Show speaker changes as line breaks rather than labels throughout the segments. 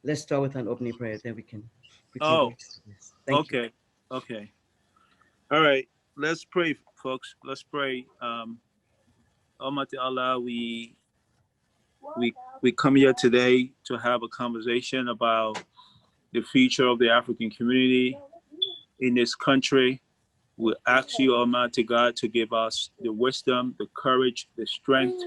let's start with an opening prayer, then we can go
Oh,
into this. Thank you.
okay. Okay. All right. Let's pray, folks. Let's pray. Almighty Allah, we come here today to have a conversation about the future of the African community in this country. We ask you, Almighty God, to give us the wisdom, the courage, the strength,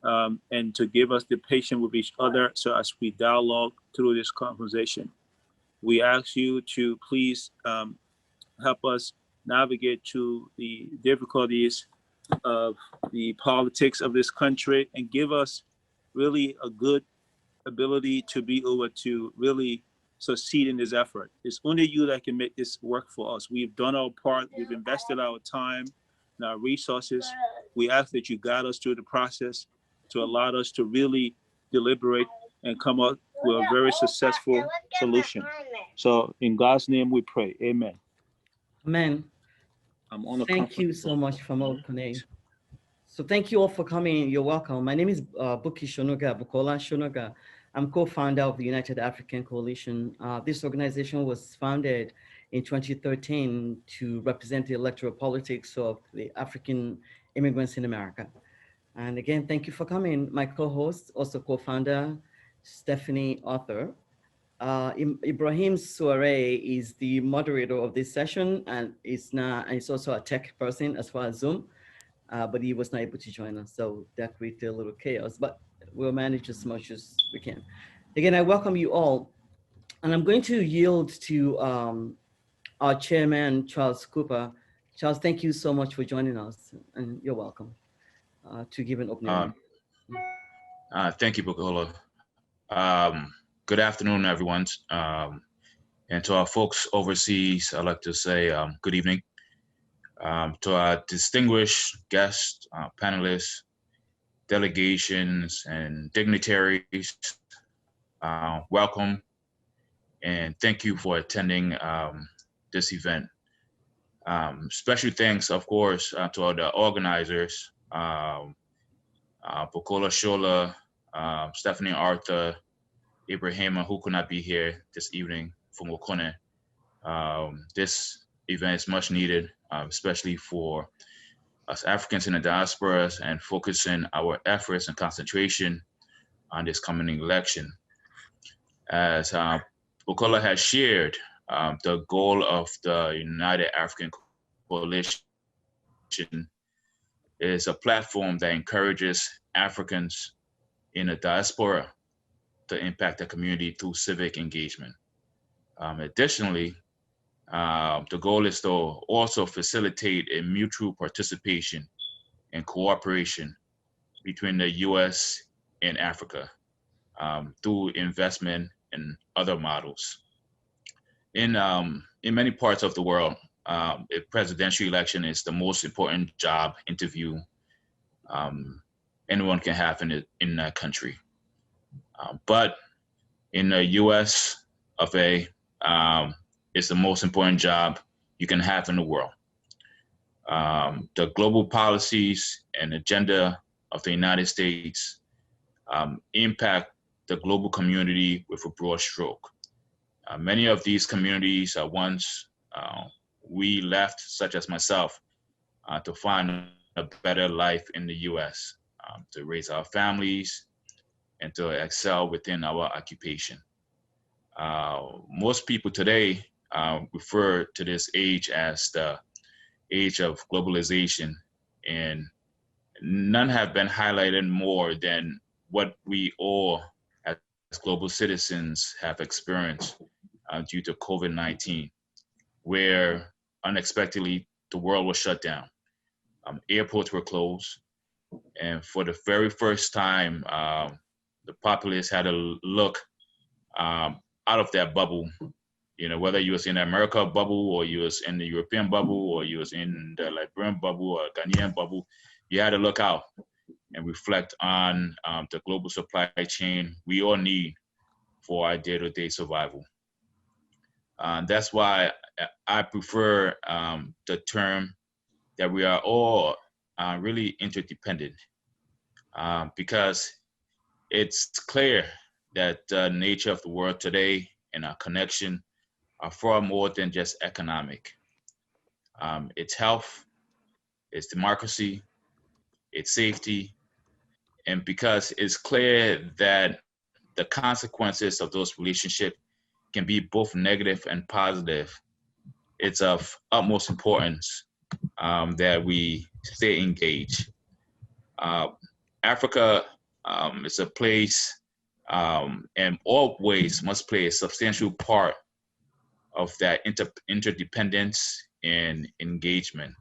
and to give us the patience with each other so as we dialogue through this conversation. We ask you to please help us navigate through the difficulties of the politics of this country and give us really a good ability to be able to really succeed in this effort. It's only you that can make this work for us. We've done our part. We've invested our time and our resources. We ask that you guide us through the process to allow us to really deliberate and come up with a very successful solution. So in God's name we pray. Amen.
Amen.
I'm on a
Thank you
conference
so
call.
much, Kane. So thank you all for coming. You're welcome. My name is Bukola Shonuga. I'm co-founder of the United African Coalition. This organization was founded in 2013 to represent the electoral politics of the African immigrants in America. And again, thank you for coming. My co-host, also co-founder, Stephanie Arthur. Ibrahim Soare is the moderator of this session and he's also a tech person as far as Zoom. But he was not able to join us. So that created a little chaos, but we'll manage as much as we can. Again, I welcome you all. And I'm going to yield to our chairman, Charles Cooper. Charles, thank you so much for joining us, and you're welcome to give an opening remark.
Thank you, Bukola. Good afternoon, everyone. And to our folks overseas, I'd like to say good evening. To our distinguished guests, panelists, delegations, and dignitaries, welcome, and thank you for attending this event. Special thanks, of course, to all the organizers, Bukola Shola, Stephanie Arthur, Ibrahim, who could not be here this evening from Olukanni. This event is much needed, especially for us Africans in the diaspora, and focusing our efforts and concentration on this coming election. As Bukola has shared, the goal of the United African Coalition is a platform that encourages Africans in the diaspora to impact the community through civic engagement. Additionally, the goal is to also facilitate a mutual participation and cooperation between the U.S. and Africa through investment and other models. In many parts of the world, a presidential election is the most important job interview anyone can have in that country. But in the U.S. of A, it's the most important job you can have in the world. The global policies and agenda of the United States impact the global community with a broad stroke. Many of these communities are ones we left, such as myself, to find a better life in the U.S., to raise our families, and to excel within our occupation. Most people today refer to this age as the age of globalization, and none have been highlighted more than what we all as global citizens have experienced due to COVID-19, where unexpectedly the world was shut down. Airports were closed, and for the very first time, the populace had to look out of that bubble. You know, whether you was in the America bubble, or you was in the European bubble, or you was in the Liberian bubble or Ghanaian bubble, you had to look out and reflect on the global supply chain we all need for our day-to-day survival. That's why I prefer the term that we are all really interdependent, because it's clear that the nature of the world today and our connection are far more than just economic. It's health, it's democracy, it's safety, and because it's clear that the consequences of those relationships can be both negative and positive, it's of utmost importance that we stay engaged. Africa is a place and always must play a substantial part of that interdependence and engagement,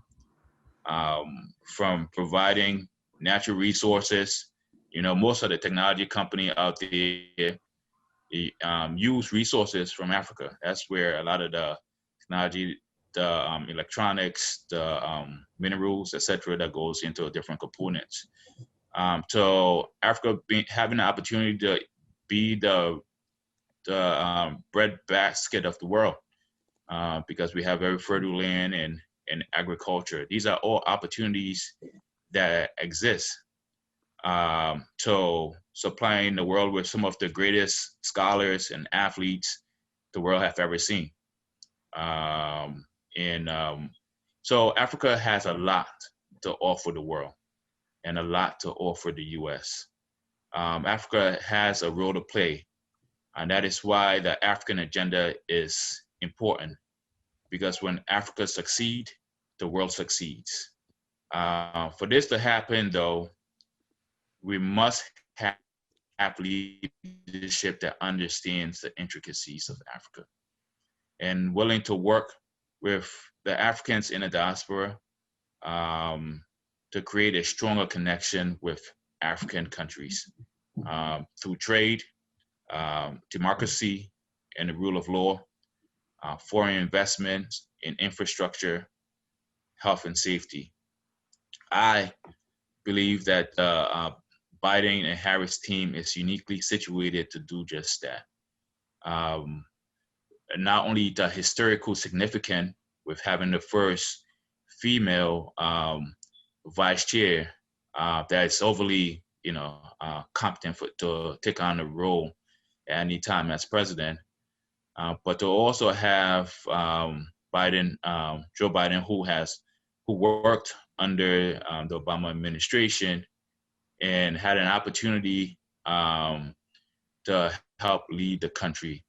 from providing natural resources. You know, most of the technology company out there use resources from Africa. That's where a lot of the technology, the electronics, the minerals, etc., that goes into different components. So Africa having the opportunity to be the bread basket of the world, because we have very fertile land and agriculture. These are all opportunities that exist. So supplying the world with some of the greatest scholars and athletes the world have ever seen. So Africa has a lot to offer the world and a lot to offer the US. Africa has a role to play, and that is why the African agenda is important, because when Africa succeeds, the world succeeds. For this to happen, though, we must have leadership that understands the intricacies of Africa and willing to work with the Africans in the diaspora to create a stronger connection with African countries through trade, democracy, and the rule of law, foreign investment in infrastructure, health, and safety. I believe that Biden and Harris team is uniquely situated to do just that. Not only the historical significance with having the first female vice chair that is overly, competent to take on the role at any time as president, but to also have Joe Biden, who worked under the Obama administration and had an opportunity to help lead the country.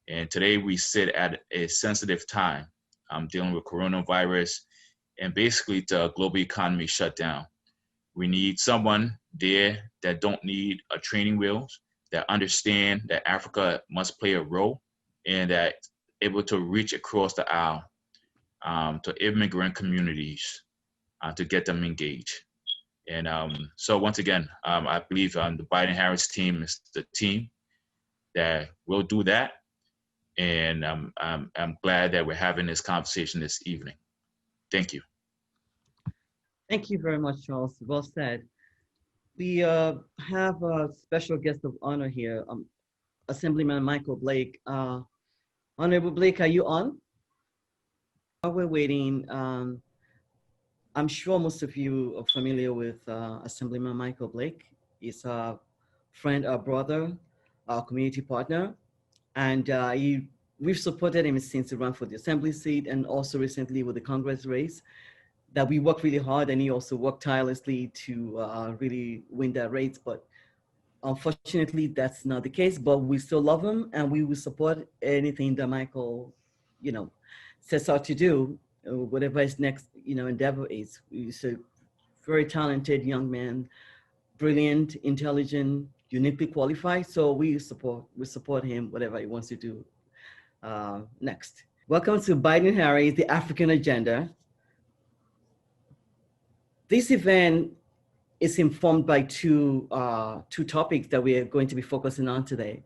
And today we sit at a sensitive time, dealing with coronavirus and basically the global economy shut down. We need someone there that don't need a training wheels, that understand that Africa must play a role and that able to reach across the aisle to immigrant communities to get them engaged. And so once again, I believe the Biden-Harris team is the team that will do that. And I'm glad that we're having this conversation this evening. Thank you.
Thank you very much, Charles. Well said. We have a special guest of honor here, Assemblyman Michael Blake. Honorable Blake, are you on? While we're waiting, I'm sure most of you are familiar with Assemblyman Michael Blake. He's a friend, our brother, our community partner, and we've supported him since he ran for the Assembly seat and also recently with the Congress race. That we worked really hard, and he also worked tirelessly to really win that race. But unfortunately, that's not the case. But we still love him, and we will support anything that Michael, sets out to do, whatever his next, endeavor is. He's a very talented young man, brilliant, intelligent, uniquely qualified. So we support him, whatever he wants to do next. Welcome to Biden-Harris, the African Agenda. This event is informed by two topics that we are going to be focusing on today.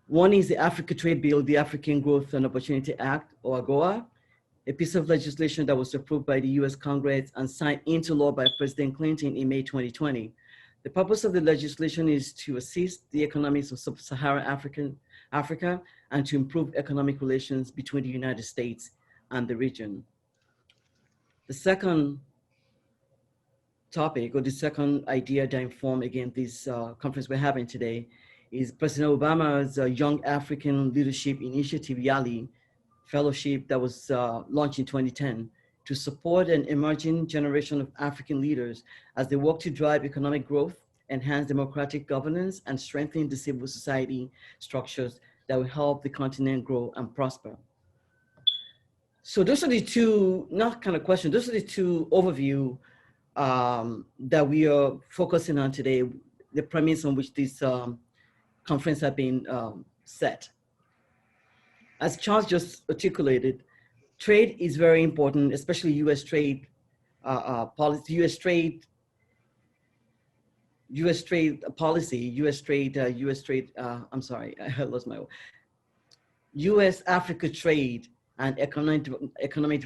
One is the AfricaTrade Bill, the African Growth and Opportunity Act, or AGOA, a piece of legislation that was approved by the US Congress and signed into law by President Clinton in May 2020. The purpose of the legislation is to assist the economies of sub-Saharan Africa and to improve economic relations between the United States and the region. The second topic, or the second idea that informed, again, this conference we're having today, is President Obama's Young African Leadership Initiative YALI Fellowship that was launched in 2010 to support an emerging generation of African leaders as they work to drive economic growth, enhance democratic governance, and strengthen the civil society structures that will help the continent grow and prosper. So those are the two, not kind of questions, those are the two overview that we are focusing on today, the premise on which this conference has been set. As Charles just articulated, trade is very important, especially U.S. trade policy, U.S. trade policy, I'm sorry, I lost my word. U.S. Africa trade and economic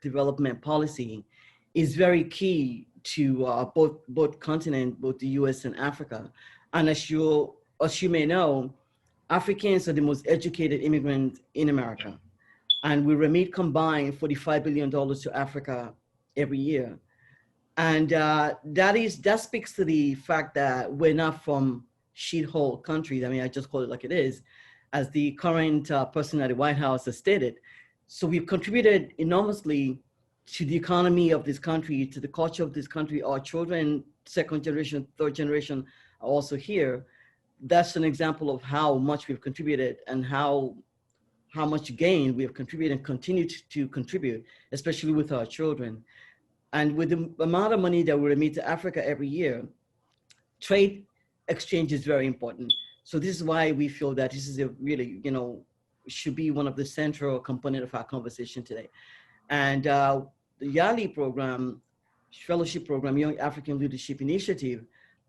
development policy is very key to both continents, both the U.S. and Africa. And as you may know, Africans are the most educated immigrants in America. And we remit combined $45 billion to Africa every year. And that speaks to the fact that we're not from shithole countries. I mean, I just call it like it is, as the current person at the White House has stated. So we've contributed enormously to the economy of this country, to the culture of this country. Our children, second generation, third generation, are also here. That's an example of how much we've contributed and how much gain we have contributed and continue to contribute, especially with our children. And with the amount of money that we remit to Africa every year, trade exchange is very important. So this is why we feel that this is a really, should be one of the central component of our conversation today. And the YALI program, fellowship program, Young African Leadership Initiative,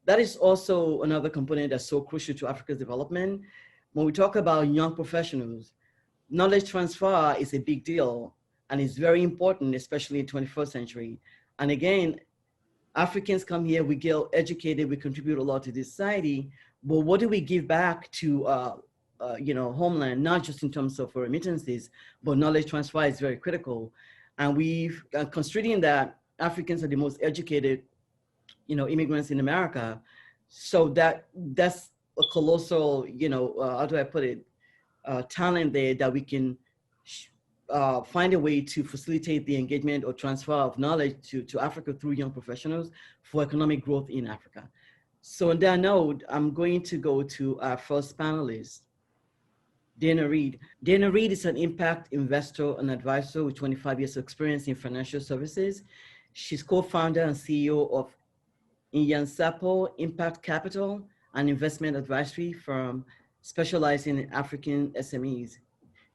that is also another component that's so crucial to Africa's development. When we talk about young professionals, knowledge transfer is a big deal and it's very important, especially in the 21st century. And again, Africans come here, we get educated, we contribute a lot to this society, but what do we give back to homeland, not just in terms of remittances, but knowledge transfer is very critical. And we've considering that Africans are the most educated, immigrants in America. So that's a colossal, how do I put it, talent there that we can find a way to facilitate the engagement or transfer of knowledge to Africa through young professionals for economic growth in Africa. So on that note, I'm going to go to our first panelist, Dana Reed. Dana Reed is an impact investor and advisor with 25 years of experience in financial services. She's co-founder and CEO of Nyansapo Impact Capital, an investment advisory firm specializing in African SMEs.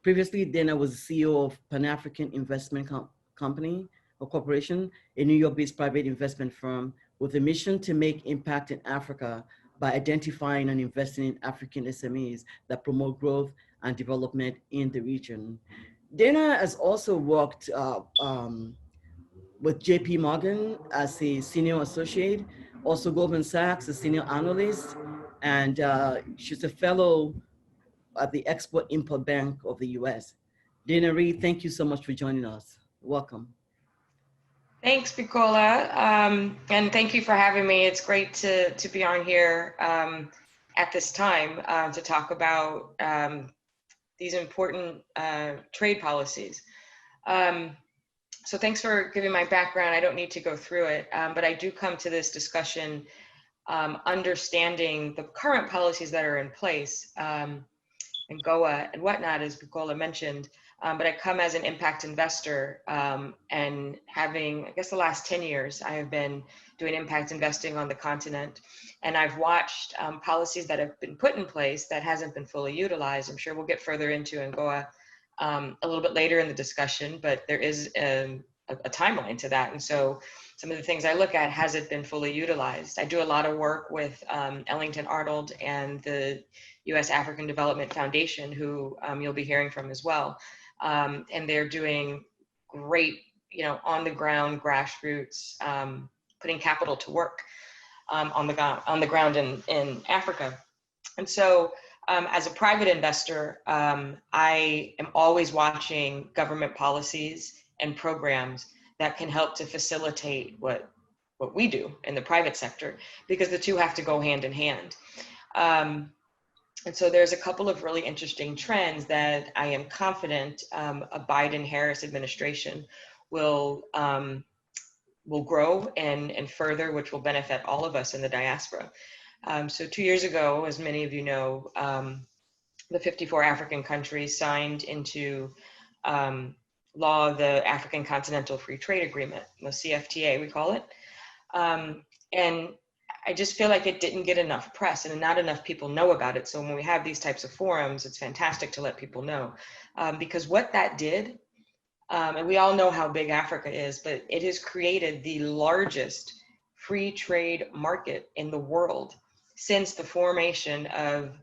Previously, Dana was the CEO of Pan-African Investment Company or Corporation, a New York-based private investment firm with a mission to make impact in Africa by identifying and investing in African SMEs that promote growth and development in the region. Dana has also worked with JP Morgan as a senior associate, also Goldman Sachs, a senior analyst, and she's a fellow at the Export-Import Bank of the US. Dana Reed, thank you so much for joining us. Welcome.
Thanks, Bukola, and thank you for having me. It's great to be on here at this time to talk about these important trade policies. So thanks for giving my background. I don't need to go through it, but I do come to this discussion understanding the current policies that are in place and GOA and whatnot, as Bukola mentioned. But I come as an impact investor and having, I guess the last 10 years, I have been doing impact investing on the continent. And I've watched policies that have been put in place that hasn't been fully utilized. I'm sure we'll get further into ANGOA a little bit later in the discussion, but there is a timeline to that. And so some of the things I look at, has it been fully utilized? I do a lot of work with Ellington Arnold and the U.S. African Development Foundation, who you'll be hearing from as well. And they're doing great, on the ground, grassroots, putting capital to work on the ground in Africa. And so as a private investor, I am always watching government policies and programs that can help to facilitate what we do in the private sector, because the two have to go hand in hand. And so there's a couple of really interesting trends that I am confident a Biden-Harris administration will grow and further, which will benefit all of us in the diaspora. So 2 years ago, as many of you know, the 54 African countries signed into law the African Continental Free Trade Agreement, the CFTA we call it. And I just feel like it didn't get enough press and not enough people know about it. So when we have these types of forums, it's fantastic to let people know. Because what that did, and we all know how big Africa is, but it has created the largest free trade market in the world since the formation of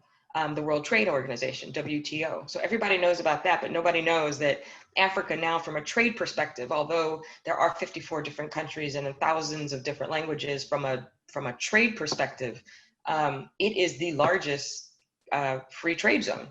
the World Trade Organization, WTO. So everybody knows about that, but nobody knows that Africa now, from a trade perspective, although there are 54 different countries and thousands of different languages, from a trade perspective, it is the largest free trade zone.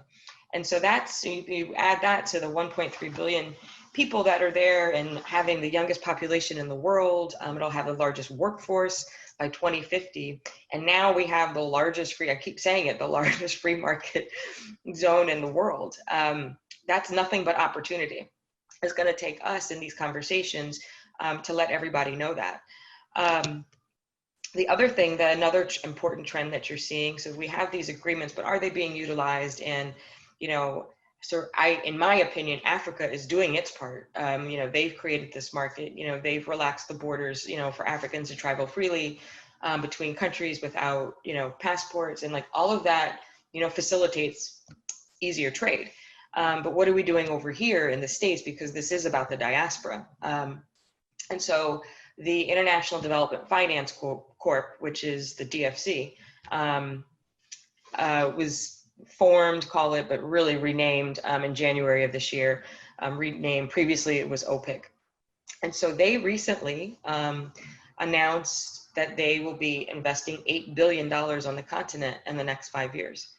And so that's, you add that to the 1.3 billion people that are there and having the youngest population in the world, it'll have the largest workforce by 2050. And now we have the largest free, I keep saying it, the largest free market zone in the world. That's nothing but opportunity. It's going to take us in these conversations to let everybody know that. The other thing, that another important trend that you're seeing, so we have these agreements, but are they being utilized? And, you know, so in my opinion, Africa is doing its part. You know, they've created this market, you know, they've relaxed the borders, you know, for Africans to travel freely between countries without, you know, passports, and like all of that, you know, facilitates easier trade. But what are we doing over here in the States? Because this is about the diaspora. And so the International Development Finance Corp, which is the DFC, was formed, call it, but really renamed in January of this year. Renamed, previously it was OPIC. And so they recently announced that they will be investing $8 billion on the continent in the next 5 years.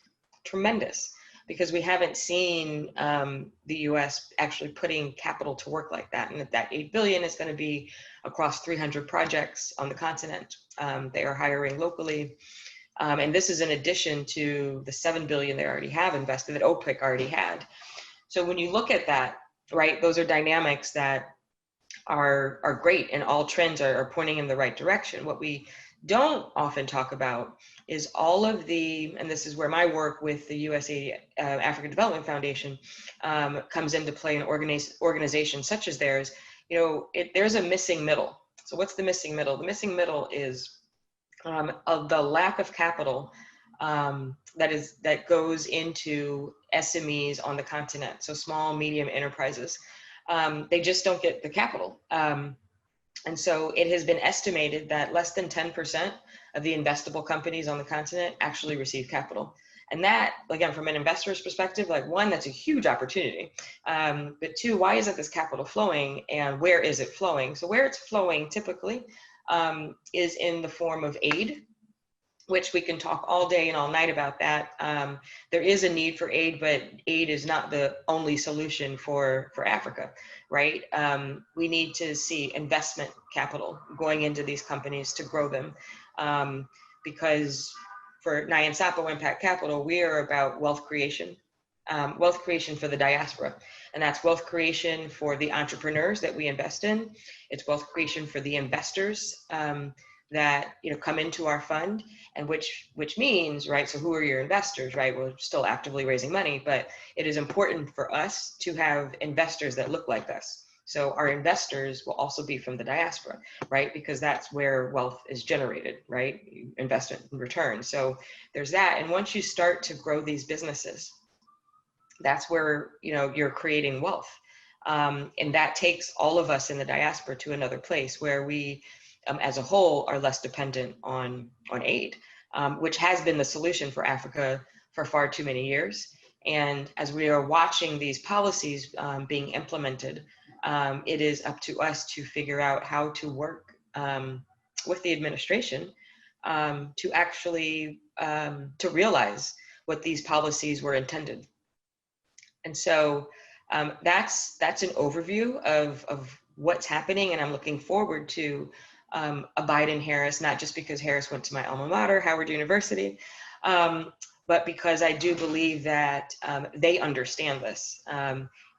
Tremendous, because we haven't seen the US actually putting capital to work like that. And that $8 billion is going to be across 300 projects on the continent. They are hiring locally. And this is in addition to the $7 billion they already have invested that OPIC already had. So when you look at that, right, those are dynamics that are great, and all trends are pointing in the right direction. What we don't often talk about is all of the, and this is where my work with the USAID African Development Foundation comes into play in organizations such as theirs. You know, there's a missing middle. So what's the missing middle? The missing middle is of the lack of capital that goes into SMEs on the continent. So small, medium enterprises, they just don't get the capital. And so it has been estimated that less than 10% of the investable companies on the continent actually receive capital. And that, again, from an investor's perspective, like one, that's a huge opportunity. But two, why isn't this capital flowing, and where is it flowing? So where it's flowing typically is in the form of aid, which we can talk all day and all night about that. There is a need for aid, but aid is not the only solution for Africa, right? We need to see investment capital going into these companies to grow them. Because for Nyansapo Impact Capital, we are about wealth creation for the diaspora. And that's wealth creation for the entrepreneurs that we invest in. It's wealth creation for the investors that, you know, come into our fund, and which means, right, so who are your investors, right? We're still actively raising money, but it is important for us to have investors that look like us. So our investors will also be from the diaspora, right? Because that's where wealth is generated, right? Investment and return. So there's that. And once you start to grow these businesses, that's where, you know, you're creating wealth. And that takes all of us in the diaspora to another place where we, as a whole, are less dependent on aid, which has been the solution for Africa for far too many years. And as we are watching these policies being implemented, it is up to us to figure out how to work with the administration to actually to realize what these policies were intended. And so that's an overview of what's happening, and I'm looking forward to a Biden-Harris, not just because Harris went to my alma mater, Howard University, but because I do believe that they understand this,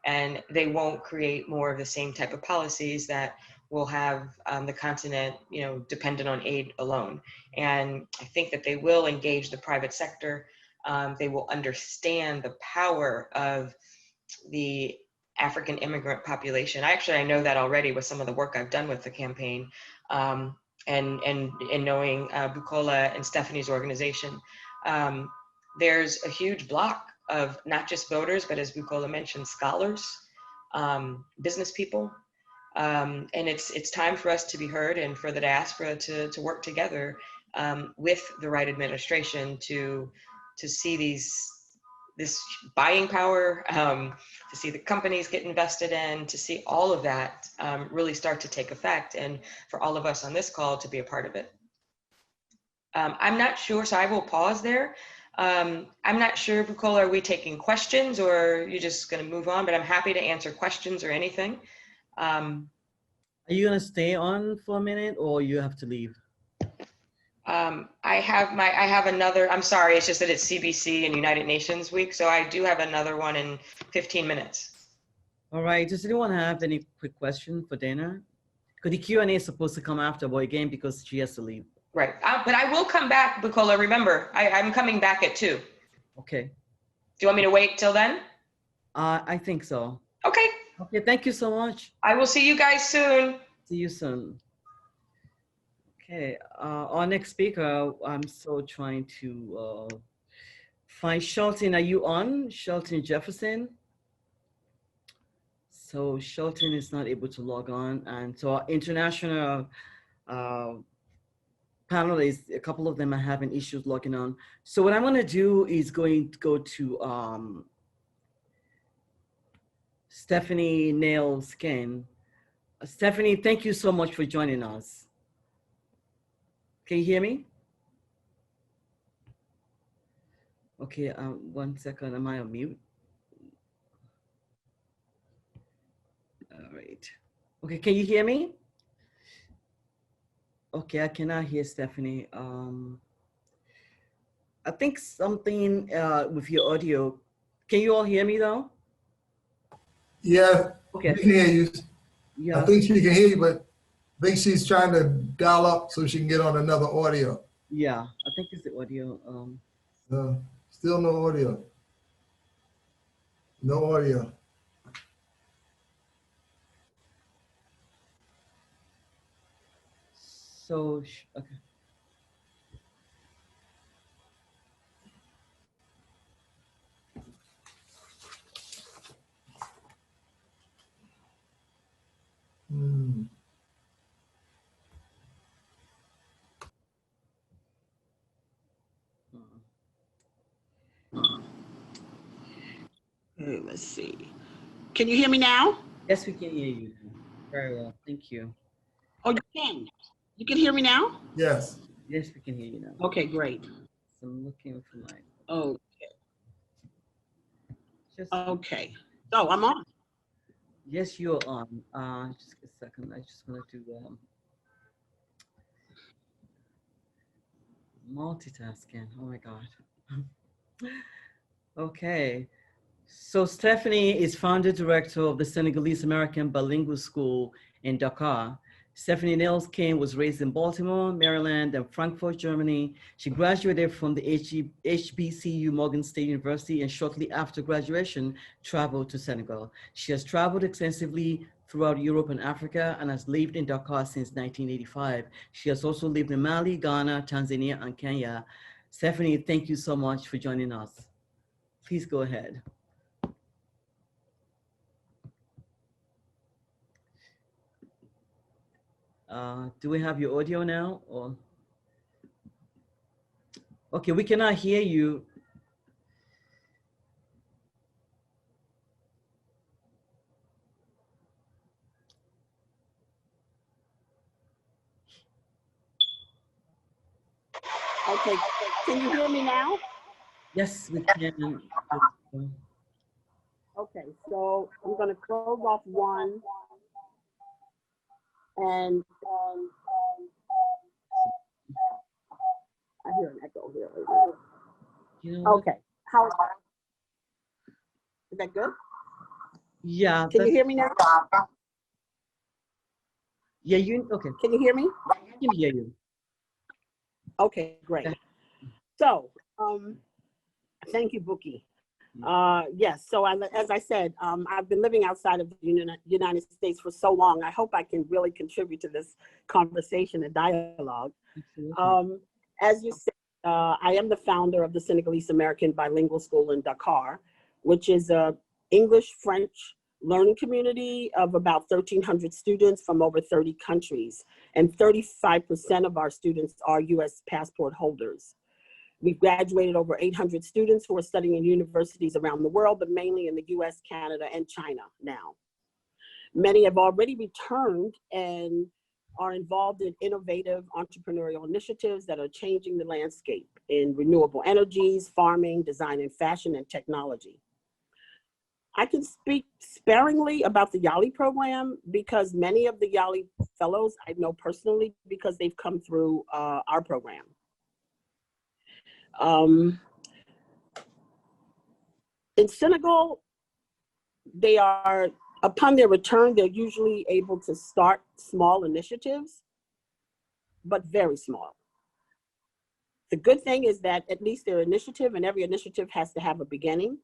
and they won't create more of the same type of policies that will have the continent, dependent on aid alone. And I think that they will engage the private sector. They will understand the power of the African immigrant population. I know that already with some of the work I've done with the campaign, and knowing Bukola and Stephanie's organization. There's a huge block of not just voters, but as Bukola mentioned, scholars, business people. And it's time for us to be heard and for the diaspora to work together with the right administration to see this buying power, to see the companies get invested in, to see all of that really start to take effect, and for all of us on this call to be a part of it. I'm not sure, so I will pause there. I'm not sure, Bukola, are we taking questions or you're just going to move on? But I'm happy to answer questions or anything.
Are you going to stay on for a minute or you have to leave?
I have another, I'm sorry, it's just that it's CBC and United Nations week. So I do have another one in 15 minutes.
All right. Does anyone have any quick question for Dana? Because the Q&A is supposed to come after, but again, because she has to leave.
Right. But I will come back, Bukola. Remember, I'm coming back at 2.
Okay.
Do you want me to wait till then?
I think so.
Okay.
Okay. Thank you so much.
I will see you guys soon.
See you soon. Okay. Our next speaker, I'm still trying to find Shelton. Are you on? Shelton Jefferson? So Shelton is not able to log on. And so our international panelists, a couple of them are having issues logging on. So what I'm going to do is going to go to Stephanie Nails Kane. Stephanie, thank you so much for joining us. Can you hear me? Okay, 1 second, am I on mute? All right. Okay, can you hear me? Okay, I cannot hear Stephanie. I think something with your audio. Can you all hear me though?
Yeah,
Okay.
we can hear you.
Yeah.
I think she can hear you, but I think she's trying to dial up so she can get on another audio.
Yeah, I think it's the audio.
Still no audio. No audio.
So, okay.
Let's see. Can you hear me now?
Yes, we can hear you. Very well, thank you.
Oh, you can. You can hear me now?
Yes.
Yes, we can hear you now.
Okay, great.
So I'm looking for my.
Okay.
Just,
Okay. So I'm on.
yes, you're on. Just a second. I just want to do multitasking. Oh my God. Okay. So Stephanie is founder director of the Senegalese American Bilingual School in Dakar. Stephanie Nails Kane was raised in Baltimore, Maryland, and Frankfurt, Germany. She graduated from the HBCU Morgan State University and shortly after graduation, traveled to Senegal. She has traveled extensively throughout Europe and Africa and has lived in Dakar since 1985. She has also lived in Mali, Ghana, Tanzania, and Kenya. Stephanie, thank you so much for joining us. Please go ahead. Do we have your audio now? Or okay, we cannot hear you.
Okay. Can you hear me now?
Yes, we can.
Okay, so I'm going to close off one and I hear an echo here.
You know what?
Okay. How is that good?
Yeah,
Can you
that's,
hear me now?
yeah, okay,
Can you hear me?
I can hear you.
Okay, great. So, thank you, Buki. Yes, so as I said, I've been living outside of the United States for so long. I hope I can really contribute to this conversation and dialogue.
Absolutely.
As you said, I am the founder of the Senegalese American Bilingual School in Dakar, which is a English-French learning community of about 1,300 students from over 30 countries, and 35% of our students are U.S. passport holders. We've graduated over 800 students who are studying in universities around the world, but mainly in the US, Canada, and China now. Many have already returned and are involved in innovative entrepreneurial initiatives that are changing the landscape in renewable energies, farming, design and fashion, and technology. I can speak sparingly about the YALI program because many of the YALI fellows I know personally because they've come through our program. In Senegal, they are, upon their return, they're usually able to start small initiatives, but very small. The good thing is that at least their initiative, and every initiative has to have a beginning.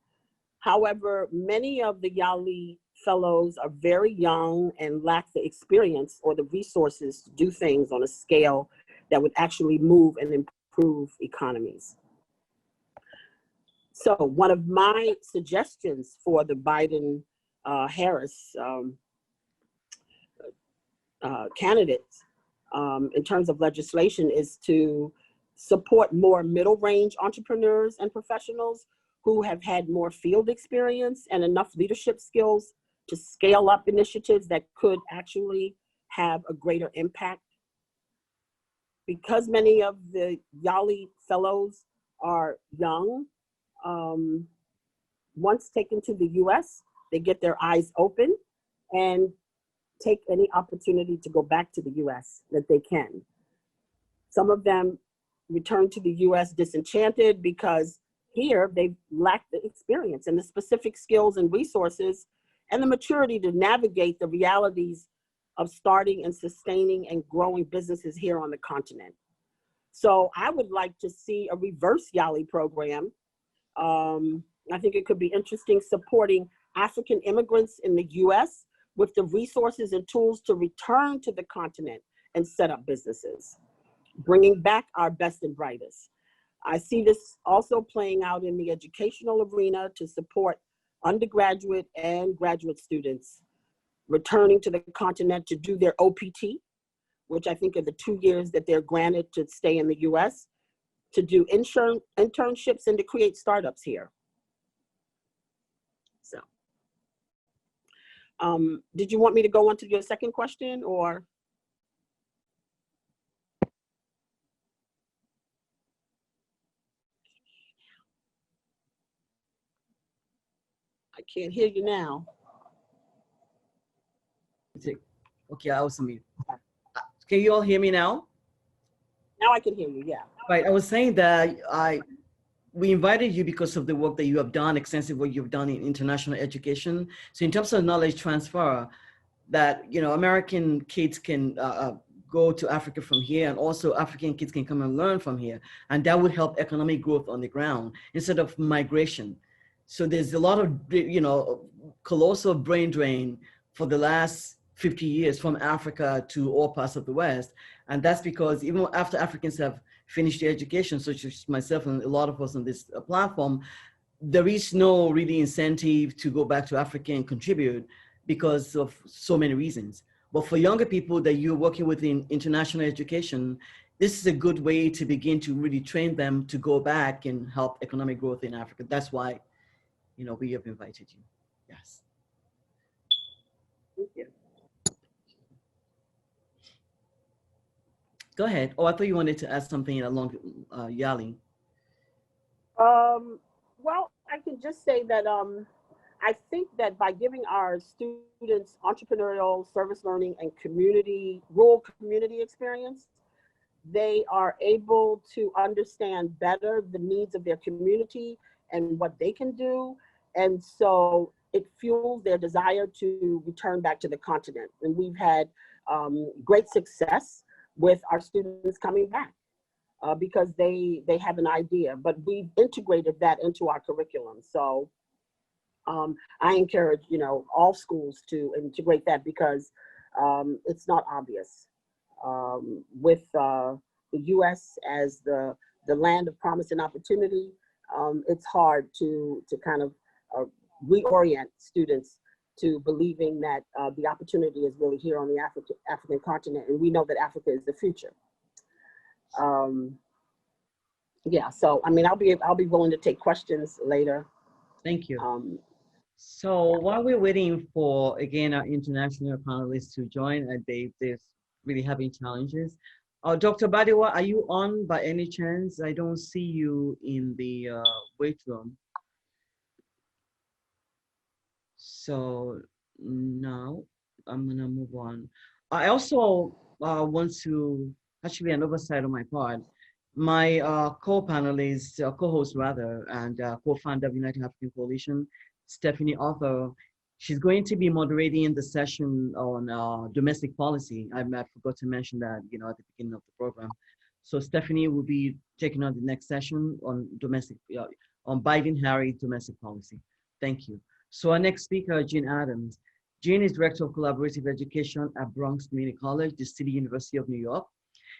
However, many of the YALI fellows are very young and lack the experience or the resources to do things on a scale that would actually move and improve economies. So one of my suggestions for the Biden-Harris candidates in terms of legislation is to support more middle-range entrepreneurs and professionals who have had more field experience and enough leadership skills to scale up initiatives that could actually have a greater impact. Because many of the YALI fellows are young, once taken to the US, they get their eyes open and take any opportunity to go back to the US that they can. Some of them return to the US disenchanted because here they lack the experience and the specific skills and resources and the maturity to navigate the realities of starting and sustaining and growing businesses here on the continent. So I would like to see a reverse YALI program. I think it could be interesting supporting African immigrants in the US with the resources and tools to return to the continent and set up businesses, bringing back our best and brightest. I see this also playing out in the educational arena to support undergraduate and graduate students returning to the continent to do their OPT, which I think are the 2 years that they're granted to stay in the US, to do internships and to create startups here. So, did you want me to go on to your second question or? I can't hear you now.
Okay, I was mute. Can you all hear me now?
Now I can hear you, yeah.
Right, I was saying that we invited you because of the work that you have done, extensive work you've done in international education. So in terms of knowledge transfer, that, you know, American kids can go to Africa from here, and also African kids can come and learn from here. And that would help economic growth on the ground instead of migration. So there's a lot of, you know, colossal brain drain for the last 50 years from Africa to all parts of the West. And that's because even after Africans have finished their education, such as myself and a lot of us on this platform, there is no really incentive to go back to Africa and contribute because of so many reasons. But for younger people that you're working with in international education, this is a good way to begin to really train them to go back and help economic growth in Africa. That's why, you know, we have invited you. Yes.
Thank you.
Go ahead. Oh, I thought you wanted to ask something along YALI.
Well, I can just say that I think that by giving our students entrepreneurial, service learning, and rural community experience, they are able to understand better the needs of their community and what they can do. And so it fuels their desire to return back to the continent. And we've had great success with our students coming back because they have an idea, but we've integrated that into our curriculum. So I encourage, you know, all schools to integrate that because it's not obvious. With the U.S. as the land of promise and opportunity, it's hard to kind of reorient students to believing that the opportunity is really here on the African continent, and we know that Africa is the future. Yeah, so I mean, I'll be willing to take questions later.
Thank you. So while we're waiting for, again, our international panelists to join, and they're really having challenges. Dr. Badewa, are you on by any chance? I don't see you in the wait room. So now I'm gonna move on. I also want to, actually an oversight on my part, my co-panelist, co-host rather, and co-founder of United African Coalition, Stephanie Arthur, she's going to be moderating the session on domestic policy. I forgot to mention that, you know, at the beginning of the program. So Stephanie will be taking on the next session on domestic, on Biden-Harris domestic policy. Thank you. So our next speaker, Jean Adams. Jean is Director of Collaborative Education at Bronx Community College, the City University of New York.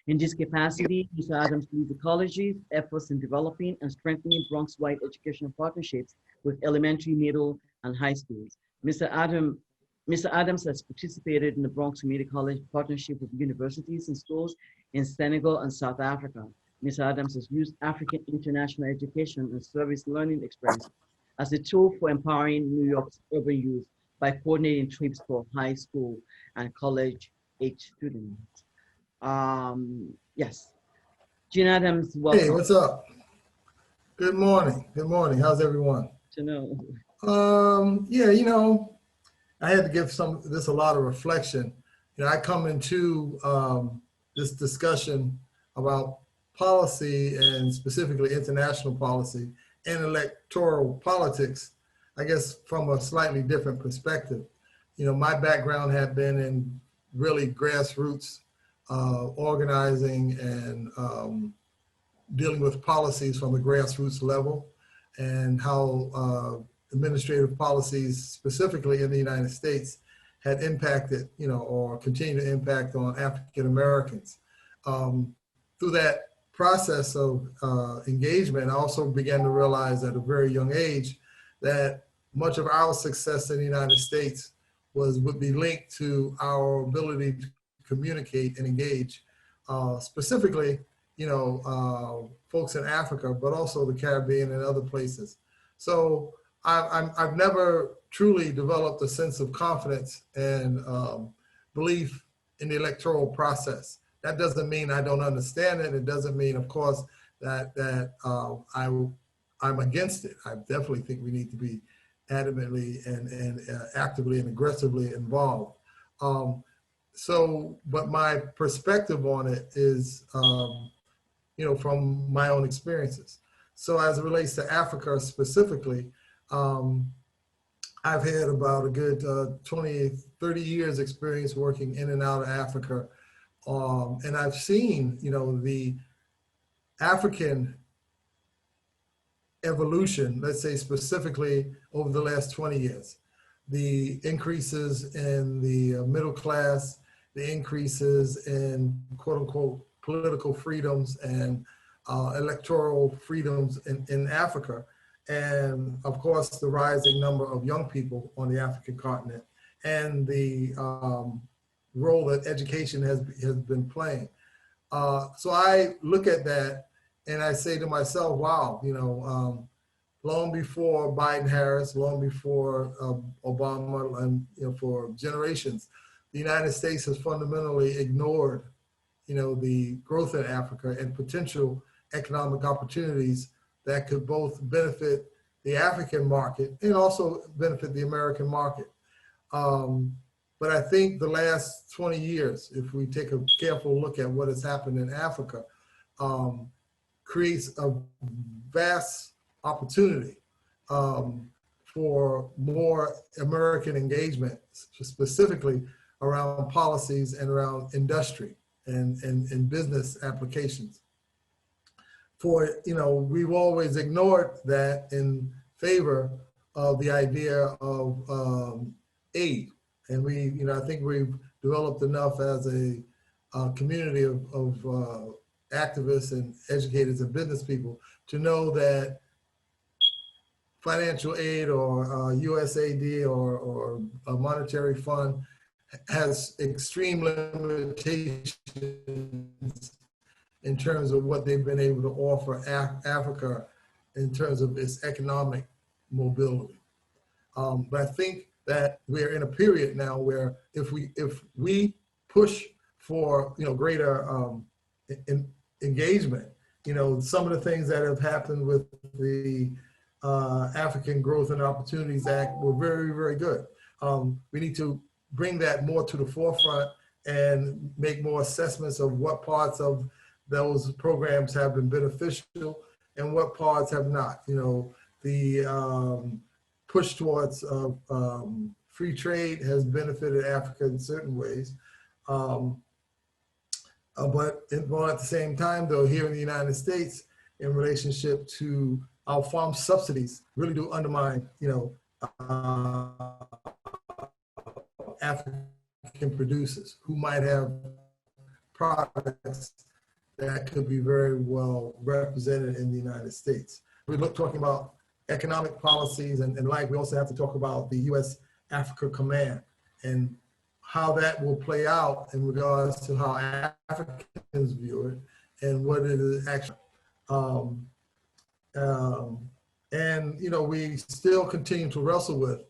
In this capacity, Mr. Adams leads the college's efforts in developing and strengthening Bronx-wide educational partnerships with elementary, middle, and high schools. Mr. Adams has participated in the Bronx Community College partnership with universities and schools in Senegal and South Africa. Mr. Adams has used African international education and service learning experience as a tool for empowering New York's urban youth by coordinating trips for high school and college-age students. Yes, Jean Adams, welcome.
Hey, what's up? Good morning. Good morning. How's everyone?
To know.
Yeah, you know, I had to give this a lot of reflection. You know, I come into this discussion about policy and specifically international policy and electoral politics, I guess from a slightly different perspective. You know, my background had been in really grassroots organizing and dealing with policies from the grassroots level and how administrative policies, specifically in the United States, had impacted, you know, or continue to impact on African Americans. Through that process of engagement, I also began to realize at a very young age that much of our success in the United States would be linked to our ability to communicate and engage, specifically, you know, folks in Africa, but also the Caribbean and other places. So I've never truly developed a sense of confidence and belief in the electoral process. That doesn't mean I don't understand it. It doesn't mean, of course, that I'm against it. I definitely think we need to be adamantly and actively and aggressively involved. But my perspective on it is, you know, from my own experiences. So as it relates to Africa specifically, I've had about a good 20, 30 years experience working in and out of Africa. And I've seen, you know, the African evolution, let's say specifically over the last 20 years, the increases in the middle class, the increases in quote unquote political freedoms and electoral freedoms in Africa. And of course, the rising number of young people on the African continent and the role that education has been playing. So I look at that and I say to myself, wow, you know, long before Biden-Harris, long before Obama, and you know, for generations, the United States has fundamentally ignored, you know, the growth in Africa and potential economic opportunities that could both benefit the African market and also benefit the American market. But I think the last 20 years, if we take a careful look at what has happened in Africa, creates a vast opportunity for more American engagement, specifically around policies and around industry and business applications. We've always ignored that in favor of the idea of aid. And I think we've developed enough as a community of activists and educators and business people to know that financial aid or USAID or a monetary fund has extreme limitations in terms of what they've been able to offer Africa in terms of its economic mobility. But I think that we're in a period now where if we push for greater engagement, some of the things that have happened with the African Growth and Opportunities Act were very, very good. We need to bring that more to the forefront and make more assessments of what parts of those programs have been beneficial and what parts have not. The push towards free trade has benefited Africa in certain ways. But at the same time, though, here in the United States, in relationship to our farm subsidies, really do undermine, African producers who might have products that could be very well represented in the United States. We're talking about economic policies and we also have to talk about the U.S. Africa Command and how that will play out in regards to how Africans view it and what it is actually. We still continue to wrestle with,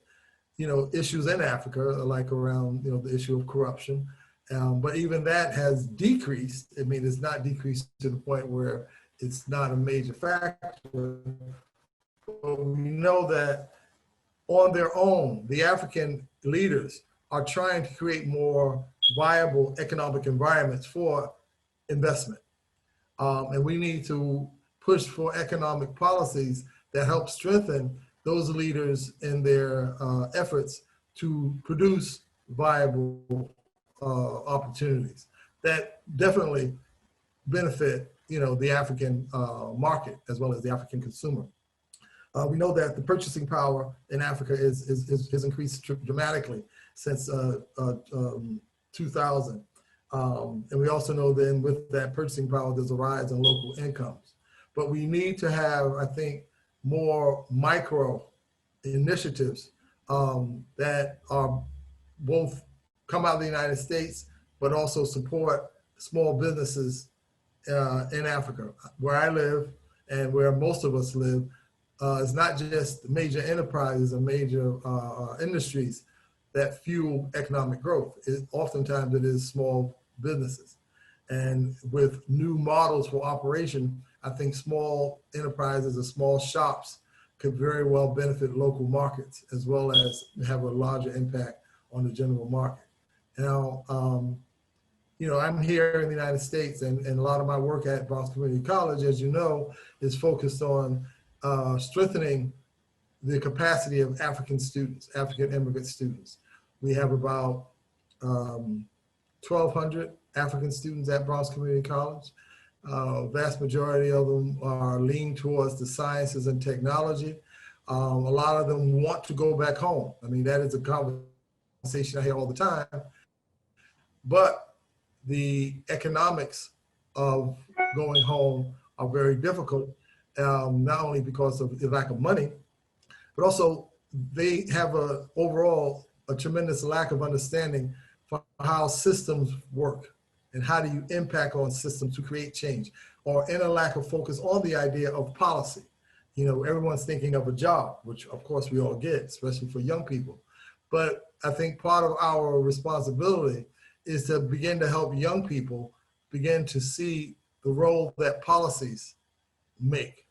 issues in Africa, like around, the issue of corruption. But even that has decreased. I mean, it's not decreased to the point where it's not a major factor. But we know that on their own, the African leaders are trying to create more viable economic environments for investment. And we need to push for economic policies that help strengthen those leaders in their efforts to produce viable opportunities that definitely benefit, the African market as well as the African consumer. We know that the purchasing power in Africa has increased dramatically since 2000. And we also know then with that purchasing power, there's a rise in local incomes. But we need to have, I think, more micro initiatives that are both come out of the United States, but also support small businesses in Africa. Where I live and where most of us live, it's not just major enterprises and major industries that fuel economic growth. Oftentimes it is small businesses. And with new models for operation, I think small enterprises and small shops could very well benefit local markets as well as have a larger impact on the general market. Now, I'm here in the United States and a lot of my work at Bronx Community College, as you know, is focused on strengthening the capacity of African students, African immigrant students. We have about 1,200 African students at Bronx Community College. Vast majority of them are lean towards the sciences and technology. A lot of them want to go back home. I mean, that is a conversation I hear all the time. But the economics of going home are very difficult, not only because of the lack of money, but also they have overall a tremendous lack of understanding for how systems work and how do you impact on systems to create change, or in a lack of focus on the idea of policy. Everyone's thinking of a job, which of course we all get, especially for young people. But I think part of our responsibility is to begin to help young people begin to see the role that policies make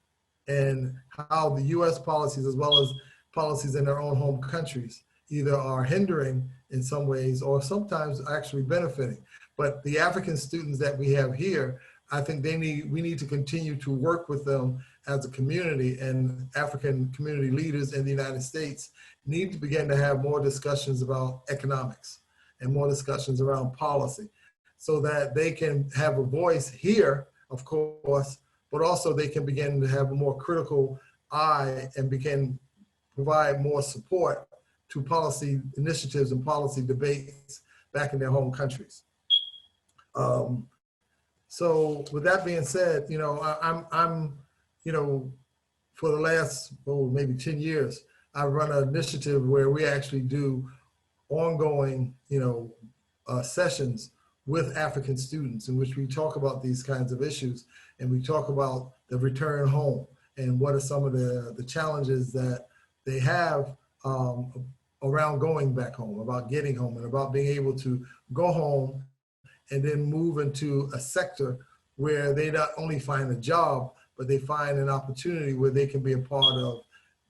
and how the US policies as well as policies in their own home countries either are hindering in some ways or sometimes actually benefiting. But the African students that we have here, I think we need to continue to work with them as a community, and African community leaders in the United States need to begin to have more discussions about economics and more discussions around policy so that they can have a voice here, of course, but also they can begin to have a more critical eye and begin provide more support to policy initiatives and policy debates back in their home countries. So with that being said, you know, I'm you know, for the last, maybe 10 years, I've run an initiative where we actually do ongoing, you know, sessions with African students in which we talk about these kinds of issues, and we talk about the return home and what are some of the challenges that they have around going back home, about getting home, and about being able to go home and then move into a sector where they not only find a job, but they find an opportunity where they can be a part of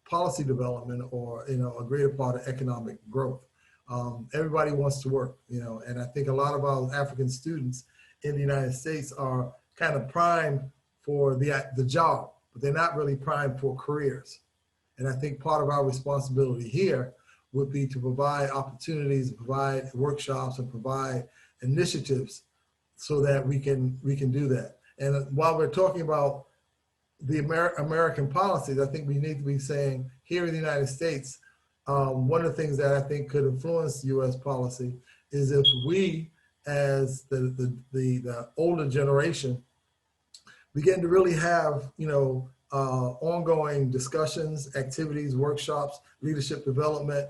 policy development or, you know, a greater part of economic growth. Everybody wants to work, you know, and I think a lot of our African students in the United States are kind of primed for the job, but they're not really primed for careers. And I think part of our responsibility here would be to provide opportunities, provide workshops, and provide initiatives so that we can do that. And while we're talking about the American policies, I think we need to be saying here in the United States, one of the things that I think could influence U.S. policy is if we, as the older generation, begin to really have, you know, ongoing discussions, activities, workshops, leadership development,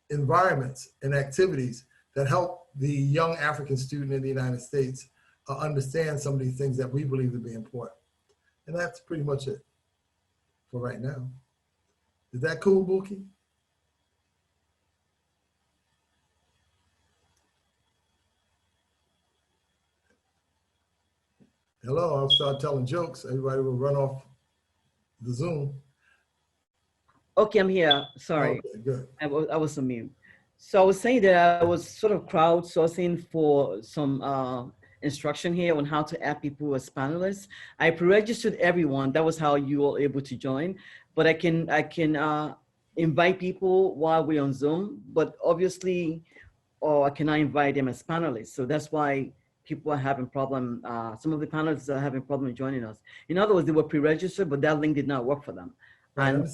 environments and activities that help the young African student in the United States understand some of these things that we believe to be important. And that's pretty much it for right now. Is that cool, Buki? Hello, I'll start telling jokes. Everybody will run off the Zoom.
Okay, I'm here. Sorry.
Okay, good.
I was on mute. So I was saying that I was sort of crowdsourcing for some instruction here on how to add people as panelists. I pre-registered everyone. That was how you were able to join. But I can invite people while we're on Zoom, but obviously, I cannot invite them as panelists. So that's why people are having problem. Some of the panelists are having problem joining us. In other words, they were pre-registered, but that link did not work for them. And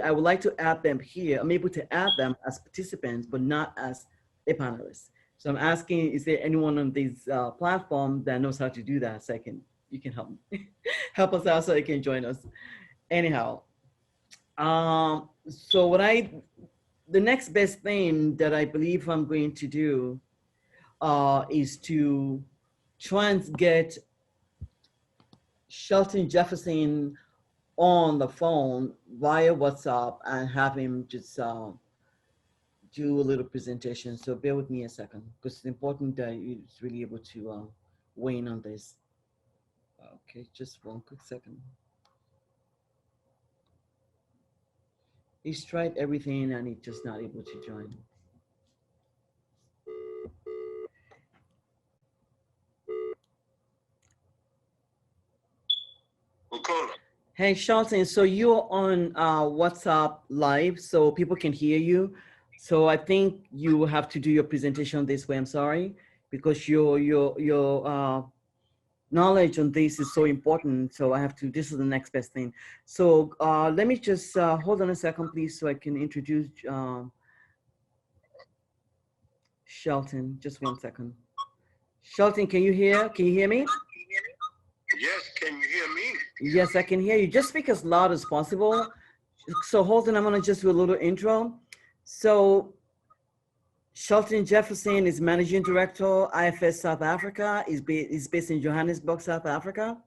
I would like to add them here. I'm able to add them as participants, but not as a panelist. So I'm asking, is there anyone on this platform that knows how to do that? So you can help me. Help us out so you can join us. Anyhow, so the next best thing that I believe I'm going to do is to try and get Shelton Jefferson on the phone via WhatsApp and have him just do a little presentation. So bear with me a second, because it's important that you're really able to weigh in on this. Okay, just one quick second. He's tried everything and he's just not able to join.
Bukola.
Hey, Shelton, so you're on WhatsApp live, so people can hear you. So I think you have to do your presentation this way. I'm sorry, because your knowledge on this is so important. So I have to, this is the next best thing. So let me just hold on a second, please, so I can introduce Shelton. Just one second. Shelton, can you hear me?
Yes, can you hear me?
Yes, I can hear you. Just speak as loud as possible. So hold on, I'm gonna just do a little intro. So Shelton Jefferson is Managing Director, IFS South Africa. Is based in Johannesburg, South Africa.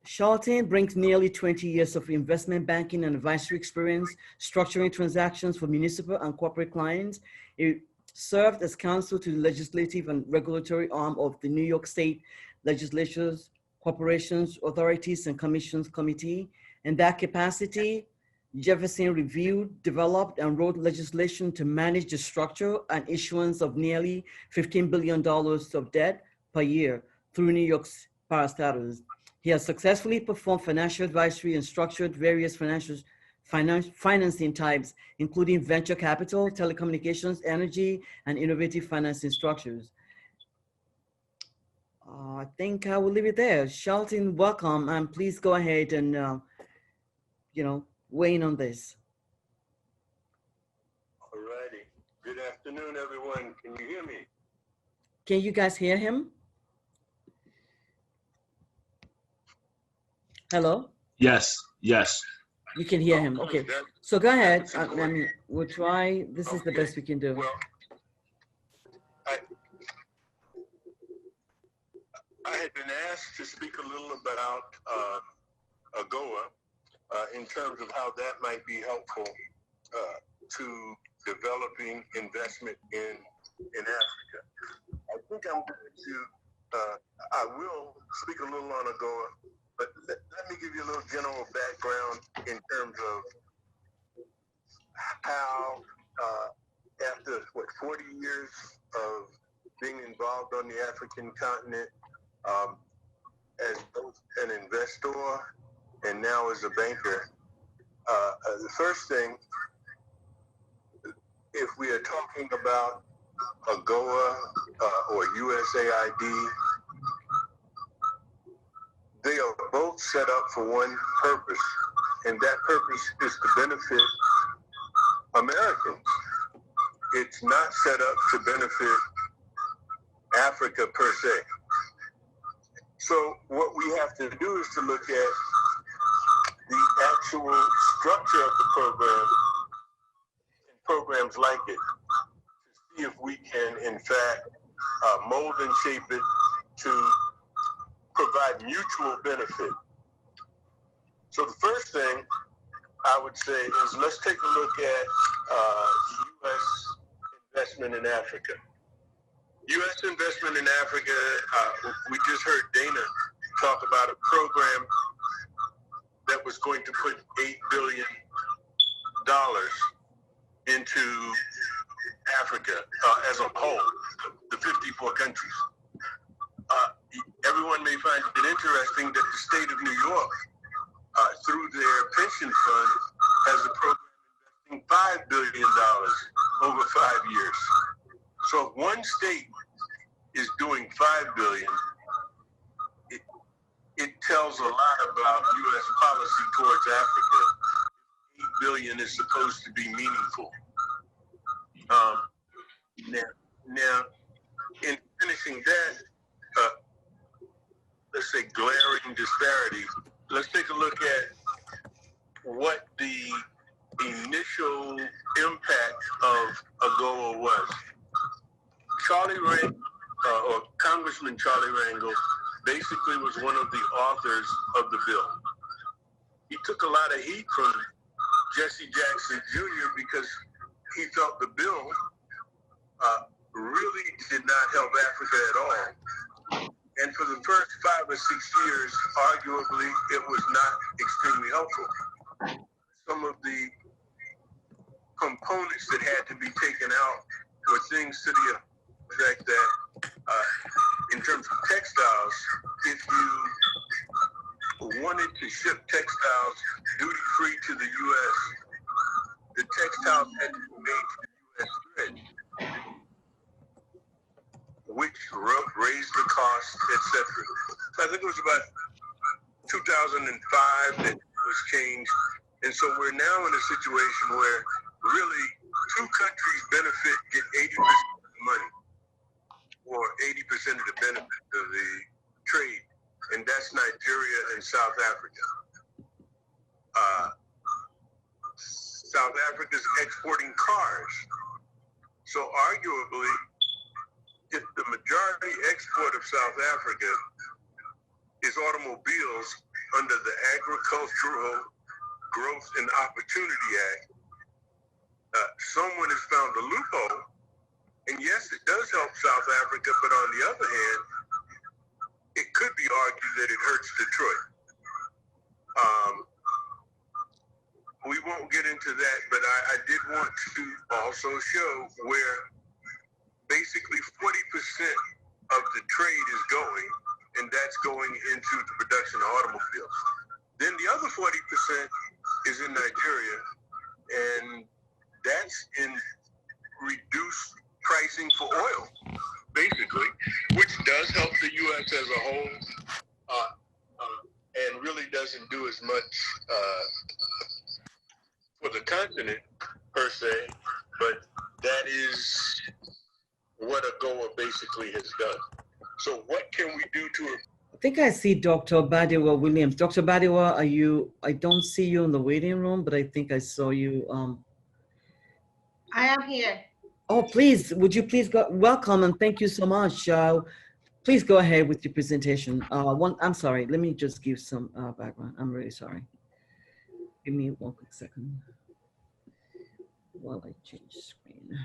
Shelton brings nearly 20 years of investment banking and advisory experience, structuring transactions for municipal and corporate clients. He served as counsel to the legislative and regulatory arm of the New York State Legislature's Corporations, Authorities, and Commissions Committee. In that capacity, Jefferson reviewed, developed, and wrote legislation to manage the structure and issuance of nearly $15 billion of debt per year through New York's parastatals. He has successfully performed financial advisory and structured various financing types, including venture capital, telecommunications, energy, and innovative financing structures. I think I will leave it there. Shelton, welcome, and please go ahead and, weigh in on this.
All righty. Good afternoon, everyone. Can you hear me?
Can you guys hear him? Hello?
Yes, yes.
You can hear him. Okay. So go ahead. We'll try. This is the best we can do.
Well, I had been asked to speak a little about AGOA in terms of how that might be helpful to developing investment in Africa. I think I'm going to, I will speak a little on AGOA, but let me give you a little general background in terms of how, after 40 years of being involved on the African continent, as both an investor and now as a banker, the first thing, if we are talking about AGOA or USAID, they are both set up for one purpose, and that purpose is to benefit Americans. It's not set up to benefit Africa per se. So what we have to do is to look at the actual structure of the program and programs like it to see if we can, in fact, mold and shape it to provide mutual benefit. So the first thing I would say is let's take a look at U.S. investment in Africa. U.S. investment in Africa, we just heard Dana talk about a program that was going to put $8 billion into Africa as a whole, the 54 countries. Everyone may find it interesting that the state of New York, through their pension fund, has a program investing $5 billion over 5 years. So if one state is doing $5 billion, it tells a lot about U.S. policy towards Africa. $8 billion is supposed to be meaningful. Now, in finishing that, let's say glaring disparity, let's take a look at what the initial impact of AGOA was. Charlie Rangel, or Congressman Charlie Rangel, basically was one of the authors of the bill. He took a lot of heat from Jesse Jackson Jr. because he felt the bill really did not help Africa at all. And for the first 5 or 6 years, arguably, it was not extremely helpful. Some of the components that had to be taken out were things to the effect that, in terms of textiles, if you wanted to ship textiles duty-free to the U.S., the textiles had to be made to the U.S. grid, which raised the cost, etc. So I think it was about 2005 that it was changed. And so we're now in a situation where really 2 countries benefit, get 80% of the money, or 80% of the benefit of the trade, and that's Nigeria and South Africa. South Africa's exporting cars. So arguably, if the majority export of South Africa is automobiles under the Agricultural Growth and Opportunity Act, someone has found a loophole. And yes, it does help South Africa, but on the other hand, it could be argued that it hurts Detroit. we won't get into that, but I did want to also show where basically 40% of the trade is going, and that's going into the production of automobiles. Then the other 40% is in Nigeria, and that's in reduced pricing for oil, basically, which does help the U.S. as a whole, and really doesn't do as much for the continent per se, but that is what AGOA basically has done. So what can we do to?
I think I see Dr. Adejugbe-Williams. Dr. Badewa, are you? I don't see you in the waiting room, but I think I saw you.
I am here.
Oh, please, would you please go? Welcome and thank you so much. Please go ahead with your presentation. I'm sorry. Let me just give some background. I'm really sorry. Give me one quick second while I change screen.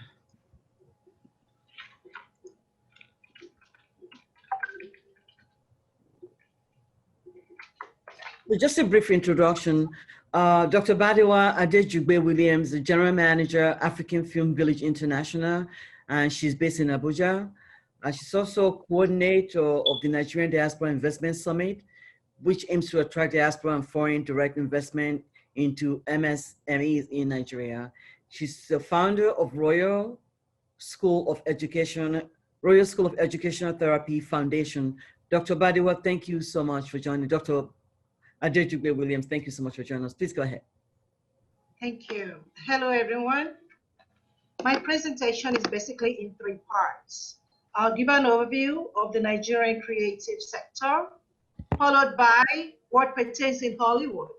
So just a brief introduction. Dr. Badewa Adejugbe-Williams, the General Manager, African Film Village International, and she's based in Abuja. She's also coordinator of the Nigerian Diaspora Investment Summit, which aims to attract diaspora and foreign direct investment into MSMEs in Nigeria. She's the founder of Royal School of Educational Therapy Foundation. Dr. Badewa, thank you so much for joining. Dr. Adejugbe-Williams, thank you so much for joining us. Please go ahead.
Thank you. Hello, everyone. My presentation is basically in 3 parts. I'll give an overview of the Nigerian creative sector, followed by what pertains in Hollywood,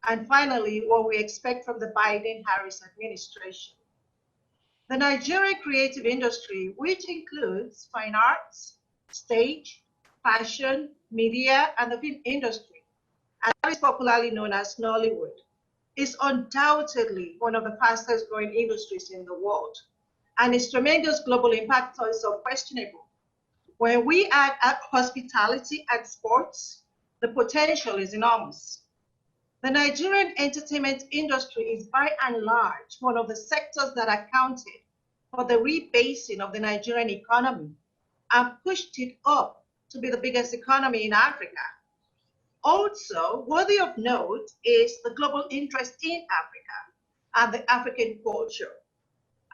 and finally, what we expect from the Biden-Harris administration. The Nigerian creative industry, which includes fine arts, stage, fashion, media, and the film industry, and that is popularly known as Nollywood, is undoubtedly one of the fastest growing industries in the world, and its tremendous global impact is unquestionable. When we add hospitality and sports, the potential is enormous. The Nigerian entertainment industry is by and large one of the sectors that accounted for the rebasing of the Nigerian economy and pushed it up to be the biggest economy in Africa. Also, worthy of note is the global interest in Africa and the African culture,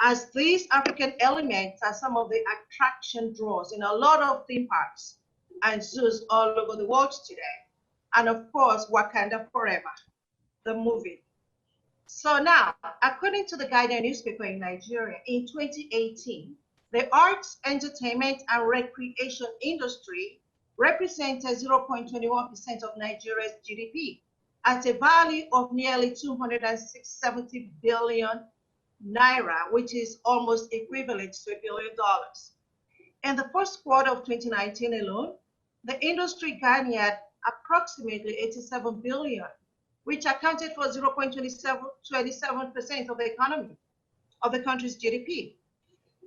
as these African elements are some of the attraction draws in a lot of theme parks and zoos all over the world today. And of course, Wakanda Forever, the movie. So now, according to the Guardian newspaper in Nigeria, in 2018, the arts, entertainment, and recreation industry represented 0.21% of Nigeria's GDP at a value of nearly 270 billion naira, which is almost equivalent to $1 billion. In the first quarter of 2019 alone, the industry garnered approximately 87 billion, which accounted for 0.27% of the economy of the country's GDP.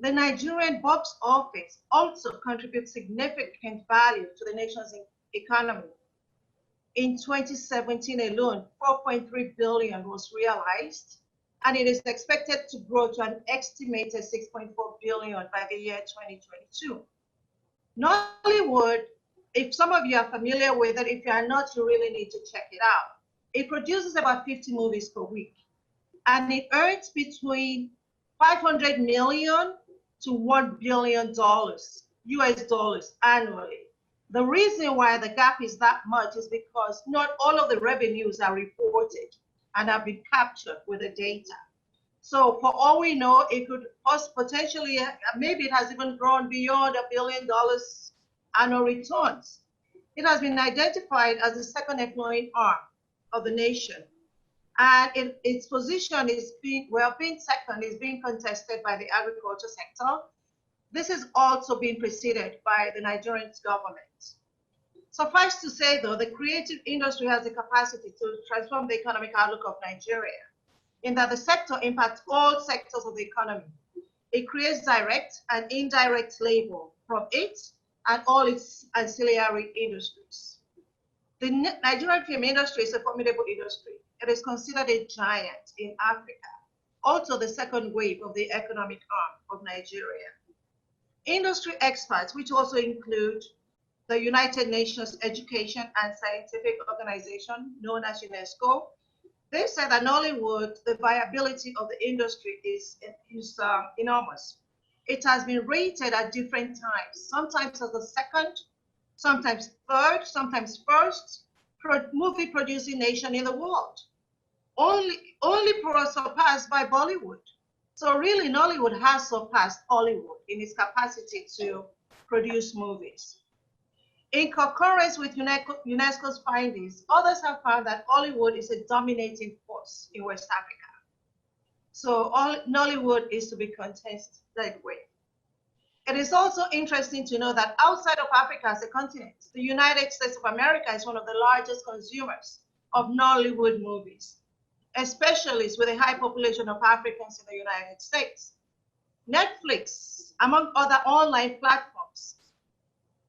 The Nigerian box office also contributes significant value to the nation's economy. In 2017 alone, 4.3 billion was realized, and it is expected to grow to an estimated 6.4 billion by the year 2022. Nollywood, if some of you are familiar with it, if you are not, you really need to check it out. It produces about 50 movies per week, and it earns between 500 million to $1 billion US dollars annually. The reason why the gap is that much is because not all of the revenues are reported and have been captured with the data. So for all we know, it could potentially, maybe it has even grown beyond $1 billion annual returns. It has been identified as the second employing arm of the nation. And its position is being second is being contested by the agriculture sector. This is also being preceded by the Nigerian government. Suffice to say, though, the creative industry has the capacity to transform the economic outlook of Nigeria, in that the sector impacts all sectors of the economy. It creates direct and indirect labor from it and all its ancillary industries. The Nigerian film industry is a formidable industry, it is considered a giant in Africa, also the second wave of the economic arm of Nigeria. Industry experts, which also include the United Nations Education and Scientific Organization, known as UNESCO, they said that Nollywood, the viability of the industry is enormous. It has been rated at different times, sometimes as the second, sometimes third, sometimes first movie producing nation in the world, only surpassed by Bollywood. So really, Nollywood has surpassed Hollywood in its capacity to produce movies. In concurrence with UNESCO's findings, others have found that Hollywood is a dominating force in West Africa. So Nollywood is to be contested that way. It is also interesting to know that outside of Africa as a continent, the United States of America is one of the largest consumers of Nollywood movies, especially with a high population of Africans in the United States. Netflix, among other online platforms,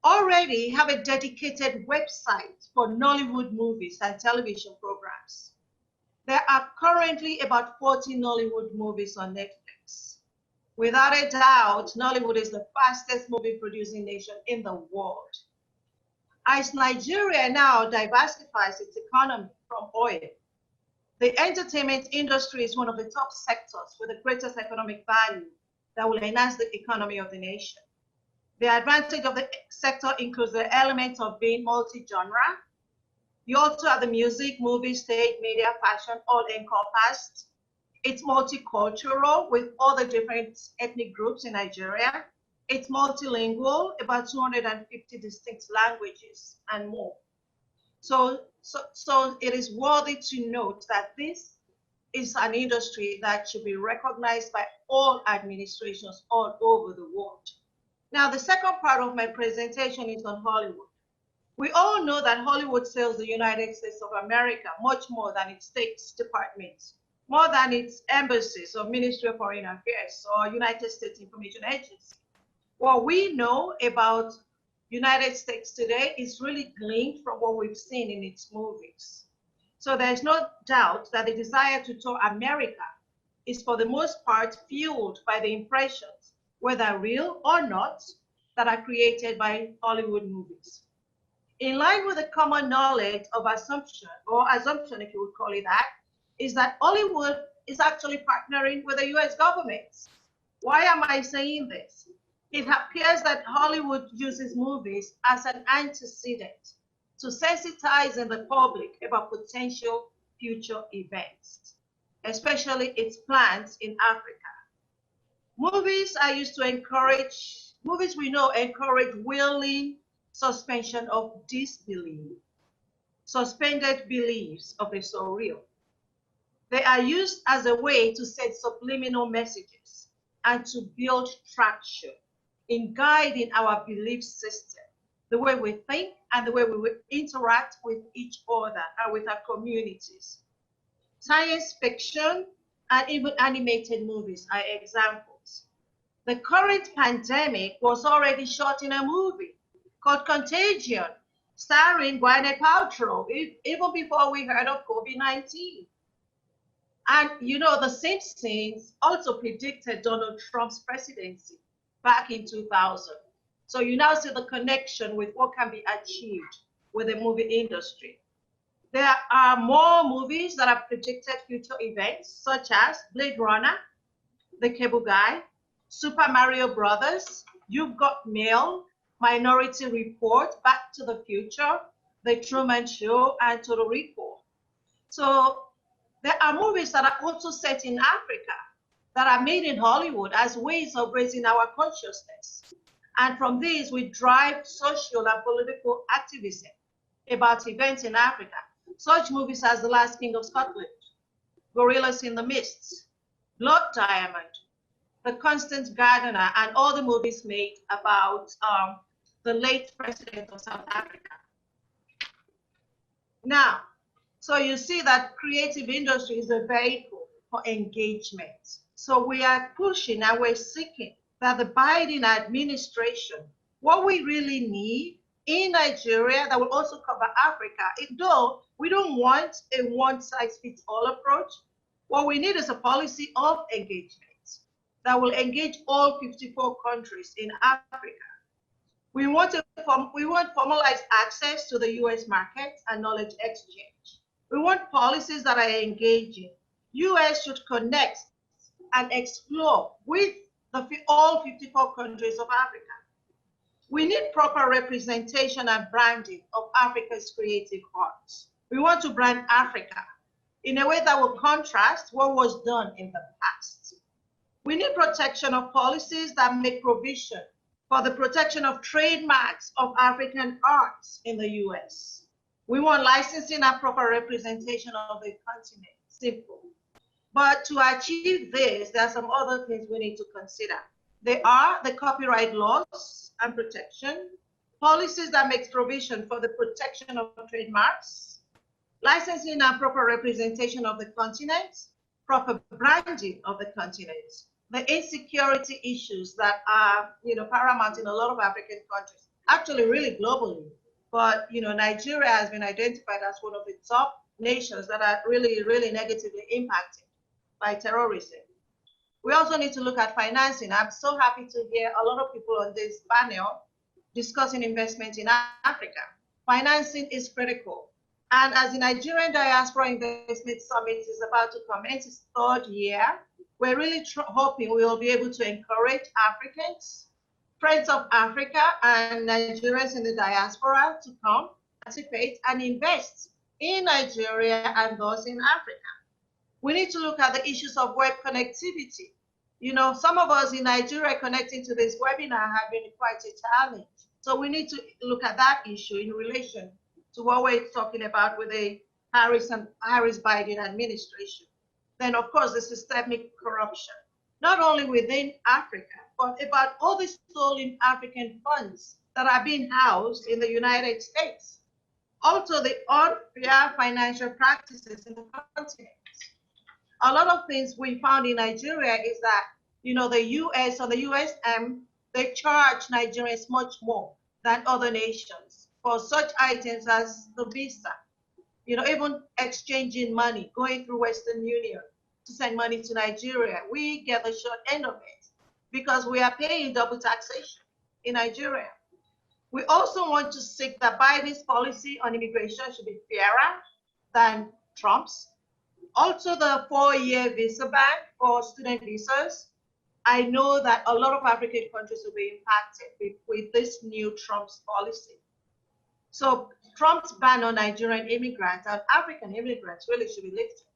already have a dedicated website for Nollywood movies and television programs. There are currently about 40 Nollywood movies on Netflix. Without a doubt, Nollywood is the fastest movie producing nation in the world. As Nigeria now diversifies its economy from oil, the entertainment industry is one of the top sectors with the greatest economic value that will enhance the economy of the nation. The advantage of the sector includes the element of being multi-genre. You also have the music, movie, stage, media, fashion, all encompassed. It's multicultural with all the different ethnic groups in Nigeria. It's multilingual, about 250 distinct languages and more. So it is worthy to note that this is an industry that should be recognized by all administrations all over the world. Now, the second part of my presentation is on Hollywood. We all know that Hollywood sells the United States of America much more than its State Department, more than its embassies or Ministry of Foreign Affairs or United States Information Agency. What we know about United States today is really gleaned from what we've seen in its movies. So there's no doubt that the desire to tour America is for the most part fueled by the impressions, whether real or not, that are created by Hollywood movies. In line with the common knowledge of assumption if you would call it that Hollywood is actually partnering with the US government. Why am I saying this? It appears that Hollywood uses movies as an antecedent to sensitize the public about potential future events, especially its plans in Africa. Movies are used to encourage, movies we know encourage willing suspension of disbelief, suspended beliefs of the surreal. They are used as a way to send subliminal messages and to build traction in guiding our belief system, the way we think and the way we will interact with each other and with our communities. Science fiction and even animated movies are examples. The current pandemic was already shot in a movie called Contagion, starring Gwyneth Paltrow, even before we heard of COVID-19. And you know, The Simpsons also predicted Donald Trump's presidency back in 2000. So you now see the connection with what can be achieved with the movie industry. There are more movies that have predicted future events, such as Blade Runner, The Cable Guy, Super Mario Brothers, You've Got Mail, Minority Report, Back to the Future, The Truman Show, and Total Recall. So there are movies that are also set in Africa that are made in Hollywood as ways of raising our consciousness. And from these, we drive social and political activism about events in Africa. Such movies as The Last King of Scotland, Gorillas in the Mist, Blood Diamond, The Constant Gardener, and all the movies made about the late president of South Africa. Now, so you see that creative industry is a vehicle for engagement. So we are pushing and we're seeking that the Biden administration, what we really need in Nigeria that will also cover Africa. Though we don't want a one-size-fits-all approach, what we need is a policy of engagement that will engage all 54 countries in Africa. We want formalized access to the US market and knowledge exchange. We want policies that are engaging. US should connect and explore with all 54 countries of Africa. We need proper representation and branding of Africa's creative arts. We want to brand Africa in a way that will contrast what was done in the past. We need protection of policies that make provision for the protection of trademarks of African arts in the US. We want licensing and proper representation of the continent. Simple. But to achieve this, there are some other things we need to consider. They are the copyright laws and protection, policies that make provision for the protection of trademarks, licensing and proper representation of the continent, proper branding of the continent, the insecurity issues that are paramount in a lot of African countries, actually really globally. But Nigeria has been identified as one of the top nations that are really, really negatively impacted by terrorism. We also need to look at financing. I'm so happy to hear a lot of people on this panel discussing investment in Africa. Financing is critical. And as the Nigerian Diaspora Investment Summit is about to commence its third year, we're really hoping we will be able to encourage Africans, friends of Africa, and Nigerians in the diaspora to come, participate, and invest in Nigeria and those in Africa. We need to look at the issues of web connectivity. Some of us in Nigeria connecting to this webinar have been quite a challenge. So we need to look at that issue in relation to what we're talking about with the Harris-Biden administration. Then, of course, the systemic corruption, not only within Africa, but about all the stolen African funds that are being housed in the United States. Also, the unfair financial practices in the continent. A lot of things we found in Nigeria is that, the US or the USM, they charge Nigerians much more than other nations for such items as the visa, even exchanging money, going through Western Union to send money to Nigeria. We get the short end of it because we are paying double taxation in Nigeria. We also want to seek that Biden's policy on immigration should be fairer than Trump's. Also, the 4-year visa ban for student visas. I know that a lot of African countries will be impacted with this new Trump's policy. So Trump's ban on Nigerian immigrants and African immigrants really should be lifted.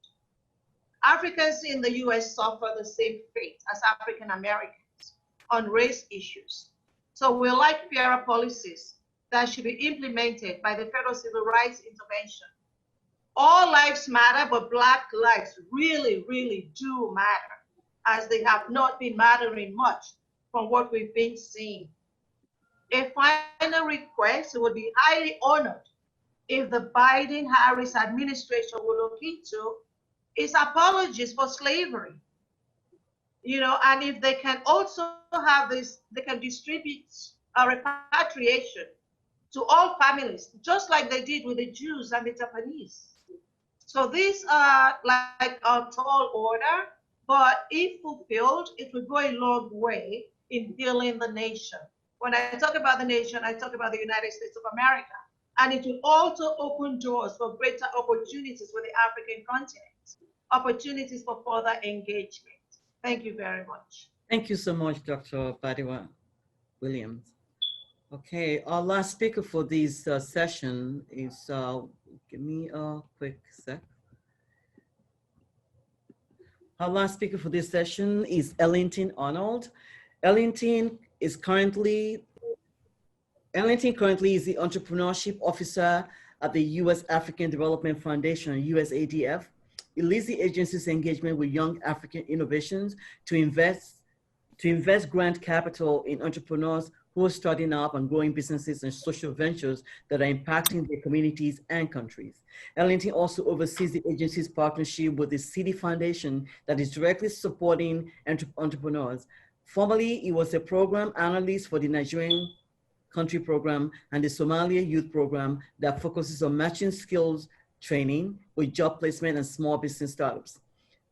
Africans in the US suffer the same fate as African Americans on race issues. So we like fairer policies that should be implemented by the Federal Civil Rights Intervention. All lives matter, but Black lives really, really do matter, as they have not been mattering much from what we've been seeing. A final request would be highly honored if the Biden-Harris administration will look into is apologies for slavery. And if they can also have this, they can distribute a repatriation to all families, just like they did with the Jews and the Japanese. So these are like a tall order, but if fulfilled, it will go a long way in healing the nation. When I talk about the nation, I talk about the United States of America. And it will also open doors for greater opportunities with the African continent, opportunities for further engagement. Thank you very much.
Thank you so much, Dr. Badewa-Williams. Okay, our last speaker for this session is, give me a quick sec. Our last speaker for this session is Ellington Arnold. Ellington currently is the Entrepreneurship Officer at the U.S. African Development Foundation, USADF. It leads the agency's engagement with young African innovations to invest grant capital in entrepreneurs who are starting up and growing businesses and social ventures that are impacting their communities and countries. Ellington also oversees the agency's partnership with the City Foundation that is directly supporting entrepreneurs. Formerly, he was a program analyst for the Nigerian Country Program and the Somalia Youth Program that focuses on matching skills training with job placement and small business startups.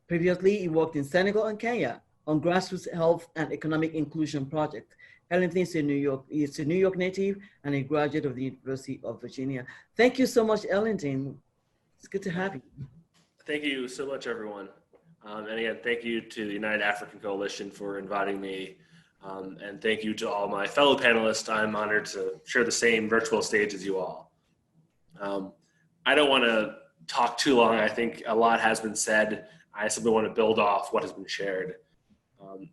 Previously, he worked in Senegal and Kenya on grassroots health and economic inclusion projects. Ellington is a New York native and a graduate of the University of Virginia. Thank you so much, Ellington. It's good to have you.
Thank you so much, everyone. And again, thank you to the United African Coalition for inviting me. And thank you to all my fellow panelists. I'm honored to share the same virtual stage as you all. I don't want to talk too long. I think a lot has been said. I simply want to build off what has been shared.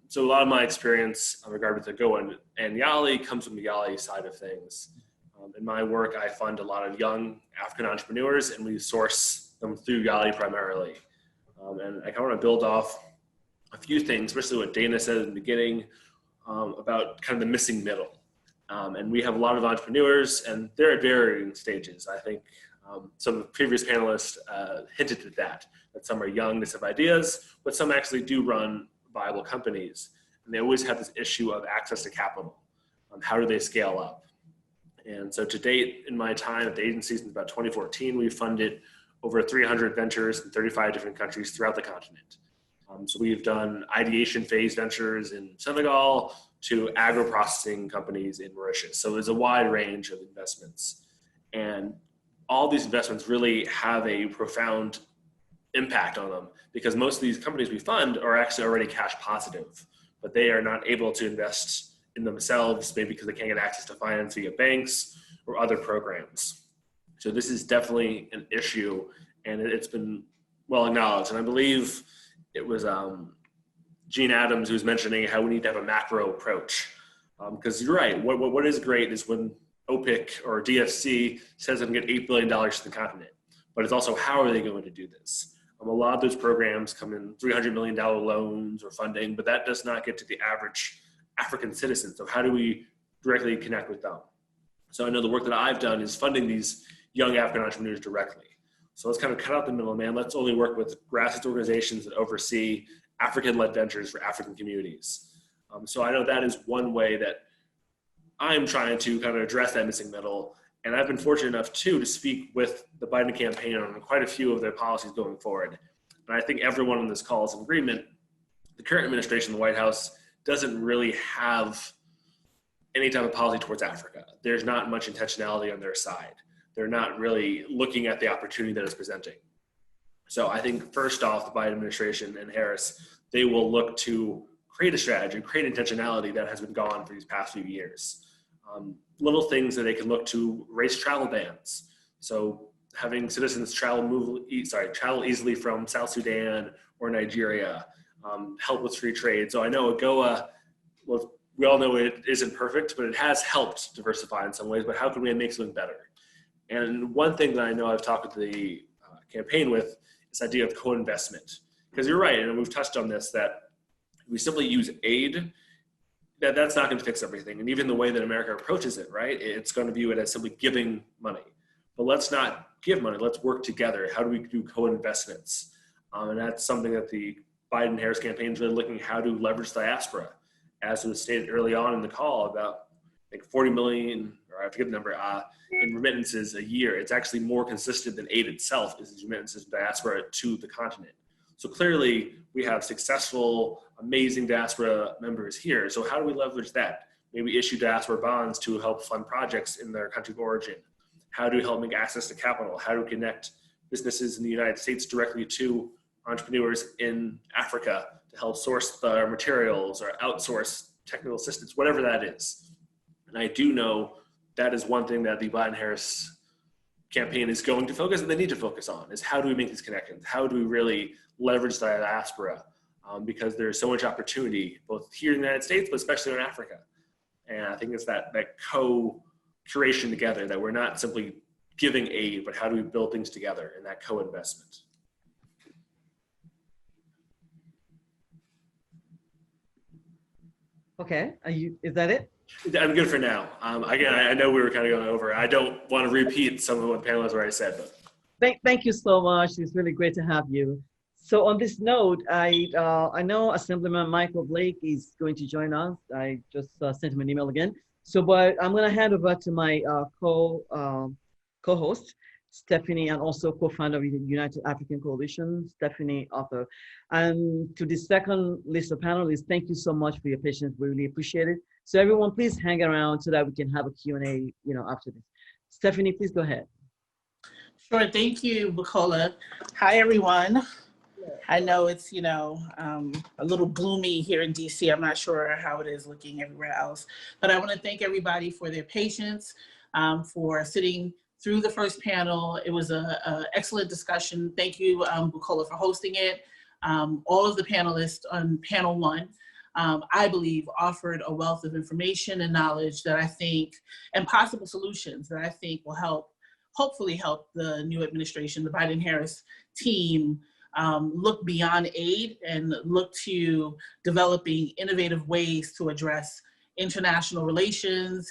So a lot of my experience in regard to AGOA and YALI comes from the YALI side of things. In my work, I fund a lot of young African entrepreneurs, and we source them through YALI primarily. And I kind of want to build off a few things, especially what Dana said in the beginning about kind of the missing middle. And we have a lot of entrepreneurs, and they're at varying stages. I think some of the previous panelists hinted at that some are young, they have ideas, but some actually do run viable companies. And they always have this issue of access to capital. How do they scale up? And so to date, in my time at the agency since about 2014, we've funded over 300 ventures in 35 different countries throughout the continent. So we've done ideation phase ventures in Senegal to agro-processing companies in Mauritius. So there's a wide range of investments. And all these investments really have a profound impact on them because most of these companies we fund are actually already cash positive, but they are not able to invest in themselves, maybe because they can't get access to finance via banks or other programs. So this is definitely an issue, and it's been well acknowledged. And I believe it was Gene Adams who was mentioning how we need to have a macro approach. Because you're right, what is great is when OPIC or DFC says they can get $8 billion to the continent, but it's also how are they going to do this? A lot of those programs come in $300 million loans or funding, but that does not get to the average African citizen. So how do we directly connect with them? So I know the work that I've done is funding these young African entrepreneurs directly. So let's kind of cut out the middleman. Let's only work with grassroots organizations that oversee African-led ventures for African communities. So I know that is one way that I'm trying to kind of address that missing middle. And I've been fortunate enough too to speak with the Biden campaign on quite a few of their policies going forward. And I think everyone on this call is in agreement. The current administration, the White House, doesn't really have any type of policy towards Africa. There's not much intentionality on their side. They're not really looking at the opportunity that it's presenting. So I think first off, the Biden administration and Harris, they will look to create a strategy, create intentionality that has been gone for these past few years. Little things that they can look to, raise travel bans. So having citizens travel easily from South Sudan or Nigeria, help with free trade. So I know AGOA, well, we all know it isn't perfect, but it has helped diversify in some ways, but how can we make something better? And one thing that I know I've talked with the campaign with, this idea of co-investment. Because you're right, and we've touched on this, that if we simply use aid, that's not going to fix everything. And even the way that America approaches it, right? It's going to view it as simply giving money. But let's not give money, let's work together. How do we do co-investments? And that's something that the Biden-Harris campaign is really looking at, how to leverage diaspora. As was stated early on in the call, about I think 40 million, or I forget the number, in remittances a year. It's actually more consistent than aid itself, is remittances from diaspora to the continent. So clearly we have successful, amazing diaspora members here. So how do we leverage that? Maybe issue diaspora bonds to help fund projects in their country of origin. How do we help make access to capital? How do we connect businesses in the United States directly to entrepreneurs in Africa to help source the materials or outsource technical assistance, whatever that is. And I do know that is one thing that the Biden-Harris campaign is going to focus, and they need to focus on, is how do we make these connections? How do we really leverage the diaspora? Because there's so much opportunity, both here in the United States, but especially in Africa. And I think it's that co-curation together, that we're not simply giving aid, but how do we build things together in that co-investment?
Okay, is that it?
I'm good for now. Again, I know we were kind of going over. I don't want to repeat some of what panelists already said, but.
Thank you so much. It's really great to have you. So on this note, I know Assemblyman Michael Blake is going to join us. I just sent him an email again. So, but I'm going to hand over to my co-host, Stephanie, and also co-founder of the United African Coalition, Stephanie Arthur. And to the second list of panelists, thank you so much for your patience. We really appreciate it. So everyone, please hang around so that we can have a Q&A, after this. Stephanie, please go ahead.
Sure, thank you, Bukola. Hi, everyone. I know it's, a little gloomy here in DC. I'm not sure how it is looking everywhere else, but I want to thank everybody for their patience, for sitting through the first panel. It was an excellent discussion. Thank you, Bukola, for hosting it. All of the panelists on panel one, I believe, offered a wealth of information and knowledge that I think, and possible solutions that I think will hopefully help the new administration, the Biden-Harris team, look beyond aid and look to developing innovative ways to address international relations,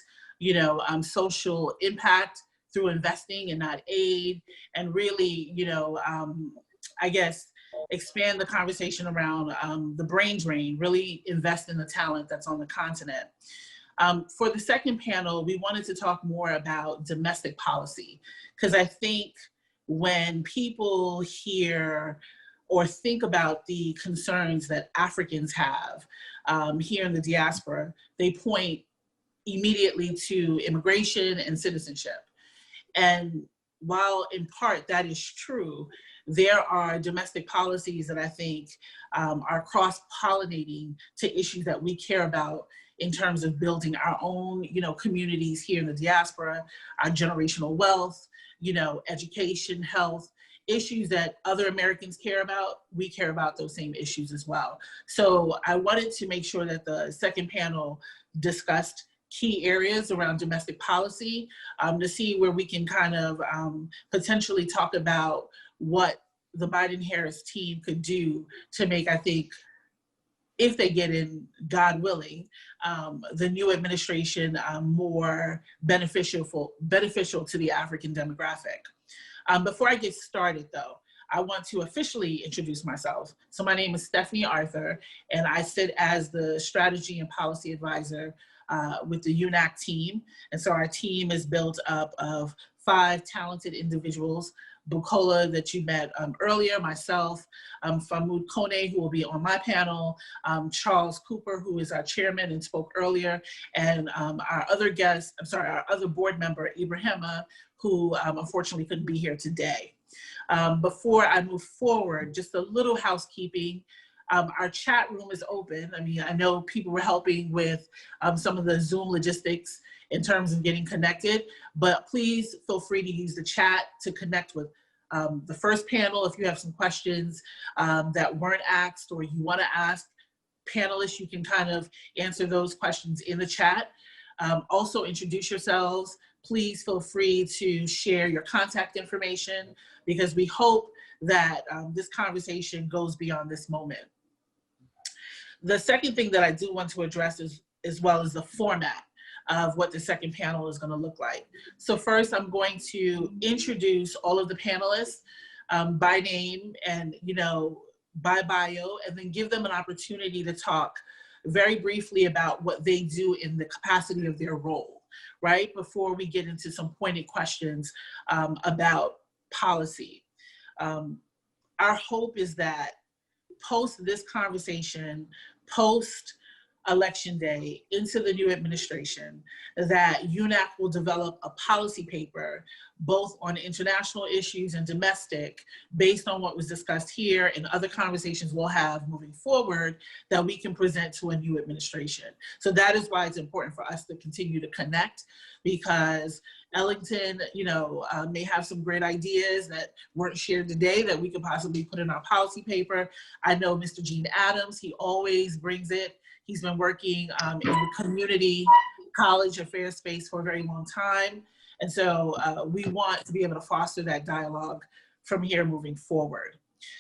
social impact through investing and not aid, and really, I guess, expand the conversation around the brain drain, really invest in the talent that's on the continent. For the second panel, we wanted to talk more about domestic policy, because I think when people hear or think about the concerns that Africans have here in the diaspora, they point immediately to immigration and citizenship. And while in part that is true, there are domestic policies that I think are cross-pollinating to issues that we care about in terms of building our own, communities here in the diaspora, our generational wealth, education, health, issues that other Americans care about. We care about those same issues as well. So I wanted to make sure that the second panel discussed key areas around domestic policy to see where we can kind of potentially talk about what the Biden-Harris team could do to make, I think, if they get in, God willing, the new administration more beneficial to the African demographic. Before I get started though, I want to officially introduce myself. So my name is Stephanie Arthur, and I sit as the strategy and policy advisor with the UNAC team. And so our team is built up of 5 talented individuals: Bukola, that you met earlier, myself, Famoud Kone, who will be on my panel, Charles Cooper, who is our chairman and spoke earlier, and our other board member, Ibrahima, who unfortunately couldn't be here today. Before I move forward, just a little housekeeping. Our chat room is open. I mean, I know people were helping with some of the Zoom logistics in terms of getting connected, but please feel free to use the chat to connect with the first panel. If you have some questions that weren't asked or you want to ask panelists, you can kind of answer those questions in the chat. Also introduce yourselves. Please feel free to share your contact information, because we hope that this conversation goes beyond this moment. The second thing that I do want to address is, as well as the format of what the second panel is going to look like. So first, I'm going to introduce all of the panelists by name and, by bio, and then give them an opportunity to talk very briefly about what they do in the capacity of their role, right? Before we get into some pointed questions about policy. Our hope is that post this conversation, post Election Day, into the new administration, that UNAC will develop a policy paper both on international issues and domestic, based on what was discussed here and other conversations we'll have moving forward, that we can present to a new administration. So that is why it's important for us to continue to connect, because Ellington, may have some great ideas that weren't shared today that we could possibly put in our policy paper. I know Mr. Gene Adams, he always brings it. He's been working in the community college affairs space for a very long time. And so we want to be able to foster that dialogue from here moving forward.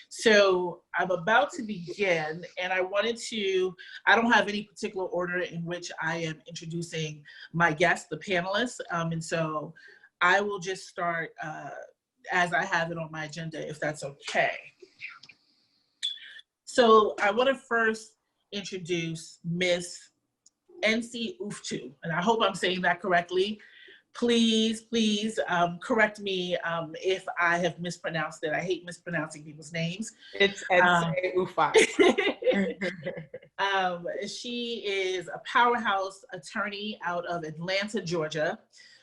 So I'm about to begin, and I don't have any particular order in which I am introducing my guests, the panelists. And so I will just start as I have it on my agenda, if that's okay. So I want to first introduce Ms. NC Uftu, and I hope I'm saying that correctly. Please correct me if I have mispronounced it. I hate mispronouncing people's names.
It's NC Ufat.
She is a powerhouse attorney out of Atlanta, Georgia.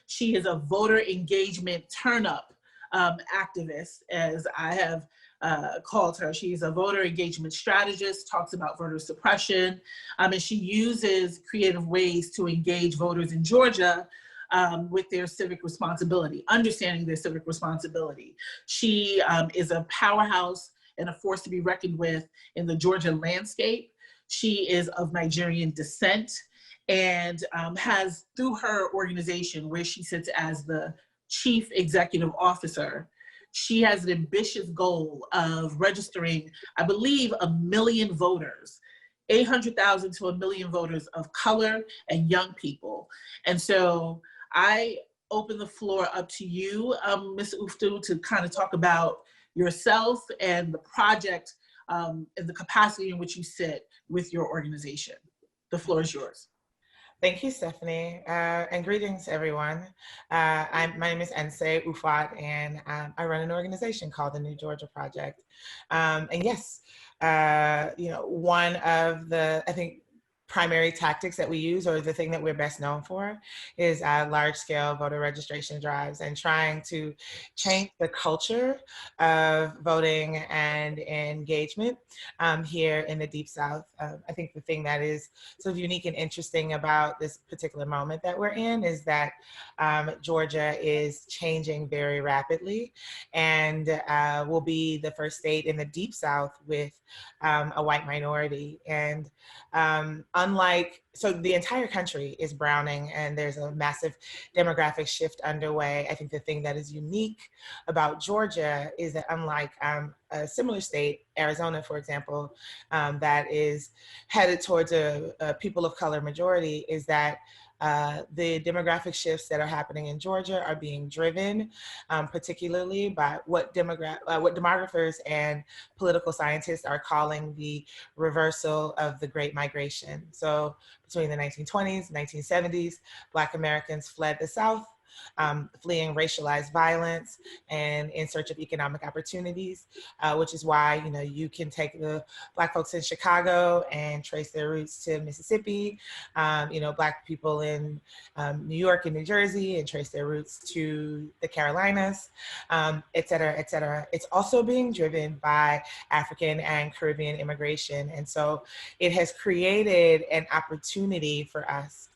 She is a voter engagement turn-up activist, as I have called her. She's a voter engagement strategist, talks about voter suppression, and she uses creative ways to engage voters in Georgia with their civic responsibility, understanding their civic responsibility. She is a powerhouse and a force to be reckoned with in the Georgia landscape. She is of Nigerian descent and has, through her organization, where she sits as the Chief Executive Officer, she has an ambitious goal of registering, I believe, 1 million voters, 800,000 to 1 million voters of color and young people. And so I open the floor up to you, Ms. Uftu, to kind of talk about yourself and the project and the capacity in which you sit with your organization. The floor is yours.
Thank you, Stephanie, and greetings, everyone. My name is NC Ufat, and I run an organization called the New Georgia Project. And yes, one of the, I think, primary tactics that we use, or the thing that we're best known for, is large-scale voter registration drives and trying to change the culture of voting and engagement here in the Deep South. I think the thing that is sort of unique and interesting about this particular moment that we're in is that Georgia is changing very rapidly, and will be the first state in the Deep South with a white minority. And so the entire country is browning, and there's a massive demographic shift underway. I think the thing that is unique about Georgia is that, unlike a similar state, Arizona, for example, that is headed towards a people of color majority, is that the demographic shifts that are happening in Georgia are being driven particularly by what demographers and political scientists are calling the reversal of the Great Migration. So between the 1920s and 1970s, Black Americans fled the South, fleeing racialized violence and in search of economic opportunities, which is why, you can take the Black folks in Chicago and trace their roots to Mississippi, Black people in New York and New Jersey and trace their roots to the Carolinas, et cetera, et cetera. It's also being driven by African and Caribbean immigration. And so it has created an opportunity for us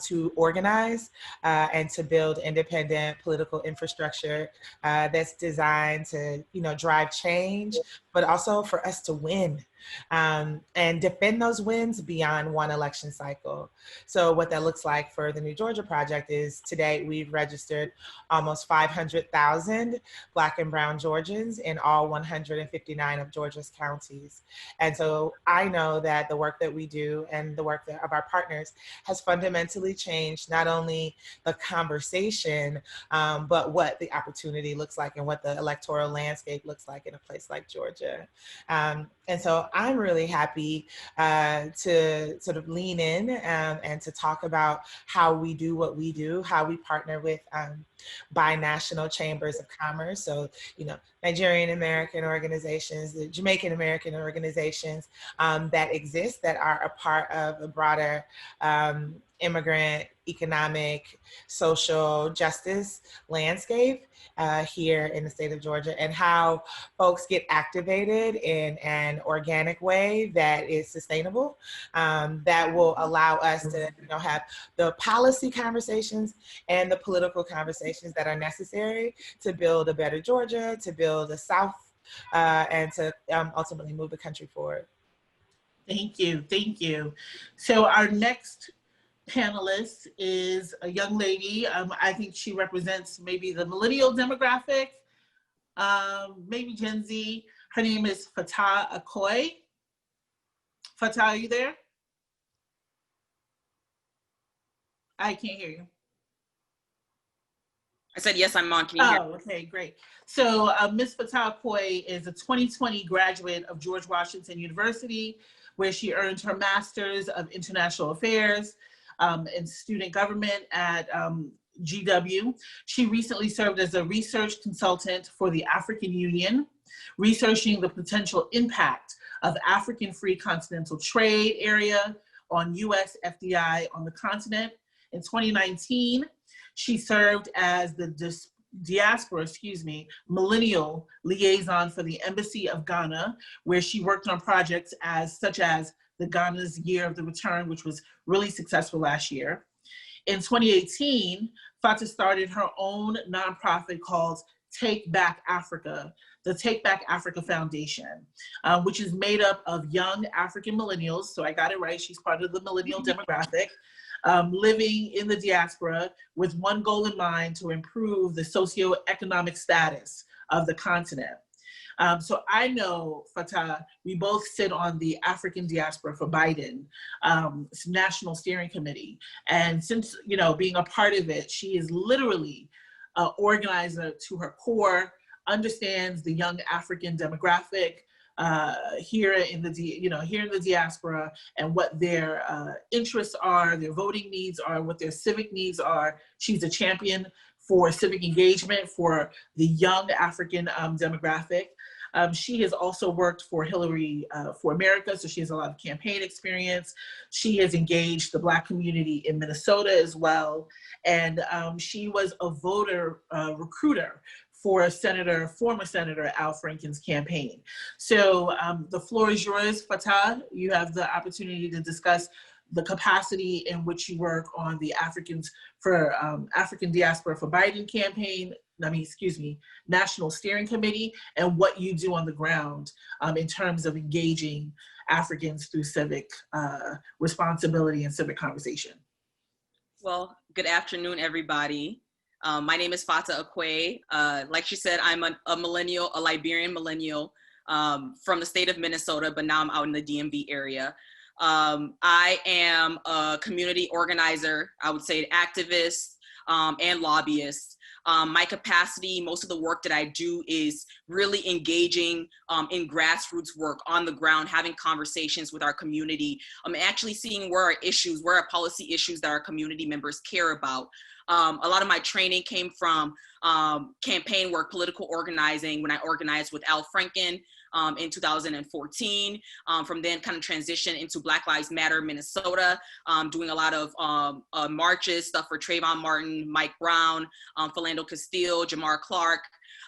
to organize and to build independent political infrastructure that's designed to, drive change, but also for us to win and defend those wins beyond one election cycle. So what that looks like for the New Georgia Project is, today we've registered almost 500,000 Black and Brown Georgians in all 159 of Georgia's counties. And so I know that the work that we do and the work of our partners has fundamentally changed not only the conversation, but what the opportunity looks like and what the electoral landscape looks like in a place like Georgia. And so I'm really happy to sort of lean in and to talk about how we do what we do, how we partner with binational chambers of commerce. So, Nigerian American organizations, the Jamaican American organizations that exist, that are a part of a broader immigrant, economic, social justice landscape here in the state of Georgia, and how folks get activated in an organic way that is sustainable, that will allow us to have the policy conversations and the political conversations that are necessary to build a better Georgia, to build a South, and to ultimately move the country forward.
Thank you, thank you. So our next panelist is a young lady. I think she represents maybe the millennial demographic, maybe Gen Z. Her name is Fatah Akoy. Fatah, are you there? I can't hear you.
I said, yes, I'm on. Can you hear me?
Okay, great. So Ms. Fatah Akoy is a 2020 graduate of George Washington University where she earned her Master's of International Affairs in Student Government at GW. She recently served as a research consultant for the African Union, researching the potential impact of African free continental trade area on US FDI on the continent. In 2019, she served as the diaspora, millennial liaison for the Embassy of Ghana, where she worked on projects such as the Ghana's Year of the Return, which was really successful last year. In 2018, Fata started her own nonprofit called Take Back Africa, the Take Back Africa Foundation, which is made up of young African millennials. So I got it right, she's part of the millennial demographic, living in the diaspora with one goal in mind: to improve the socioeconomic status of the continent. So I know, Fatah, we both sit on the African Diaspora for Biden National Steering Committee. And since, being a part of it, she is literally an organizer to her core, understands the young African demographic here in the diaspora, and what their interests are, their voting needs are, what their civic needs are. She's a champion for civic engagement for the young African demographic. She has also worked for Hillary for America, so she has a lot of campaign experience. She has engaged the Black community in Minnesota as well. And she was a voter recruiter for former Senator Al Franken's campaign. So the floor is yours, Fatah. You have the opportunity to discuss the capacity in which you work on the African Diaspora for Biden campaign, National Steering Committee, and what you do on the ground in terms of engaging Africans through civic responsibility and civic conversation.
Well, good afternoon, everybody. My name is Fata Akwe. Like she said, I'm a millennial, a Liberian millennial from the state of Minnesota, but now I'm out in the DMV area. I am a community organizer, I would say an activist and lobbyist. My capacity, most of the work that I do is really engaging in grassroots work on the ground, having conversations with our community, actually seeing where are policy issues that our community members care about. A lot of my training came from campaign work, political organizing, when I organized with Al Franken in 2014. From then kind of transitioned into Black Lives Matter Minnesota, doing a lot of marches, stuff for Trayvon Martin, Mike Brown, Philando Castile, Jamar Clark.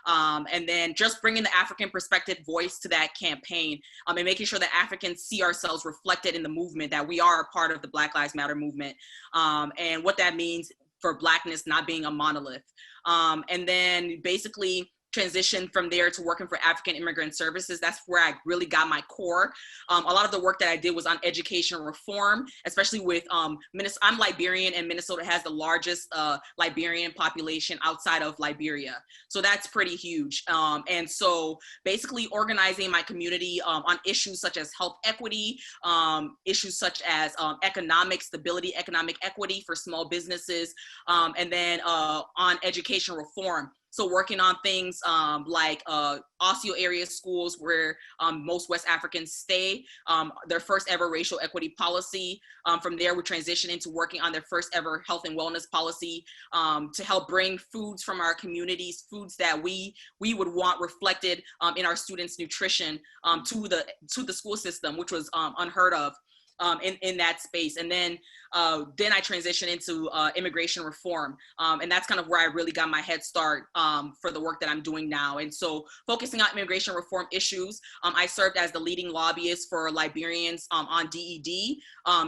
And then just bringing the African perspective voice to that campaign, and making sure that Africans see ourselves reflected in the movement, that we are a part of the Black Lives Matter movement, and what that means for Blackness not being a monolith. And then basically transitioned from there to working for African Immigrant Services. That's where I really got my core. A lot of the work that I did was on education reform, especially with I'm Liberian, and Minnesota has the largest Liberian population outside of Liberia. So that's pretty huge. And so basically organizing my community on issues such as health equity, issues such as economic stability, economic equity for small businesses, and then on education reform. So working on things like Osceola area schools where most West Africans stay, their first ever racial equity policy. From there, we transition into working on their first ever health and wellness policy to help bring foods from our communities, foods that we would want reflected in our students' nutrition to the school system, which was unheard of. In that space. And then I transitioned into immigration reform. And that's kind of where I really got my head start for the work that I'm doing now. And so focusing on immigration reform issues, I served as the leading lobbyist for Liberians on DED.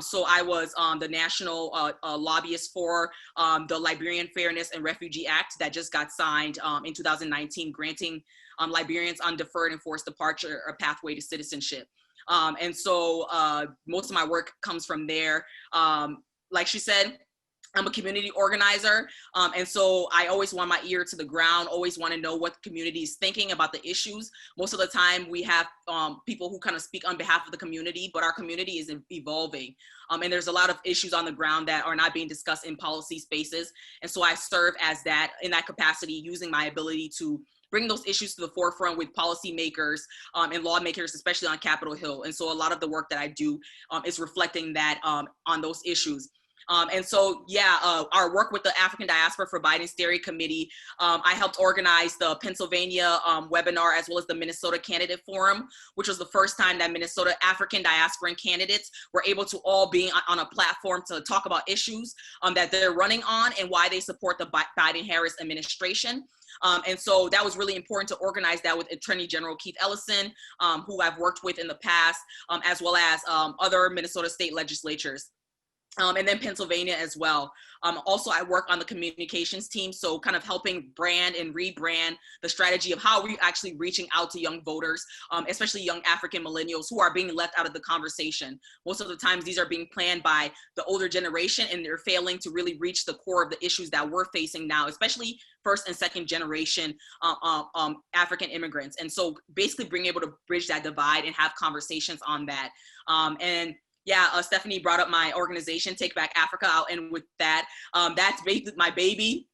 So I was the national lobbyist for the Liberian Fairness and Refugee Act that just got signed in 2019, granting Liberians on deferred and forced departure a pathway to citizenship. And so most of my work comes from there. Like she said, I'm a community organizer. And so I always want my ear to the ground, always want to know what the community is thinking about the issues. Most of the time we have people who kind of speak on behalf of the community, but our community is evolving. And there's a lot of issues on the ground that are not being discussed in policy spaces. And so I serve as that, in that capacity, using my ability to bring those issues to the forefront with policymakers and lawmakers, especially on Capitol Hill. And so a lot of the work that I do is reflecting that on those issues. And so, yeah, our work with the African Diaspora for Biden Steering Committee, I helped organize the Pennsylvania webinar as well as the Minnesota Candidate Forum, which was the first time that Minnesota African diasporan candidates were able to all be on a platform to talk about issues that they're running on and why they support the Biden-Harris administration. And so that was really important to organize that with Attorney General Keith Ellison, who I've worked with in the past, as well as other Minnesota state legislatures. And then Pennsylvania as well. Also, I work on the communications team, so kind of helping brand and rebrand the strategy of how we're actually reaching out to young voters, especially young African millennials who are being left out of the conversation. Most of the times, these are being planned by the older generation, and they're failing to really reach the core of the issues that we're facing now, especially first and second generation African immigrants. And so basically being able to bridge that divide and have conversations on that. And yeah, Stephanie brought up my organization, Take Back Africa. I'll end with that. That's basically my baby.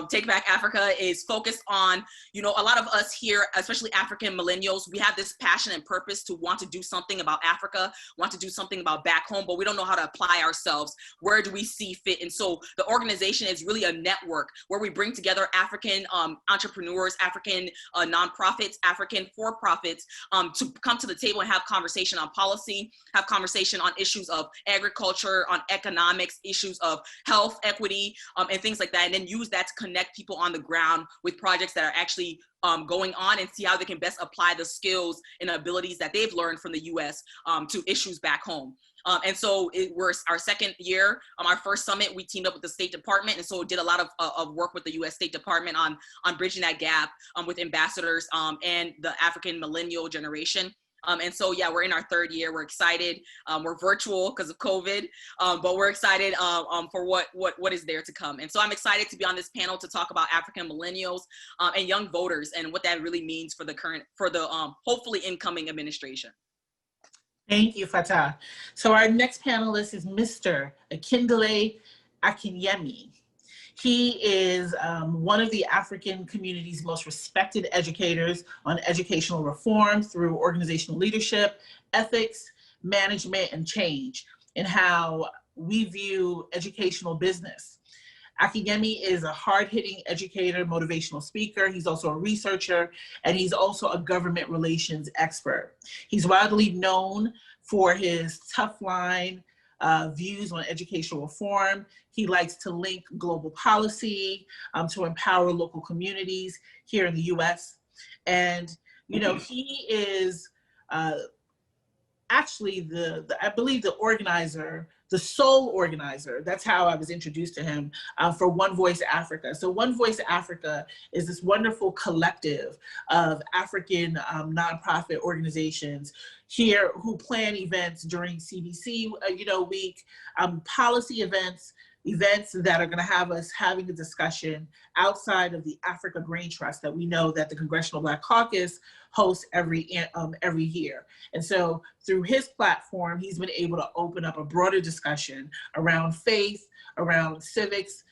Take Back Africa is focused on, you know, a lot of us here, especially African millennials, we have this passion and purpose to want to do something about Africa, want to do something about back home, but we don't know how to apply ourselves. Where do we see fit? And so the organization is really a network where we bring together African entrepreneurs, African nonprofits, African for-profits to come to the table and have conversation on policy, have conversation on issues of agriculture, on economics, issues of health, equity, and things like that, and then use that to connect people on the ground with projects that are actually going on and see how they can best apply the skills and abilities that they've learned from the US to issues back home. And so we're our second year. Our first summit, we teamed up with the State Department, and so did a lot of work with the US State Department on bridging that gap with ambassadors and the African millennial generation. And so, yeah, we're in our third year. We're excited. We're virtual because of COVID, but we're excited for what is there to come. And so I'm excited to be on this panel to talk about African millennials and young voters and what that really means for the hopefully incoming administration.
Thank you, Fatah. So our next panelist is Mr. Akindele Akinyemi. He is one of the African community's most respected educators on educational reform through organizational leadership, ethics, management, and change, and how we view educational business. Akinyemi is a hard-hitting educator, motivational speaker. He's also a researcher, and he's also a government relations expert. He's widely known for his tough line views on educational reform. He likes to link global policy to empower local communities here in the US. And, you know, he is actually I believe the organizer, the sole organizer, that's how I was introduced to him, for One Voice Africa. So One Voice Africa is this wonderful collective of African nonprofit organizations here who plan events during CBC, week, policy events that are going to have us having a discussion outside of the Africa Grain Trust that we know that the Congressional Black Caucus hosts every year. And so through his platform, he's been able to open up a broader discussion around faith, around civics,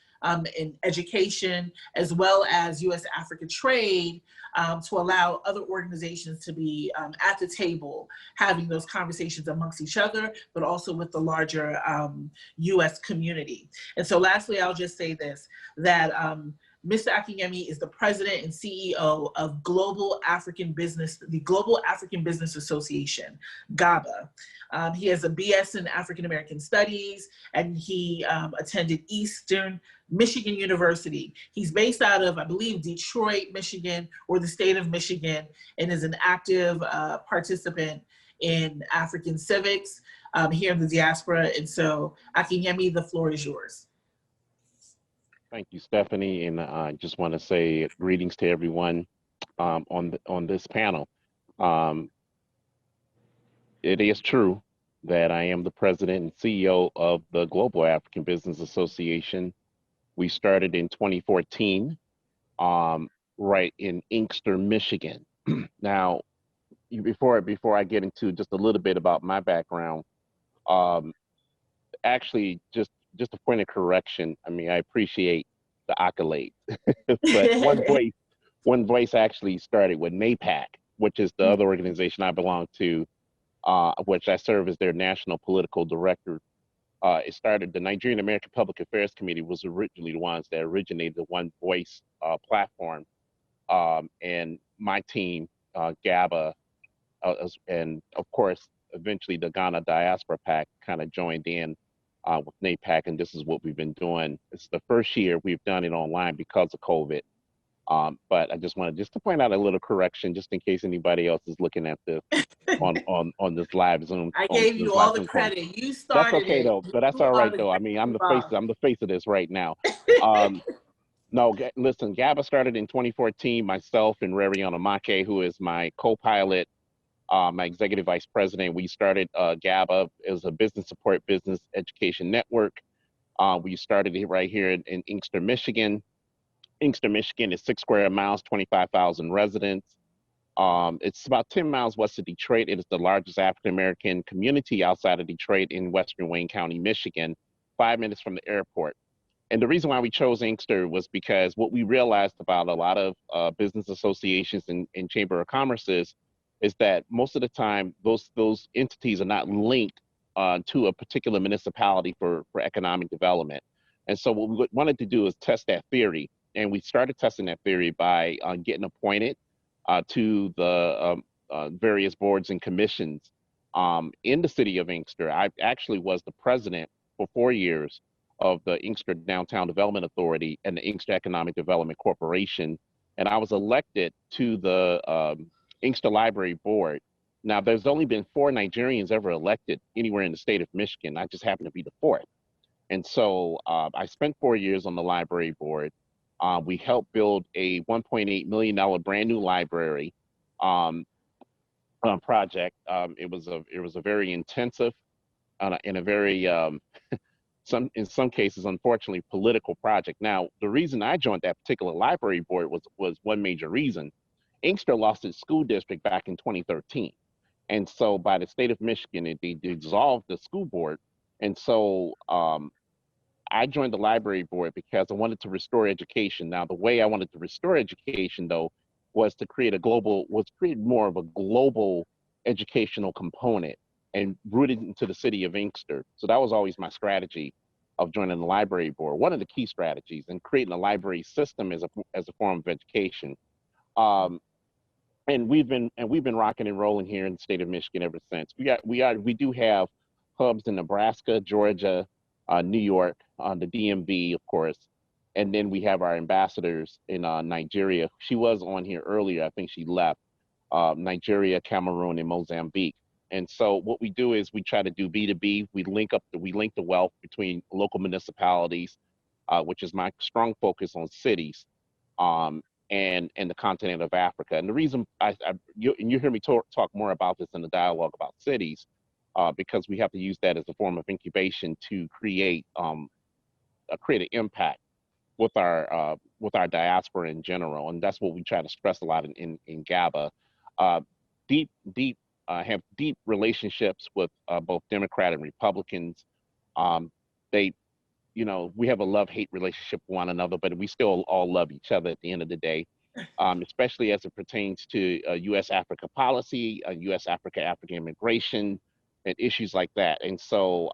in education, as well as U.S. AfricaTrade, to allow other organizations to be at the table, having those conversations amongst each other, but also with the larger U.S. community. And so lastly, I'll just say this, that Mr. Akinyemi is the president and CEO of the Global African Business Association, GABA. He has a BS in African American Studies, and he attended Eastern Michigan University. He's based out of, I believe, Detroit, Michigan, or the state of Michigan, and is an active participant in African civics here in the diaspora. And so, Akinyemi, the floor is yours.
Thank you, Stephanie, and I just want to say greetings to everyone on this panel. It is true that I am the president and CEO of the Global African Business Association. We started in 2014, right in Inkster, Michigan. Now, before I get into just a little bit about my background, actually, just a point of correction. I mean, I appreciate the accolade, but One Voice actually started with NAPAC, which is the other organization I belong to, which I serve as their national political director. It started, the Nigerian American Public Affairs Committee was originally the ones that originated the One Voice platform. And my team, GABA, and of course, eventually the Ghana Diaspora Pact kind of joined in with NAPAC, and this is what we've been doing. It's the first year we've done it online because of COVID. But I just wanted to point out a little correction, just in case anybody else is looking at this on this live Zoom.
I gave you all the credit. You started.
That's okay though, but that's all right though. I mean, I'm the face of this right now. No, listen, GABA started in 2014. Myself and Reriana Make, who is my co-pilot, my executive vice president, we started GABA as a business support, business education network. We started it right here in Inkster, Michigan. Inkster, Michigan is 6 square miles, 25,000 residents. It's about 10 miles west of Detroit. It is the largest African-American community outside of Detroit in Western Wayne County, Michigan, 5 minutes from the airport. And the reason why we chose Inkster was because what we realized about a lot of business associations and Chamber of Commerces is that most of the time, those entities are not linked to a particular municipality for economic development. And so what we wanted to do is test that theory. And we started testing that theory by getting appointed to the various boards and commissions in the city of Inkster. I actually was the president for 4 years of the Inkster Downtown Development Authority and the Inkster Economic Development Corporation. And I was elected to the Inkster Library Board. Now, there's only been 4 Nigerians ever elected anywhere in the state of Michigan. I just happen to be the 4th. And so I spent 4 years on the library board. We helped build a $1.8 million brand new library project. It was a very intensive and a very, in some cases, unfortunately, political project. Now, the reason I joined that particular library board was one major reason. Inkster lost its school district back in 2013. And so by the state of Michigan, they dissolved the school board. And so I joined the library board because I wanted to restore education. Now, the way I wanted to restore education, though, was to create more of a global educational component and rooted into the city of Inkster. So that was always my strategy of joining the library board. One of the key strategies in creating a library system as a form of education. And we've been rocking and rolling here in the state of Michigan ever since. We do have hubs in Nebraska, Georgia, New York, the DMV, of course, and then we have our ambassadors in Nigeria. She was on here earlier. I think she left. Nigeria, Cameroon, and Mozambique. And so what we do is we try to do B2B. We link the wealth between local municipalities, which is my strong focus on cities, and the continent of Africa. And the reason you hear me talk more about this in the dialogue about cities, because we have to use that as a form of incubation to create an impact with our diaspora in general. And that's what we try to stress a lot in GABA. Have deep relationships with both Democrat and Republicans. We have a love-hate relationship with one another, but we still all love each other at the end of the day, especially as it pertains to U.S.-Africa policy, U.S.-Africa immigration, and issues like that. And so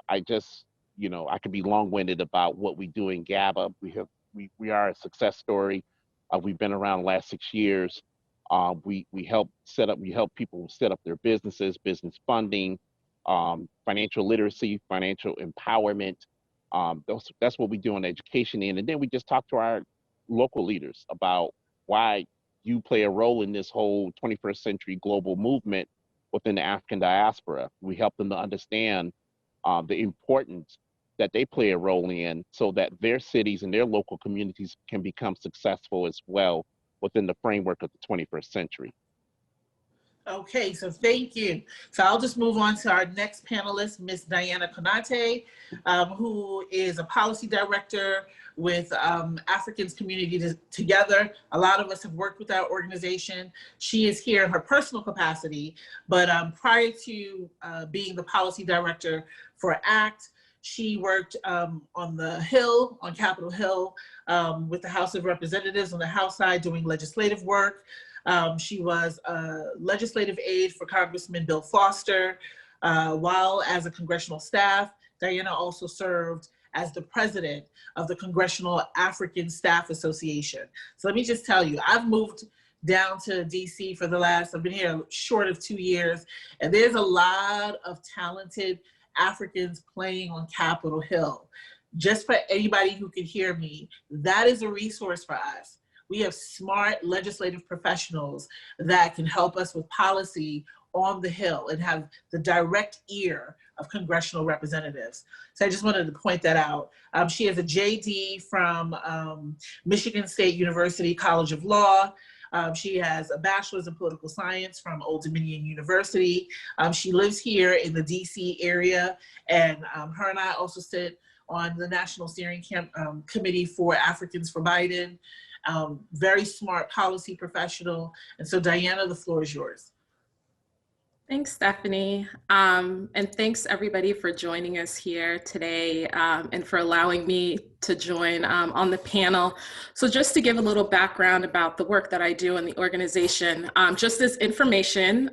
I could be long-winded about what we do in GABA. We are a success story. We've been around the last 6 years. We help people set up their businesses, business funding, financial literacy, financial empowerment. That's what we do in education. And then we just talk to our local leaders about why you play a role in this whole 21st century global movement within the African diaspora. We help them to understand the importance that they play a role in so that their cities and their local communities can become successful as well within the framework of the 21st century.
Okay, so thank you. So I'll just move on to our next panelist, Ms. Diana Konate, who is a policy director with Africans Community Together. A lot of us have worked with our organization. She is here in her personal capacity, but prior to being the policy director for ACT, She worked on the Hill, on Capitol Hill, with the House of Representatives on the House side doing legislative work. She was a legislative aide for Congressman Bill Foster. While as a congressional staff, Diana also served as the president of the Congressional African Staff Association. So let me just tell you, I've moved down to DC for the last, I've been here short of 2 years, and there's a lot of talented Africans playing on Capitol Hill. Just for anybody who can hear me, that is a resource for us. We have smart legislative professionals that can help us with policy on the Hill and have the direct ear of congressional representatives. So I just wanted to point that out. She has a JD from Michigan State University College of Law. She has a bachelor's in political science from Old Dominion University. She lives here in the DC area, and her and I also sit on the National Steering Committee for Africans for Biden. Very smart policy professional. And so Diana, the floor is yours.
Thanks, Stephanie. And thanks everybody for joining us here today and for allowing me to join on the panel. So just to give a little background about the work that I do in the organization, just as information,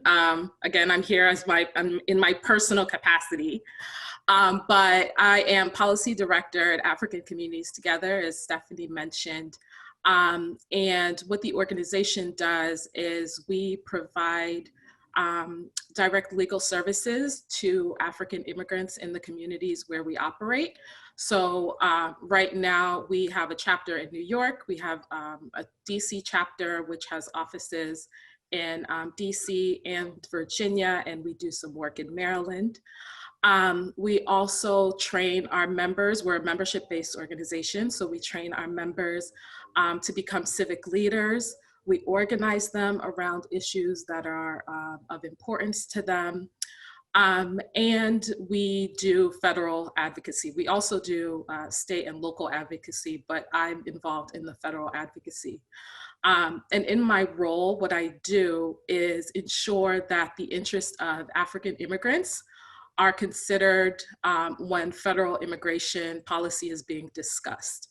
again, I'm here as I'm in my personal capacity, but I am policy director at African Communities Together, as Stephanie mentioned. And what the organization does is we provide direct legal services to African immigrants in the communities where we operate. So right now we have a chapter in New York. We have a DC chapter, which has offices in DC and Virginia, and we do some work in Maryland. We also train our members. We're a membership-based organization, so we train our members to become civic leaders. We organize them around issues that are of importance to them. And we do federal advocacy. We also do state and local advocacy, but I'm involved in the federal advocacy. And in my role, what I do is ensure that the interests of African immigrants are considered when federal immigration policy is being discussed.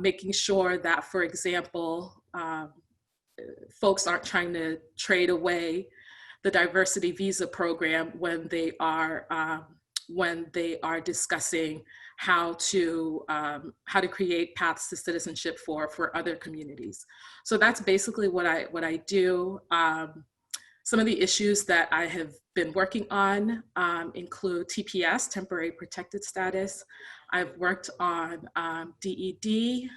Making sure that, for example, folks aren't trying to trade away the diversity visa program when they are discussing how to create paths to citizenship for other communities. So that's basically what I do. Some of the issues that I have been working on include TPS, temporary protected status. I've worked on DED,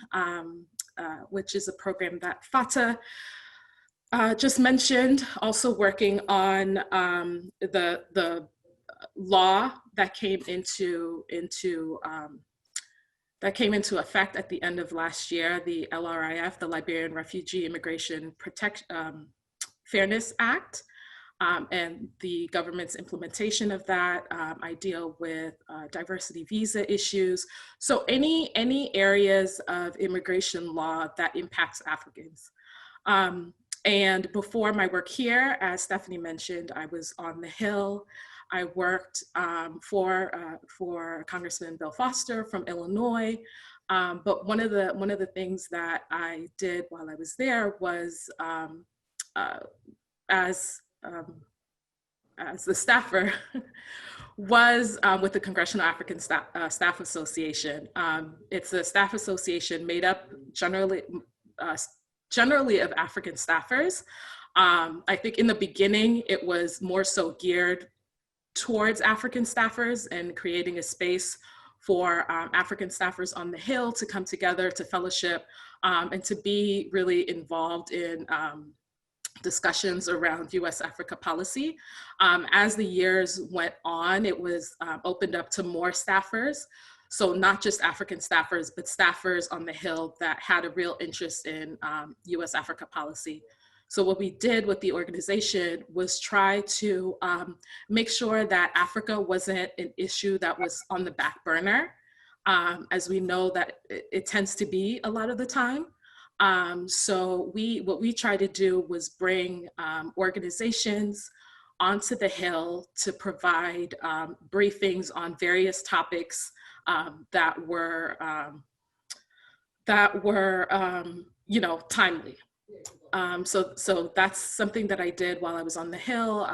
which is a program that Fata just mentioned, also working on the law that came into effect at the end of last year, the LRIF, the Liberian Refugee Immigration Fairness Act, and the government's implementation of that. I deal with diversity visa issues. So any areas of immigration law that impacts Africans. And before my work here, as Stephanie mentioned, I was on the Hill. I worked for Congressman Bill Foster from Illinois. But one of the things that I did while I was there was as the staffer was with the Congressional African Staff Association. It's a staff association made up generally of African staffers. I think in the beginning, it was more so geared towards African staffers and creating a space for African staffers on the Hill to come together to fellowship and to be really involved in discussions around US-Africa policy. As the years went on, it was opened up to more staffers. So not just African staffers, but staffers on the Hill that had a real interest in US-Africa policy. So what we did with the organization was try to make sure that Africa wasn't an issue that was on the back burner, as we know that it tends to be a lot of the time. So what we tried to do was bring organizations, onto the Hill to provide briefings on various topics that were timely. So that's something that I did while I was on the Hill.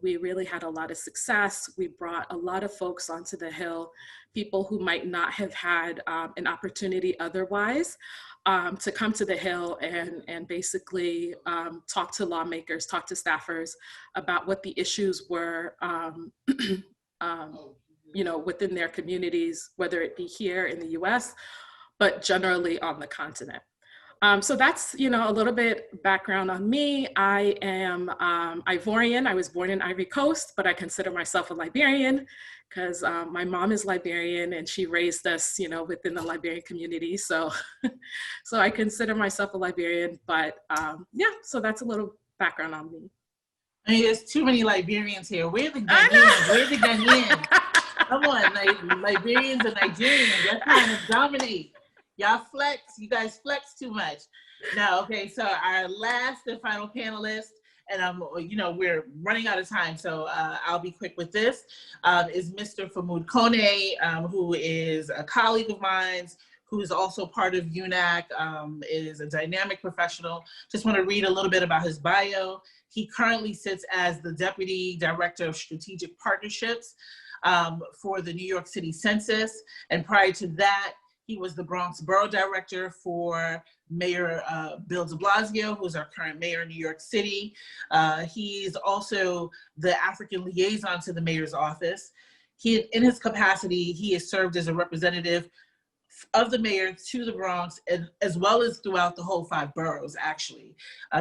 We really had a lot of success. We brought a lot of folks onto the Hill, people who might not have had an opportunity otherwise to come to the Hill and basically talk to lawmakers, talk to staffers about what the issues were, within their communities, whether it be here in the US, but generally on the continent. So that's, a little bit background on me. I am Ivorian. I was born in Ivory Coast, but I consider myself a Liberian because my mom is Liberian and she raised us, within the Liberian community. So, so I consider myself a Liberian, but so that's a little background on me.
I mean, there's too many Liberians here. Where the Ghanaians? Where the Ghanaians? Come on, Liberians and Nigerians, let's kind of dominate. Y'all flex, you guys flex too much. No, okay, so our last and final panelist, and we're running out of time, so I'll be quick with this, is Mr. Konate, who is a colleague of mine, who is also part of UNAC, is a dynamic professional. Just want to read a little bit about his bio. He currently sits as the Deputy Director of Strategic Partnerships for the New York City Census, and prior to that, he was the Bronx Borough Director for Mayor Bill de Blasio, who's our current mayor in New York City. He's also the African liaison to the mayor's office. In his capacity, he has served as a representative of the mayor to the Bronx, as well as throughout the whole 5 boroughs, actually.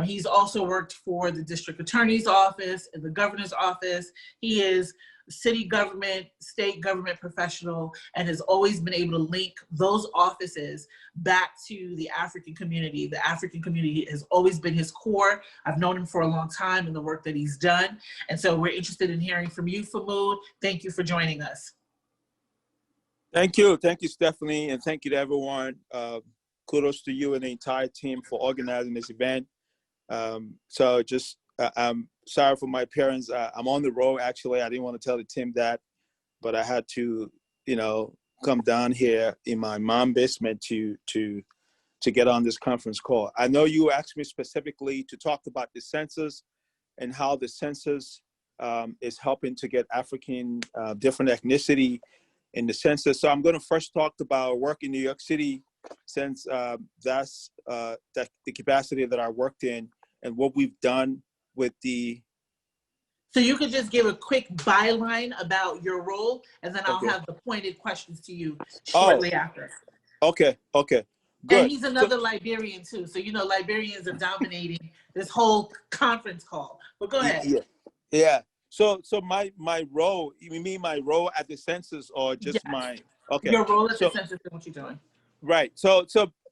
He's also worked for the district attorney's office and the governor's office. He is city government, state government professional, and has always been able to link those offices back to the African community. The African community has always been his core. I've known him for a long time and the work that he's done. And so we're interested in hearing from you, Famoud. Thank you for joining us.
Thank you, Stephanie, and thank you to everyone. Kudos to you and the entire team for organizing this event. I'm sorry for my appearance. I'm on the road, actually. I didn't want to tell the team that, but I had to, come down here in my mom's basement to get on this conference call. I know you asked me specifically to talk about the census and how the census is helping to get African different ethnicity in the census. So I'm going to first talk about work in New York City, since that's the capacity that I worked in and what we've done with the.
So you could just give a quick byline about your role, and then I'll have the pointed questions to you shortly after.
Okay. Good.
And he's another Liberian too, so Liberians are dominating this whole conference call. But go ahead.
Yeah. So my role, you mean my role at the census or just my, okay.
Your role at the census and what you're doing.
Right, so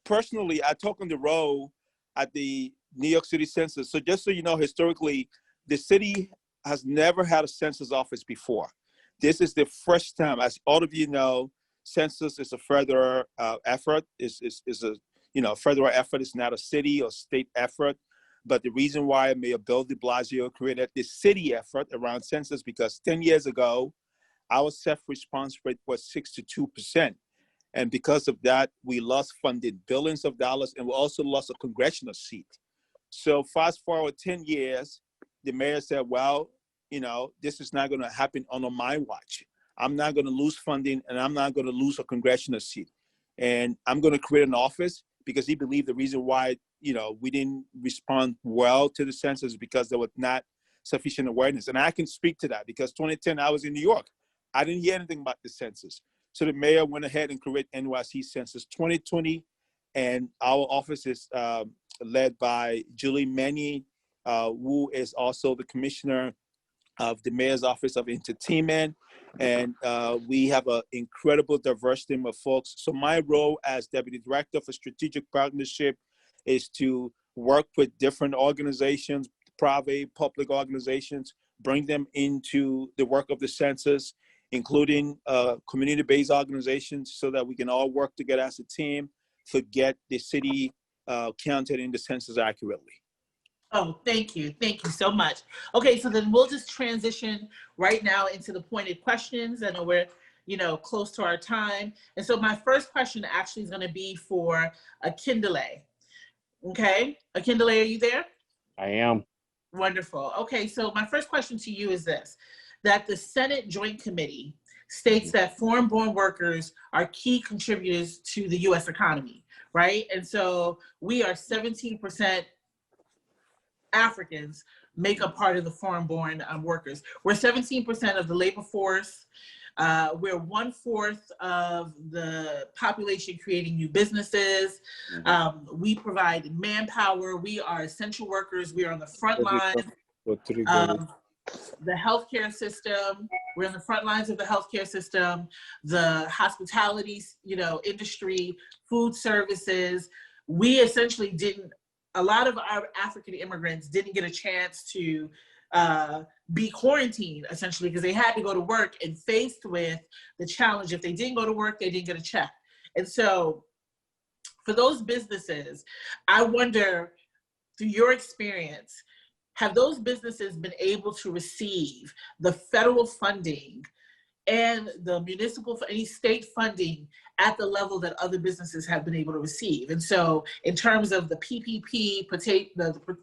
personally, I took on the role at the New York City Census. So just so you know, historically, the city has never had a census office before. This is the first time. As all of you know, census is a federal effort, is a federal effort. It's not a city or state effort. But the reason why Mayor Bill de Blasio created this city effort around census, because 10 years ago, our self-response rate was 62%. And because of that, we lost funding, billions of dollars, and we also lost a congressional seat. So fast forward 10 years, the mayor said, well, this is not going to happen on my watch. I'm not going to lose funding, and I'm not going to lose a congressional seat. And I'm going to create an office, because he believed the reason why, we didn't respond well to the census is because there was not sufficient awareness. And I can speak to that, because 2010, I was in New York. I didn't hear anything about the census. So the mayor went ahead and created NYC Census 2020, and our office is led by Julie Manny, who is also the commissioner of the Mayor's Office of Entertainment, and we have an incredible diverse team of folks. So my role as Deputy Director for Strategic Partnership is to work with different organizations, private, public organizations, bring them into the work of the census, including community-based organizations, so that we can all work together as a team to get the city counted in the census accurately.
Oh, thank you. Thank you so much. Okay, so then we'll just transition right now into the pointed questions. I know we're, close to our time. And so my first question actually is going to be for Akindele. Okay, Akindele, are you there?
I am.
Wonderful. Okay, so my first question to you is this, that the Senate Joint Committee states that foreign-born workers are key contributors to the U.S. economy, right? And so we are 17% Africans make up part of the foreign-born workers. We're 17% of the labor force. We're 1/4 of the population creating new businesses. We provide manpower. We are essential workers. We are on the front line of the healthcare system. We're on the front lines of the healthcare system, the hospitality, industry, food services. We essentially didn't, a lot of our African immigrants didn't get a chance to be quarantined, essentially, because they had to go to work, and faced with the challenge, if they didn't go to work, they didn't get a check. And so for those businesses, I wonder, through your experience, have those businesses been able to receive the federal funding and the municipal, any state funding at the level that other businesses have been able to receive? And so in terms of the PPP, the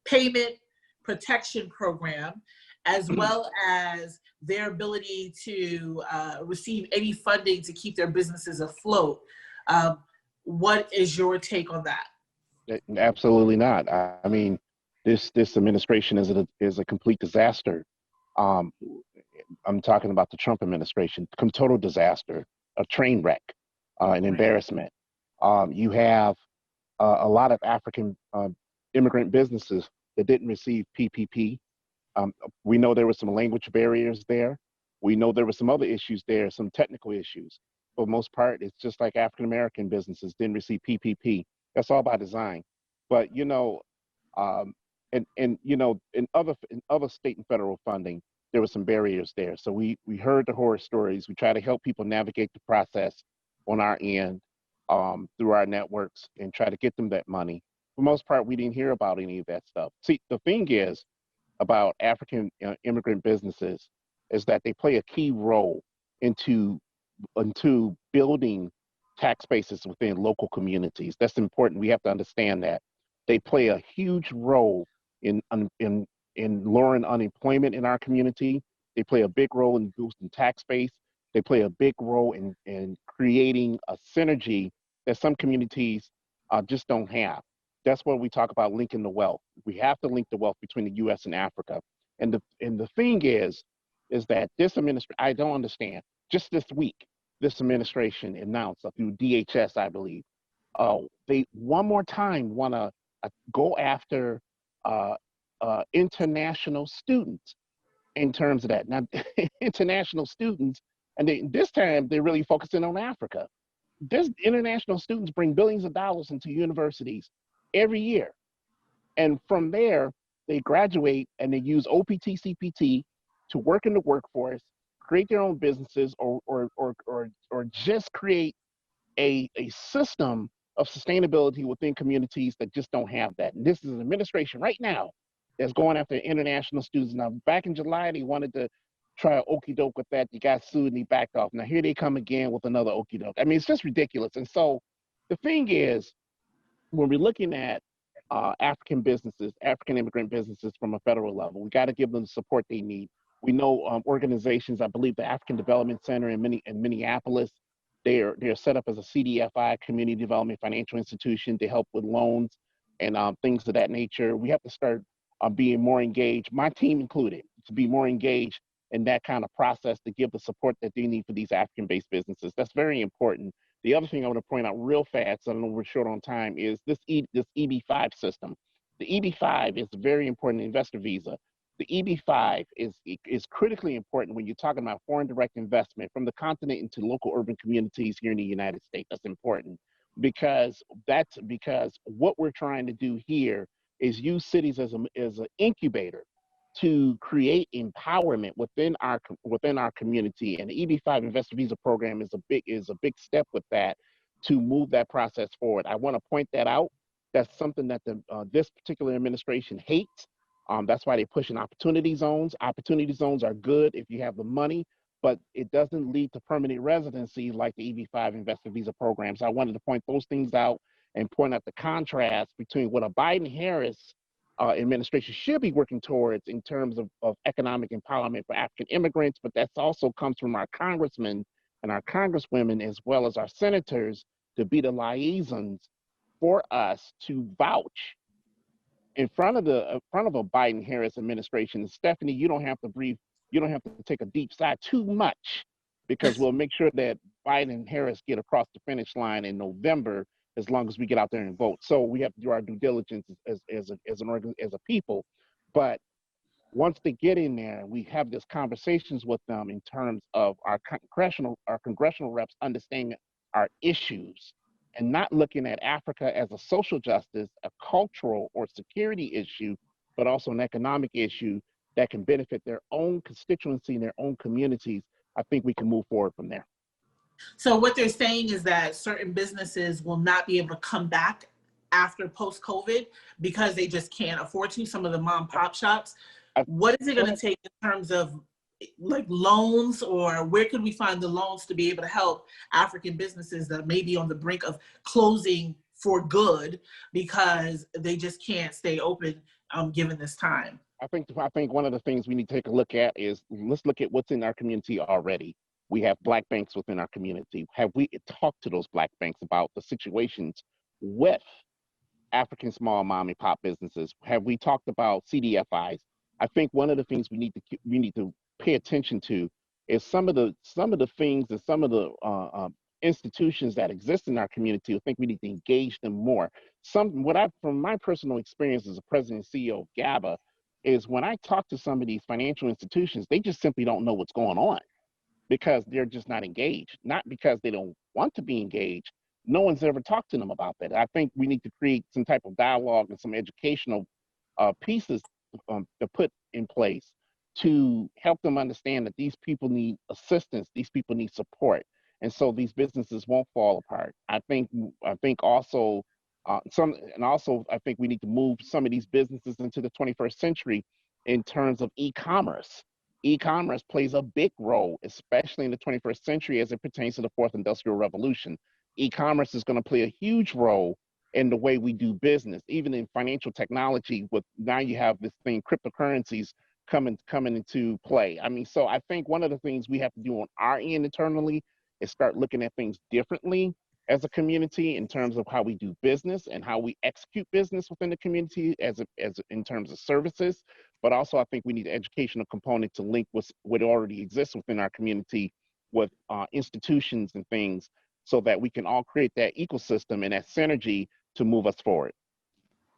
Payment Protection Program, as well as their ability to receive any funding to keep their businesses afloat, what is your take on that?
Absolutely not. I mean, this administration is a complete disaster. I'm talking about the Trump administration, total disaster, a train wreck, an embarrassment. You have a lot of African immigrant businesses that didn't receive PPP. We know there were some language barriers there. We know there were some other issues there, some technical issues. For the most part, it's just like African American businesses didn't receive PPP. That's all by design. But in other state and federal funding, there were some barriers there. So we heard the horror stories. We try to help people navigate the process on our end through our networks and try to get them that money. For the most part, we didn't hear about any of that stuff. See, the thing is about African immigrant businesses is that they play a key role into building tax bases within local communities. That's important. We have to understand that. They play a huge role in lowering unemployment in our community. They play a big role in boosting tax base. They play a big role in creating a synergy that some communities just don't have. That's where we talk about linking the wealth. We have to link the wealth between the U.S. and Africa. And the thing is that this administration, I don't understand. Just this week, this administration announced through DHS, I believe, they one more time want to go after international students in terms of that. Now, international students, and this time they're really focusing on Africa. This international students bring billions of dollars into universities every year. And from there, they graduate and they use OPT, CPT to work in the workforce, create their own businesses, or just create a system of sustainability within communities that just don't have that. And this is an administration right now that's going after international students. Now, back in July, they wanted to try an okey doke with that. They got sued and they backed off. Now here they come again with another okey doke. I mean, it's just ridiculous. And so the thing is, when we're looking at African businesses, African immigrant businesses from a federal level, we got to give them the support they need. We know organizations, I believe the African Development Center in Minneapolis, they're set up as a CDFI, Community Development Financial Institution, to help with loans and things of that nature. We have to start being more engaged, my team included, to be more engaged in that kind of process to give the support that they need for these African-based businesses. That's very important. The other thing I want to point out real fast, I know we're short on time, is this EB-5 system. The EB-5 is a very important investor visa. The EB-5 is critically important when you're talking about foreign direct investment from the continent into local urban communities here in the United States. That's important because what we're trying to do here is use cities as an incubator to create empowerment within our community. And the EB-5 investor visa program is a big step with that to move that process forward. I want to point that out That's something that this particular administration hates. That's why they're pushing opportunity zones. Opportunity zones are good if you have the money, but it doesn't lead to permanent residency like the EB-5 investor visa programs. I wanted to point those things out and point out the contrast between what a Biden-Harris administration should be working towards in terms of economic empowerment for African immigrants, but that also comes from our congressmen and our congresswomen, as well as our senators, to be the liaisons for us to vouch in front of a Biden-Harris administration. And Stephanie, you don't have to breathe, you don't have to take a deep sigh too much, because we'll make sure that Biden and Harris get across the finish line in November, as long as we get out there and vote. So we have to do our due diligence as a people. But once they get in there, we have these conversations with them in terms of our congressional reps understanding our issues and not looking at Africa as a social justice, a cultural or security issue, but also an economic issue that can benefit their own constituency and their own communities. I think we can move forward from there.
So what they're saying is that certain businesses will not be able to come back after post-COVID because they just can't afford to, some of the mom pop shops. What is it going to take in terms of like loans, or where could we find the loans to be able to help African businesses that may be on the brink of closing for good because they just can't stay open given this time?
I think one of the things we need to take a look at is, let's look at what's in our community already. We have Black banks within our community. Have we talked to those Black banks about the situations with African small mom and pop businesses? Have we talked about CDFIs? I think one of the things we need to pay attention to is some of the things and some of the institutions that exist in our community. I think we need to engage them more. From my personal experience as a president and CEO of GABA, is when I talk to some of these financial institutions, they just simply don't know what's going on because they're just not engaged, not because they don't want to be engaged. No one's ever talked to them about that. I think we need to create some type of dialogue and some educational pieces to put in place to help them understand that these people need assistance, these people need support, and so these businesses won't fall apart. I think also I think we need to move some of these businesses into the 21st century in terms of e-commerce. E-commerce plays a big role, especially in the 21st century as it pertains to the fourth industrial revolution. E-commerce is going to play a huge role in the way we do business, even in financial technology. With now you have this thing, cryptocurrencies coming into play. I mean, so I think one of the things we have to do on our end internally is start looking at things differently as a community in terms of how we do business and how we execute business within the community as in terms of services. But also I think we need an educational component to link with what already exists within our community with institutions and things, so that we can all create that ecosystem and that synergy to move us forward.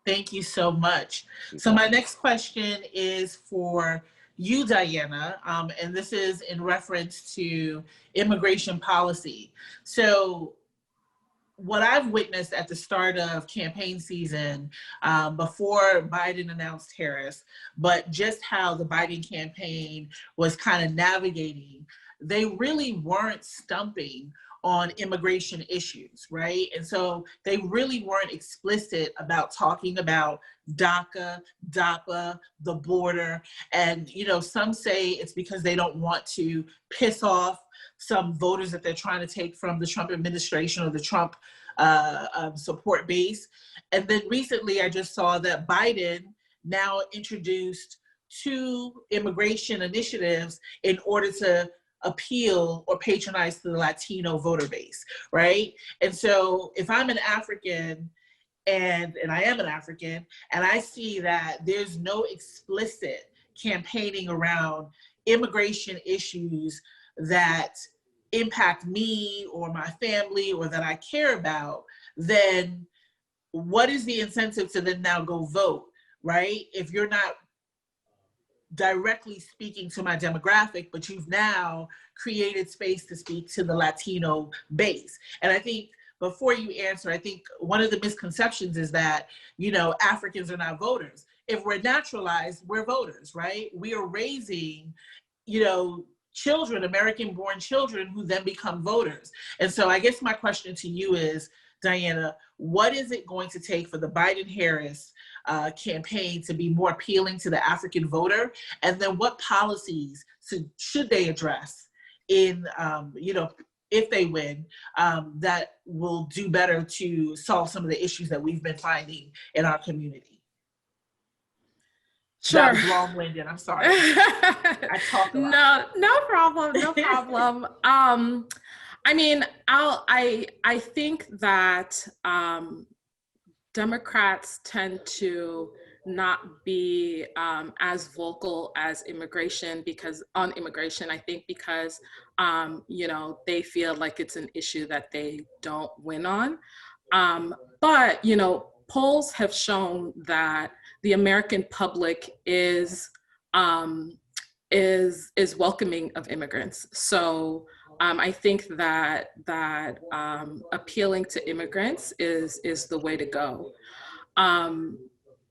Thank you so much. So my next question is for you, Diana, and this is in reference to immigration policy. So what I've witnessed at the start of campaign season, before Biden announced Harris, but just how the Biden campaign was kind of navigating, they really weren't stumping on immigration issues, right? And so they really weren't explicit about talking about DACA, DAPA, the border. And, you know, some say it's because they don't want to piss off some voters that they're trying to take from the Trump administration or the Trump support base. And then recently I just saw that Biden now introduced 2 immigration initiatives in order to appeal or patronize to the Latino voter base, right? And so if I'm an African, and I am an African, and I see that there's no explicit campaigning around immigration issues that impact me or my family or that I care about, then what is the incentive to then now go vote, right? If you're not directly speaking to my demographic, but you've now created space to speak to the Latino base. And I think before you answer, I think one of the misconceptions is that, you know, Africans are not voters. If we're naturalized, we're voters, right? We are raising, you know, children, American-born children who then become voters. And so I guess my question to you is, Diana, what is it going to take for the Biden-Harris campaign to be more appealing to the African voter? And then what policies should they address in, if they win, that will do better to solve some of the issues that we've been finding in our community?
Sure.
That was long-winded, I'm sorry. I talk a lot.
No problem, no problem. I mean, I think that Democrats tend to not be as vocal as immigration on immigration, I think because, they feel like it's an issue that they don't win on. But, polls have shown that the American public is welcoming of immigrants. So I think that appealing to immigrants is the way to go.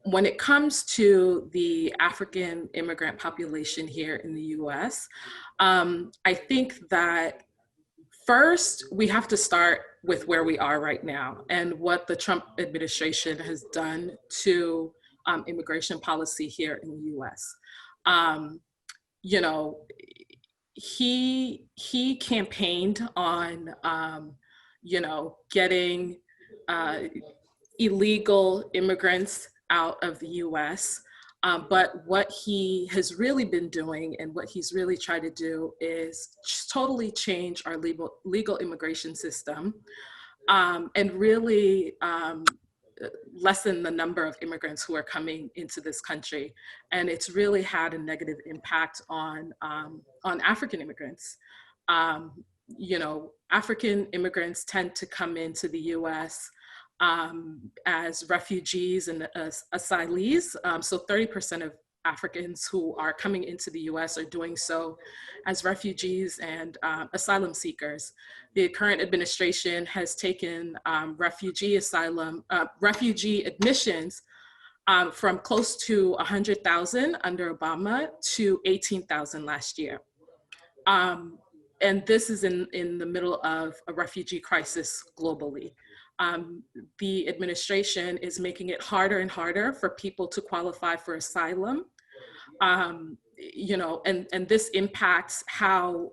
When it comes to the African immigrant population here in the US, I think that first we have to start with where we are right now and what the Trump administration has done to immigration policy here in the US. He campaigned on, getting illegal immigrants out of the US. But what he has really been doing and what he's really tried to do is totally change our legal immigration system and really lessen the number of immigrants who are coming into this country. And it's really had a negative impact on African immigrants. African immigrants tend to come into the US as refugees and asylees. So 30% of Africans who are coming into the US are doing so as refugees and asylum seekers. The current administration has taken refugee admissions from close to 100,000 under Obama to 18,000 last year. And this is in the middle of a refugee crisis globally. The administration is making it harder and harder for people to qualify for asylum. And this impacts how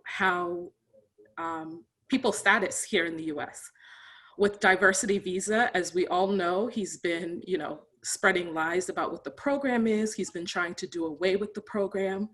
people's status here in the US. With diversity visa, as we all know, he's been, spreading lies about what the program is. He's been trying to do away with the program.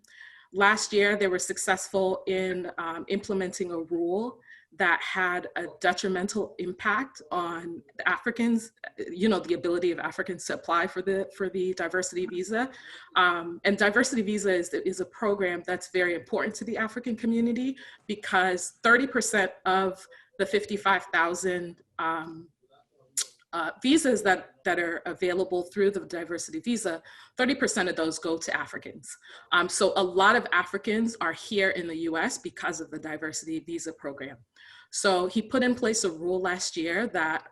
Last year, they were successful in implementing a rule that had a detrimental impact on the Africans, the ability of Africans to apply for the diversity visa. And diversity visa is a program that's very important to the African community because 30% of the 55,000 visas that are available through the diversity visa, 30% of those go to Africans. So a lot of Africans are here in the US because of the diversity visa program. So he put in place a rule last year that,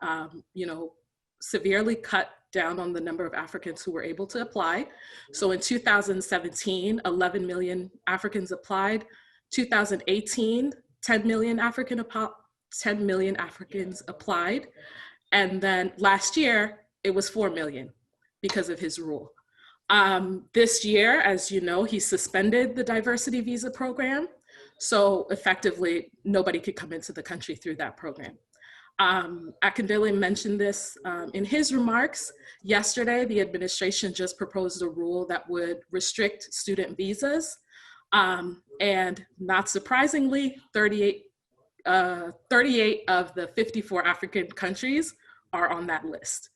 severely cut down on the number of Africans who were able to apply. So in 2017, 11 million Africans applied. 2018, 10 million Africans applied. And then last year, it was 4 million because of his rule. This year, as you know, he suspended the diversity visa program. So effectively, nobody could come into the country through that program. Akindele mentioned this in his remarks. Yesterday, the administration just proposed a rule that would restrict student visas. And not surprisingly, 38 of the 54 African countries are on that list.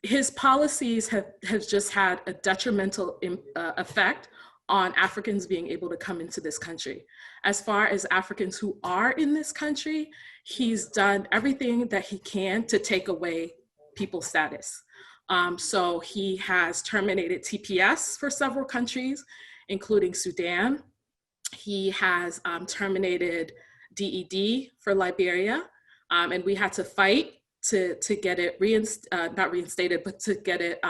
His policies have just had a detrimental effect on Africans being able to come into this country. As far as Africans who are in this country, he's done everything that he can to take away people's status. So he has terminated TPS for several countries, including Sudan. He has terminated DED for Liberia, and we had to fight to get it not reinstated, but to get it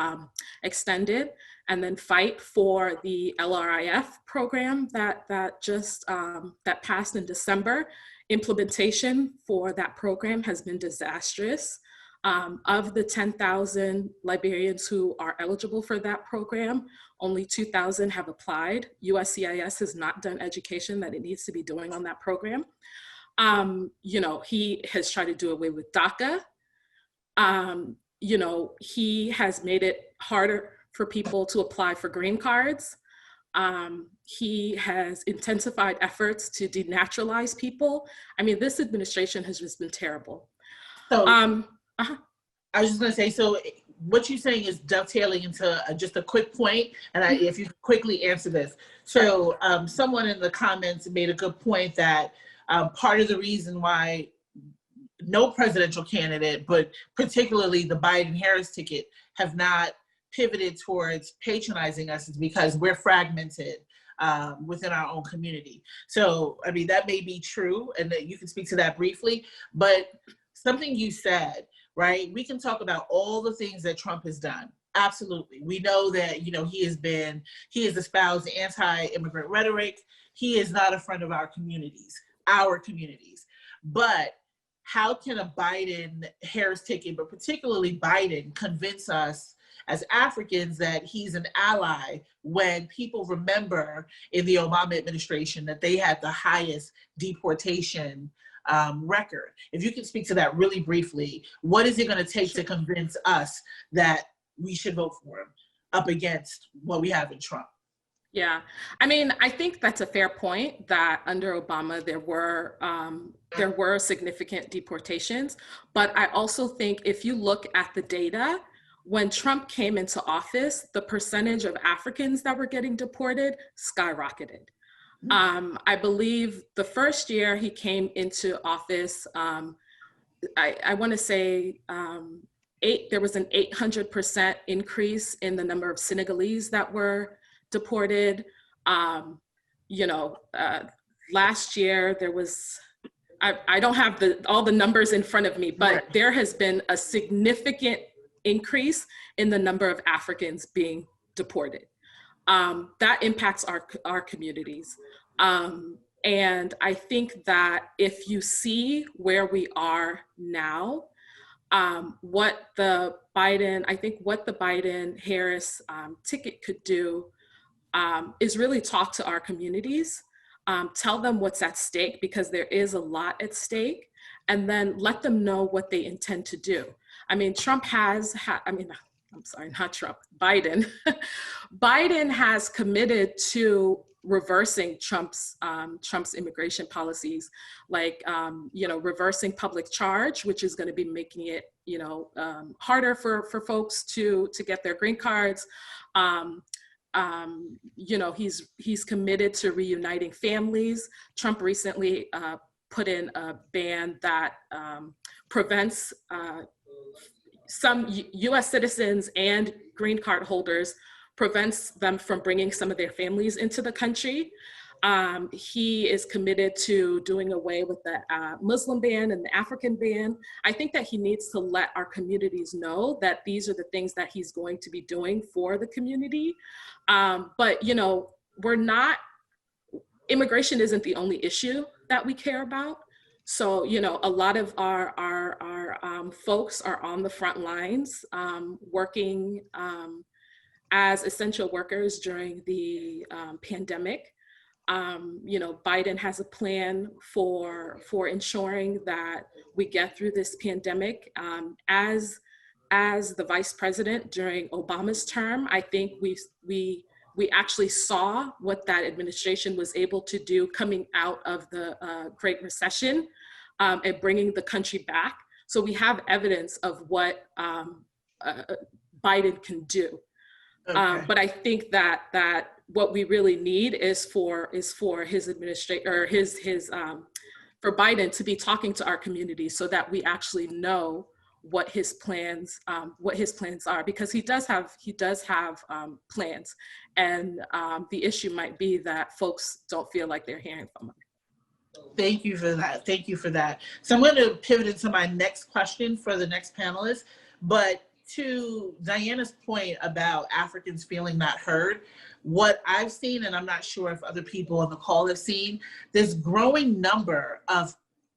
extended. and then fight for the LRIF program that just that passed in December. Implementation for that program has been disastrous. Of the 10,000 Liberians who are eligible for that program, only 2,000 have applied. USCIS has not done education that it needs to be doing on that program. You know, he has tried to do away with DACA. You know, he has made it harder for people to apply for green cards. He has intensified efforts to denaturalize people. I mean, this administration has just been terrible.
So I was just gonna say, so what you're saying is dovetailing into just a quick point, and if you could quickly answer this. So someone in the comments made a good point that part of the reason why no presidential candidate, but particularly the Biden-Harris ticket, have not pivoted towards patronizing us is because we're fragmented within our own community. So, I mean, that may be true, and that you can speak to that briefly, but something you said, right? We can talk about all the things that Trump has done. Absolutely. We know that, you know, he has espoused anti-immigrant rhetoric. He is not a friend of our communities. But how can a Biden-Harris ticket, but particularly Biden, convince us as Africans that he's an ally when people remember in the Obama administration that they had the highest deportation record? If you can speak to that really briefly, what is it going to take to convince us that we should vote for him up against what we have in Trump?
Yeah, I mean, I think that's a fair point that under Obama there were significant deportations, but I also think if you look at the data, when Trump came into office, the percentage of Africans that were getting deported skyrocketed. I believe the first year he came into office, I want to say there was an 800% increase in the number of Senegalese that were deported. You know, last year there was, I don't have all the numbers in front of me, but there has been a significant increase in the number of Africans being deported. That impacts our communities. And I think that if you see where we are now, what the Biden-Harris ticket could do is really talk to our communities, tell them what's at stake, because there is a lot at stake, and then let them know what they intend to do. I mean, Biden has committed to reversing Trump's immigration policies, like you know, reversing public charge, which is going to be making it, you know, harder for folks to get their green cards. You know, he's committed to reuniting families. Trump recently put in a ban that prevents some US citizens and green card holders, prevents them from bringing some of their families into the country. He is committed to doing away with the Muslim ban and the African ban. I think that he needs to let our communities know that these are the things that he's going to be doing for the community. But, you know, immigration isn't the only issue that we care about. So, you know, a lot of our folks are on the front lines working as essential workers during the pandemic. You know, Biden has a plan for ensuring that we get through this pandemic. As the vice president during Obama's term, I think we actually saw what that administration was able to do coming out of the Great Recession and bringing the country back. So we have evidence of what Biden can do. Okay. But I think that what we really need is for his administration, or for Biden to be talking to our communities so that we actually know what his plans are, because he does have plans, and the issue might be that folks don't feel like they're hearing from him.
Thank you for that. Thank you for that. So I'm going to pivot into my next question for the next panelist, but to Diana's point about Africans feeling not heard, what I've seen, and I'm not sure if other people on the call have seen, this growing number of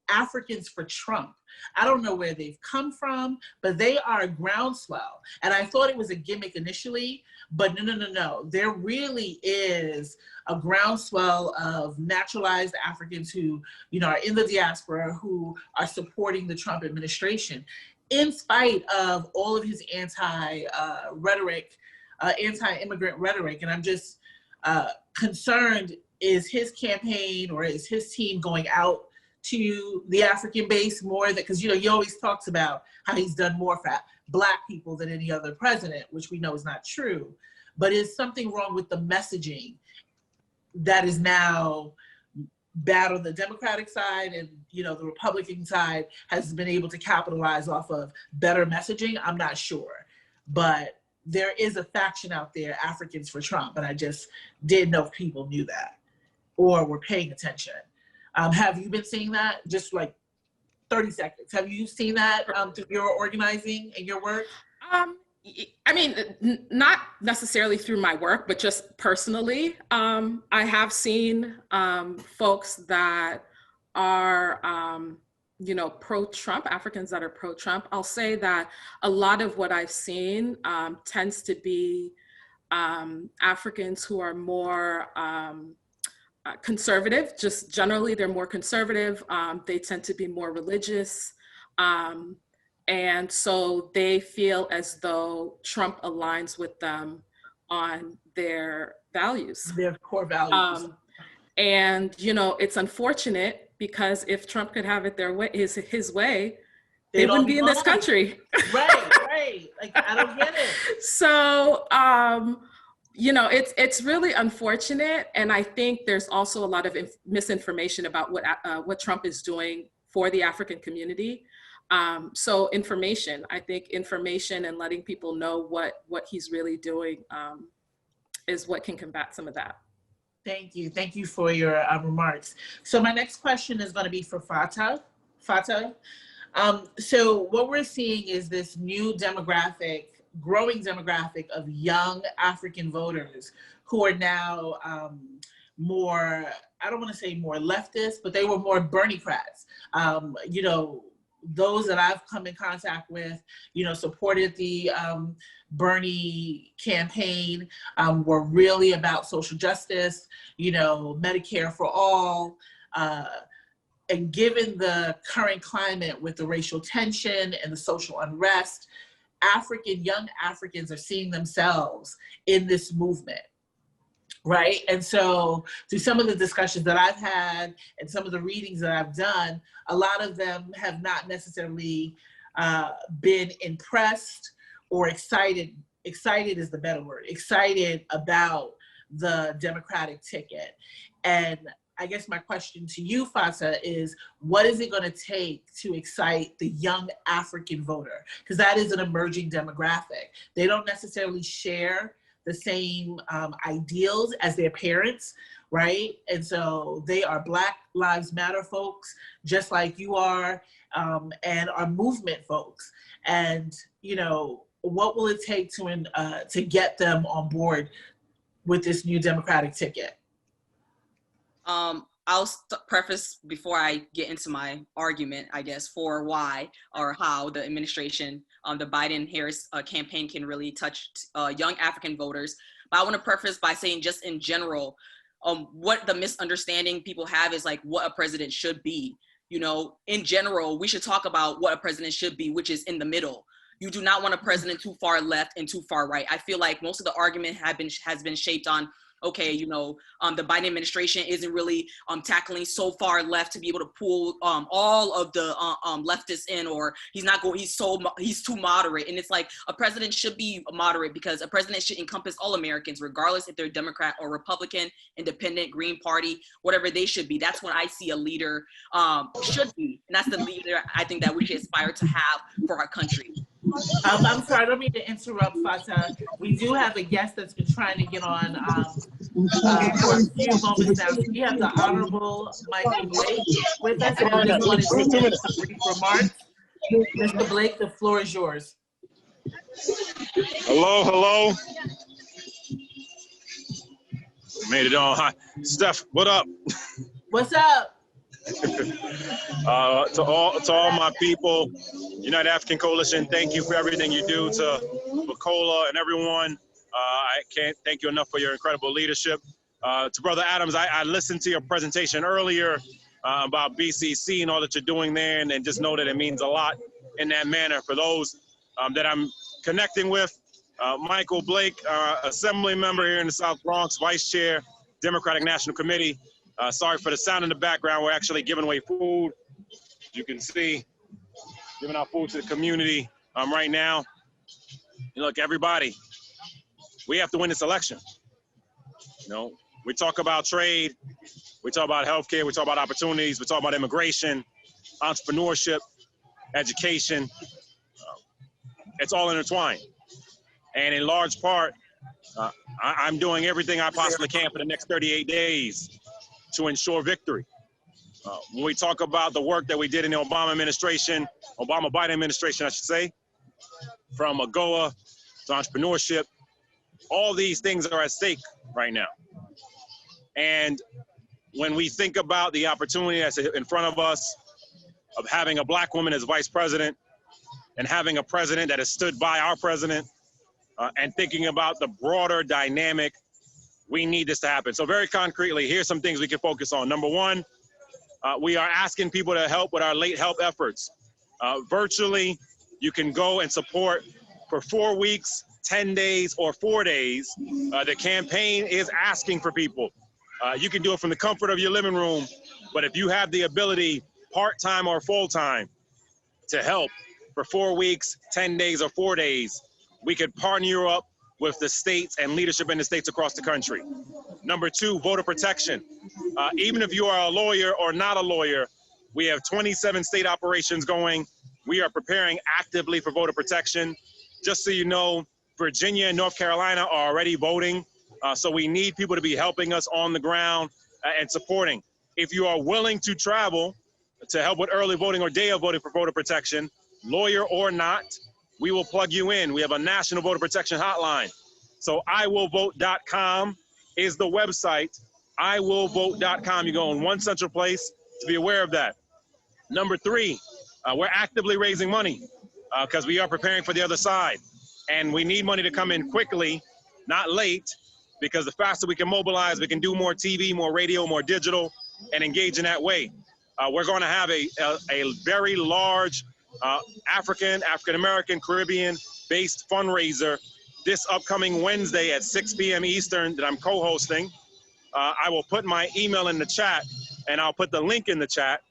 Africans for Trump. I don't know where they've come from, but they are a groundswell. And I thought it was a gimmick initially, but no. There really is a groundswell of naturalized Africans who, you know, are in the diaspora, who are supporting the Trump administration, in spite of all of his anti-immigrant rhetoric. And I'm just concerned, is his campaign or is his team going out to the African base more? That, because, you know, he always talks about how he's done more for Black people than any other president, which we know is not true. But is something wrong with the messaging that is now bad on the Democratic side, and, you know, the Republican side has been able to capitalize off of better messaging? I'm not sure, but there is a faction out there, Africans for Trump, and I just didn't know if people knew that or were paying attention. Have you been seeing that? Just like 30 seconds. Have you seen that through your organizing and your work?
I mean, not necessarily through my work, but just personally. I have seen folks that are, you know, pro-Trump, Africans that are pro-Trump. I'll say that a lot of what I've seen tends to be Africans who are more conservative. Just generally, they're more conservative. They tend to be more religious. And so they feel as though Trump aligns with them on their values.
Their core values.
And, you know, it's unfortunate, because if Trump could have it their way, his way, they wouldn't be in this country.
Right. Like, I don't get it.
So, you know, it's really unfortunate. And I think there's also a lot of misinformation about what Trump is doing for the African community. So I think information and letting people know what he's really doing is what can combat some of that.
Thank you for your remarks. So my next question is going to be for Fata. So what we're seeing is this new growing demographic of young African voters who are now more, I don't want to say more leftist, but they were more Bernie-crats. You know, those that I've come in contact with, you know, supported the Bernie campaign, were really about social justice, you know, Medicare for all. And given the current climate with the racial tension and the social unrest, young Africans are seeing themselves in this movement. Right. And so through some of the discussions that I've had and some of the readings that I've done, a lot of them have not necessarily been impressed or excited. Excited is the better word. Excited about the Democratic ticket. And I guess my question to you, Fata, is what is it going to take to excite the young African voter? Because that is an emerging demographic. They don't necessarily share the same ideals as their parents, right? And so they are Black Lives Matter folks, just like you are, and are movement folks. And, you know, what will it take to get them on board with this new Democratic ticket?
I'll preface before I get into my argument, I guess, for why or how the administration, the Biden-Harris campaign can really touch young African voters. But I want to preface by saying, just in general, what the misunderstanding people have is like what a president should be. You know, in general, we should talk about what a president should be, which is in the middle. You do not want a president too far left and too far right. I feel like most of the argument has been shaped on, okay, you know, the Biden administration isn't really tackling so far left to be able to pull all of the leftists in, or he's too moderate. And it's like, a president should be moderate, because a president should encompass all Americans, regardless if they're Democrat or Republican, Independent, Green Party, whatever they should be. That's what I see a leader should be. And that's the leader I think that we should aspire to have for our country.
I'm sorry, I don't mean to interrupt, Fata. We do have a guest that's been trying to get on for a few moments now. We have the Honorable Michael Blake with us, and I just wanted to give some brief remarks. Mr. Blake, the floor is yours.
Hello, hello. Made it on. Hi, Steph. What up?
What's up?
To all my people, United African Coalition, thank you for everything you do. To Bukola and everyone, I can't thank you enough for your incredible leadership. To Brother Adams, I listened to your presentation earlier about BCC and all that you're doing there, and just know that it means a lot in that manner. For those that I'm connecting with, Michael Blake, Assembly member here in the South Bronx, Vice Chair, Democratic National Committee. Sorry for the sound in the background. We're actually giving away food. You can see, giving out food to the community right now. And look, everybody, we have to win this election. You know, we talk about trade, we talk about healthcare, we talk about opportunities, we talk about immigration, entrepreneurship, education. It's all intertwined. And in large part, I'm doing everything I possibly can for the next 38 days to ensure victory. When we talk about the work that we did in the Obama administration, Obama-Biden administration, I should say, from AGOA to entrepreneurship, all these things are at stake right now. And when we think about the opportunity that's in front of us of having a Black woman as vice president and having a president that has stood by our president, and thinking about the broader dynamic, we need this to happen. So very concretely, here's some things we can focus on. Number one, we are asking people to help with our late help efforts. Virtually, you can go and support for 4 weeks, 10 days, or 4 days. The campaign is asking for people. You can do it from the comfort of your living room, but if you have the ability, part-time or full-time, to help for 4 weeks, 10 days, or 4 days, we could partner you up with the states and leadership in the states across the country. Number two, voter protection. Even if you are a lawyer or not a lawyer, we have 27 state operations going. We are preparing actively for voter protection. Just so you know, Virginia and North Carolina are already voting. So we need people to be helping us on the ground and supporting. If you are willing to travel to help with early voting or day of voting for voter protection, lawyer or not, we will plug you in. We have a national voter protection hotline. So iwillvote.com is the website. iwillvote.com. You go in one central place to be aware of that. Number three, we're actively raising money because we are preparing for the other side. And we need money to come in quickly, not late, because the faster we can mobilize, we can do more TV, more radio, more digital, and engage in that way. We're going to have a very large African American, Caribbean-based fundraiser this upcoming Wednesday at 6 p.m. Eastern that I'm co-hosting. I will put my email in the chat, and I'll put the link in the chat.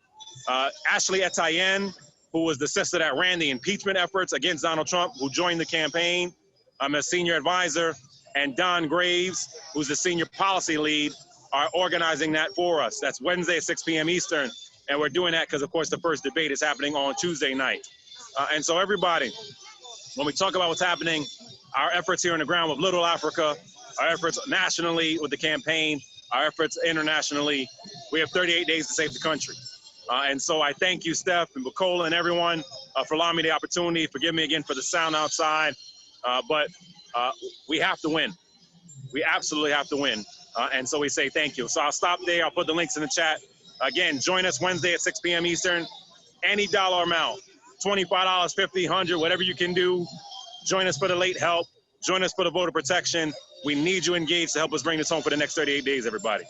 Ashley Etienne, who was the sister that ran the impeachment efforts against Donald Trump, who joined the campaign, I'm a senior advisor, and Don Graves, who's the senior policy lead, are organizing that for us. That's Wednesday at 6 p.m. Eastern. And we're doing that because, of course, the first debate is happening on Tuesday night. And so everybody, when we talk about what's happening, our efforts here on the ground with Little Africa, our efforts nationally with the campaign, our efforts internationally, we have 38 days to save the country. And so I thank you, Steph and Bukola and everyone for allowing me the opportunity. Forgive me again for the sound outside, but we have to win. We absolutely have to win. And so we say thank you. So I'll stop there. I'll put the links in the chat. Again, join us Wednesday at 6 p.m. Eastern. Any dollar amount, $25, $50, $100, whatever you can do. Join us for the late help. Join us for the voter protection. We need you engaged to help us bring this home for the next 38 days, everybody.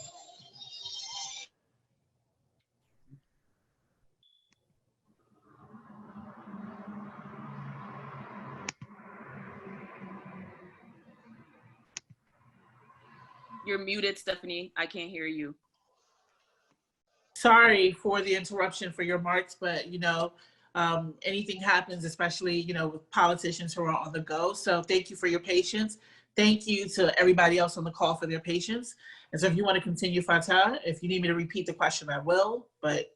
You're muted, Stephanie. I can't hear you.
Sorry for the interruption for your remarks, but you know, anything happens, especially, you know, with politicians who are on the go. So thank you for your patience. Thank you to everybody else on the call for their patience. And so if you want to continue, Fatah, if you need me to repeat the question, I will, but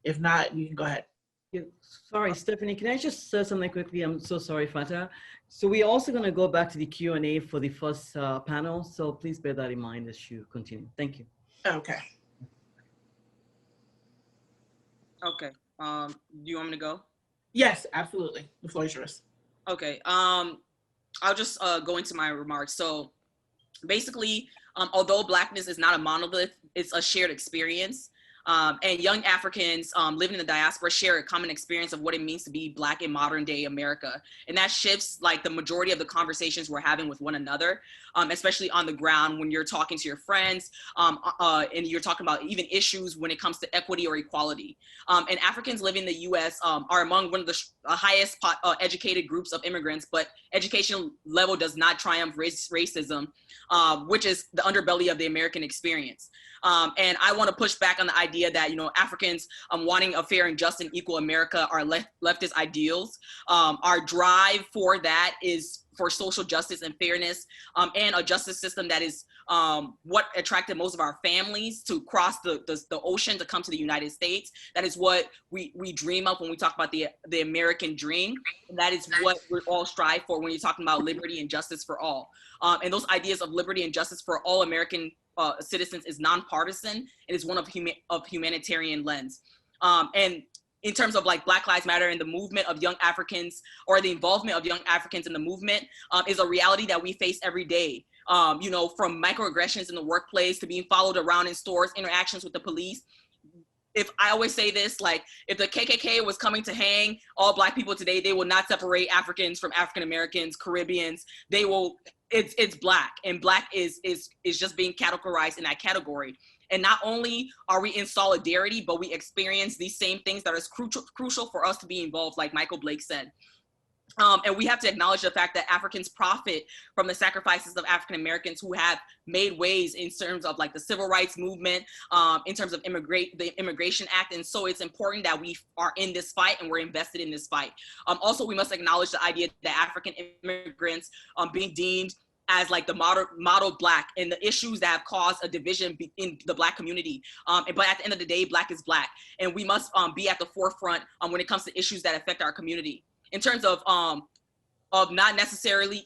if not, you can go ahead.
Yeah, sorry, Stephanie, can I just say something quickly? I'm so sorry, Fatah. So we're also going to go back to the Q&A for the first panel. So please bear that in mind as you continue. Thank you.
Okay.
Okay. Do you want me to go?
Yes, absolutely. The floor is yours.
Okay. I'll just go into my remarks. So basically, although Blackness is not a monolith, it's a shared experience. And young Africans living in the diaspora share a common experience of what it means to be Black in modern day America. And that shifts like the majority of the conversations we're having with one another, especially on the ground when you're talking to your friends and you're talking about even issues when it comes to equity or equality. And Africans living in the US are among one of the highest educated groups of immigrants, but education level does not triumph racism, which is the underbelly of the American experience. And I want to push back on the idea that, you know, Africans wanting a fair and just and equal America are leftist ideals. Our drive for that is for social justice and fairness, and a justice system that is what attracted most of our families to cross the ocean to come to the United States. That is what we dream of when we talk about the American dream. And that is what we all strive for when you're talking about liberty and justice for all. And those ideas of liberty and justice for all American citizens is nonpartisan and is one of humanitarian lens. And in terms of like Black Lives Matter and the movement of young Africans, or the involvement of young Africans in the movement, is a reality that we face every day. You know, from microaggressions in the workplace to being followed around in stores, interactions with the police. If I always say this, like if the KKK was coming to hang all Black people today, they will not separate Africans from African Americans, Caribbeans. They will. It's Black, and Black is just being categorized in that category. And not only are we in solidarity, but we experience these same things that is crucial for us to be involved, like Michael Blake said. And we have to acknowledge the fact that Africans profit from the sacrifices of African Americans who have made ways in terms of like the civil rights movement, in terms of the Immigration Act. And so it's important that we are in this fight and we're invested in this fight. Also, we must acknowledge the idea that African immigrants being deemed as like the model Black and the issues that have caused a division in the Black community. But at the end of the day, Black is Black. And we must be at the forefront when it comes to issues that affect our community. In terms of not necessarily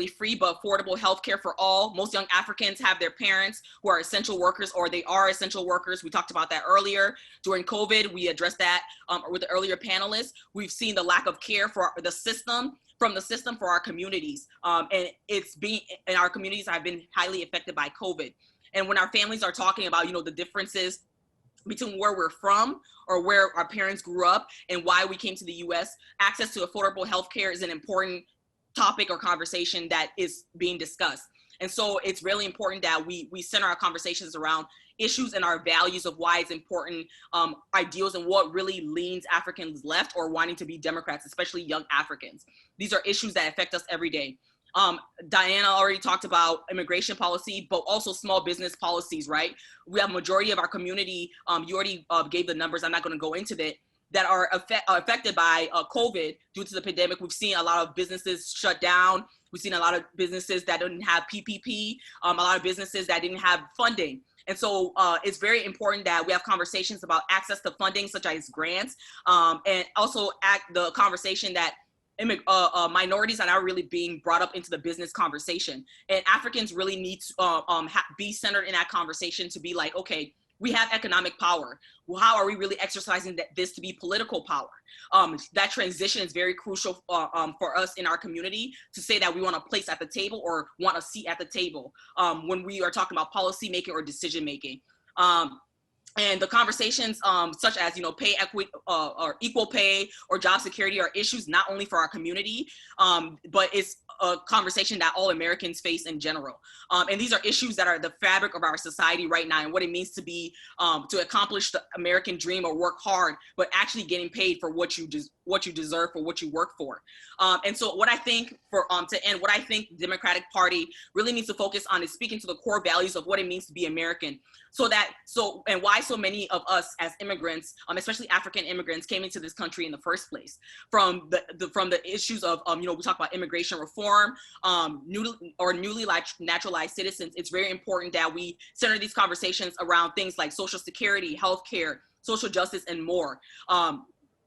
free, but affordable healthcare for all. Most young Africans have their parents who are essential workers, or they are essential workers. We talked about that earlier. During COVID, we addressed that with the earlier panelists. We've seen the lack of care for the system, from the system for our communities. And our communities have been highly affected by COVID. And when our families are talking about, you know, the differences between where we're from or where our parents grew up and why we came to the US, access to affordable healthcare is an important topic or conversation that is being discussed. And so it's really important that we center our conversations around issues and our values of why it's important, ideals, and what really leans Africans left or wanting to be Democrats, especially young Africans. These are issues that affect us every day. Diana already talked about immigration policy, but also small business policies, right? We have a majority of our community, you already gave the numbers, I'm not gonna go into that are affected by COVID due to the pandemic. We've seen a lot of businesses shut down. We've seen a lot of businesses that didn't have PPP, a lot of businesses that didn't have funding. And so it's very important that we have conversations about access to funding, such as grants, and also the conversation that minorities are not really being brought up into the business conversation. And Africans really need to be centered in that conversation to be like, okay, we have economic power. Well, how are we really exercising this to be political power? That transition is very crucial for us in our community to say that we want a place at the table or want a seat at the table when we are talking about policy making or decision making. And the conversations such as, you know, pay equity or equal pay or job security are issues not only for our community, but it's a conversation that all Americans face in general. And these are issues that are the fabric of our society right now and what it means to be, to accomplish the American dream or work hard, but actually getting paid for what you deserve for what you work for. And so what I think to end, what I think the Democratic Party really needs to focus on is speaking to the core values of what it means to be American. And why so many of us as immigrants, especially African immigrants, came into this country in the first place. From the issues of, you know, we talk about immigration reform, newly naturalized citizens. It's very important that we center these conversations around things like Social Security, healthcare, social justice, and more.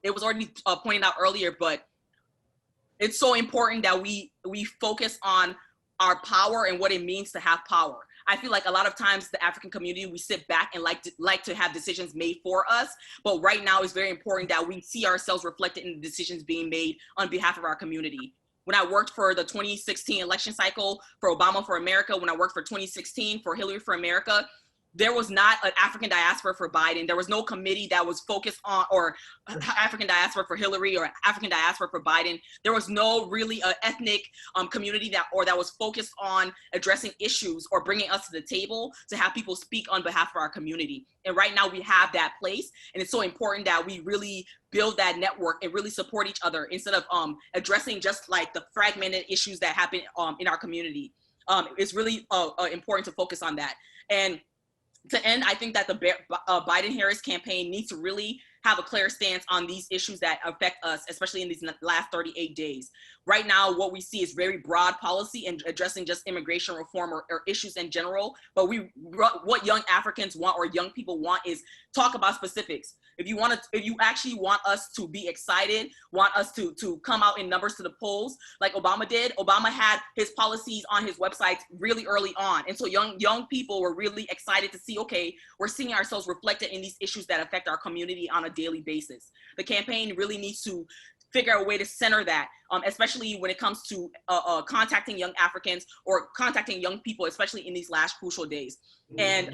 It was already pointed out earlier, but it's so important that we focus on our power and what it means to have power. I feel like a lot of times the African community, we sit back and like to have decisions made for us. But right now it's very important that we see ourselves reflected in the decisions being made on behalf of our community. when I worked for the 2016 election cycle for Obama for America, when I worked for 2016 for Hillary for America, there was not an African diaspora for Biden. There was no committee that was focused on, or African diaspora for Hillary or African diaspora for Biden. There was no really ethnic community that was focused on addressing issues or bringing us to the table to have people speak on behalf of our community. And right now we have that place. And it's so important that we really build that network and really support each other instead of addressing just like the fragmented issues that happen in our community. It's really important to focus on that. And to end, I think that the Biden-Harris campaign needs to really have a clear stance on these issues that affect us, especially in these last 38 days. Right now, what we see is very broad policy and addressing just immigration reform or issues in general. But what young Africans want or young people want is talk about specifics. If you actually want us to be excited, want us to come out in numbers to the polls, like Obama did, Obama had his policies on his website really early on. And so young people were really excited to see, okay, we're seeing ourselves reflected in these issues that affect our community on a daily basis. The campaign really needs to figure out a way to center that, especially when it comes to contacting young Africans or contacting young people, especially in these last crucial days. And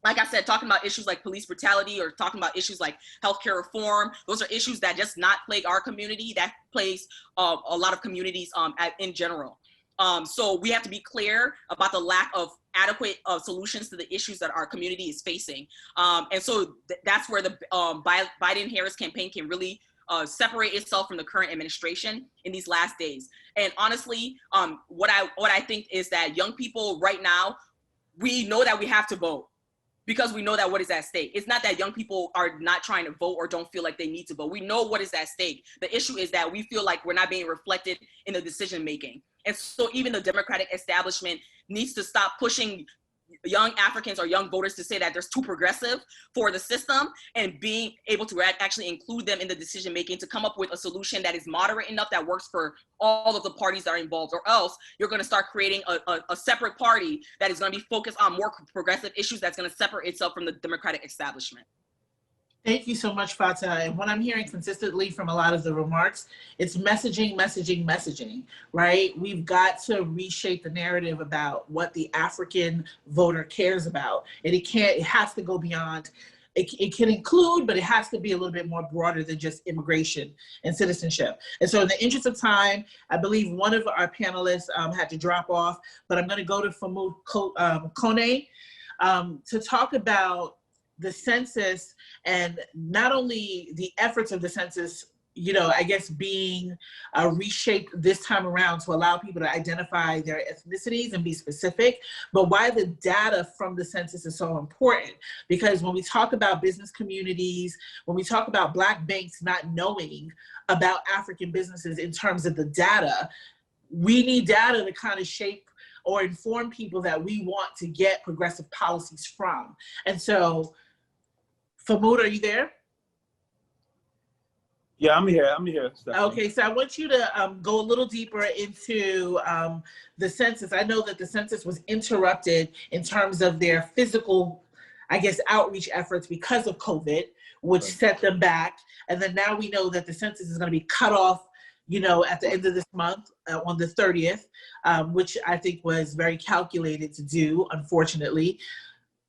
like I said, talking about issues like police brutality or talking about issues like healthcare reform, those are issues that just not plague our community, that plagues a lot of communities in general. So we have to be clear about the lack of adequate solutions to the issues that our community is facing. And so that's where the Biden-Harris campaign can really separate itself from the current administration in these last days. And honestly, what I think is that young people right now, we know that we have to vote, because we know that what is at stake. It's not that young people are not trying to vote or don't feel like they need to vote. We know what is at stake. The issue is that we feel like we're not being reflected in the decision making. And so even the Democratic establishment needs to stop pushing young Africans or young voters to say that they're too progressive for the system, and being able to actually include them in the decision making to come up with a solution that is moderate enough that works for all of the parties that are involved, or else you're going to start creating a separate party that is going to be focused on more progressive issues that's going to separate itself from the Democratic establishment.
Thank you so much, Fata. And what I'm hearing consistently from a lot of the remarks, it's messaging, messaging, messaging, right? We've got to reshape the narrative about what the African voter cares about. And it has to go beyond, it can include, but it has to be a little bit more broader than just immigration and citizenship. And so in the interest of time, I believe one of our panelists had to drop off, but I'm gonna go to Kane to talk about the census, and not only the efforts of the census, you know, I guess being reshaped this time around to allow people to identify their ethnicities and be specific, but why the data from the census is so important. Because when we talk about business communities, when we talk about Black banks not knowing about African businesses in terms of the data, we need data to kind of shape or inform people that we want to get progressive policies from. And so, Famoud, are you there?
Yeah, I'm here. Stephanie.
Okay, so I want you to go a little deeper into the census. I know that the census was interrupted in terms of their physical, I guess, outreach efforts because of COVID, which set them back. And then now we know that the census is going to be cut off, you know, at the end of this month on the 30th, which I think was very calculated to do, unfortunately.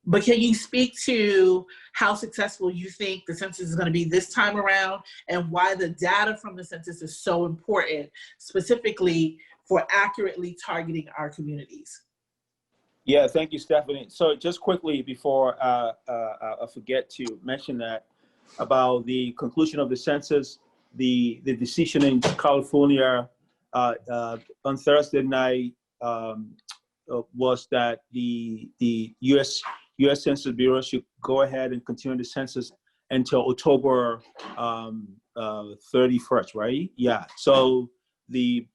But can you speak to how successful you think the census is going to be this time around, and why the data from the census is so important, specifically for accurately targeting our communities?
Yeah, thank you, Stephanie. So just quickly before I forget to mention that about the conclusion of the census, the decision in California on Thursday night was that the U.S. Census Bureau should go ahead and continue the census until October 31st, right? Yeah. So the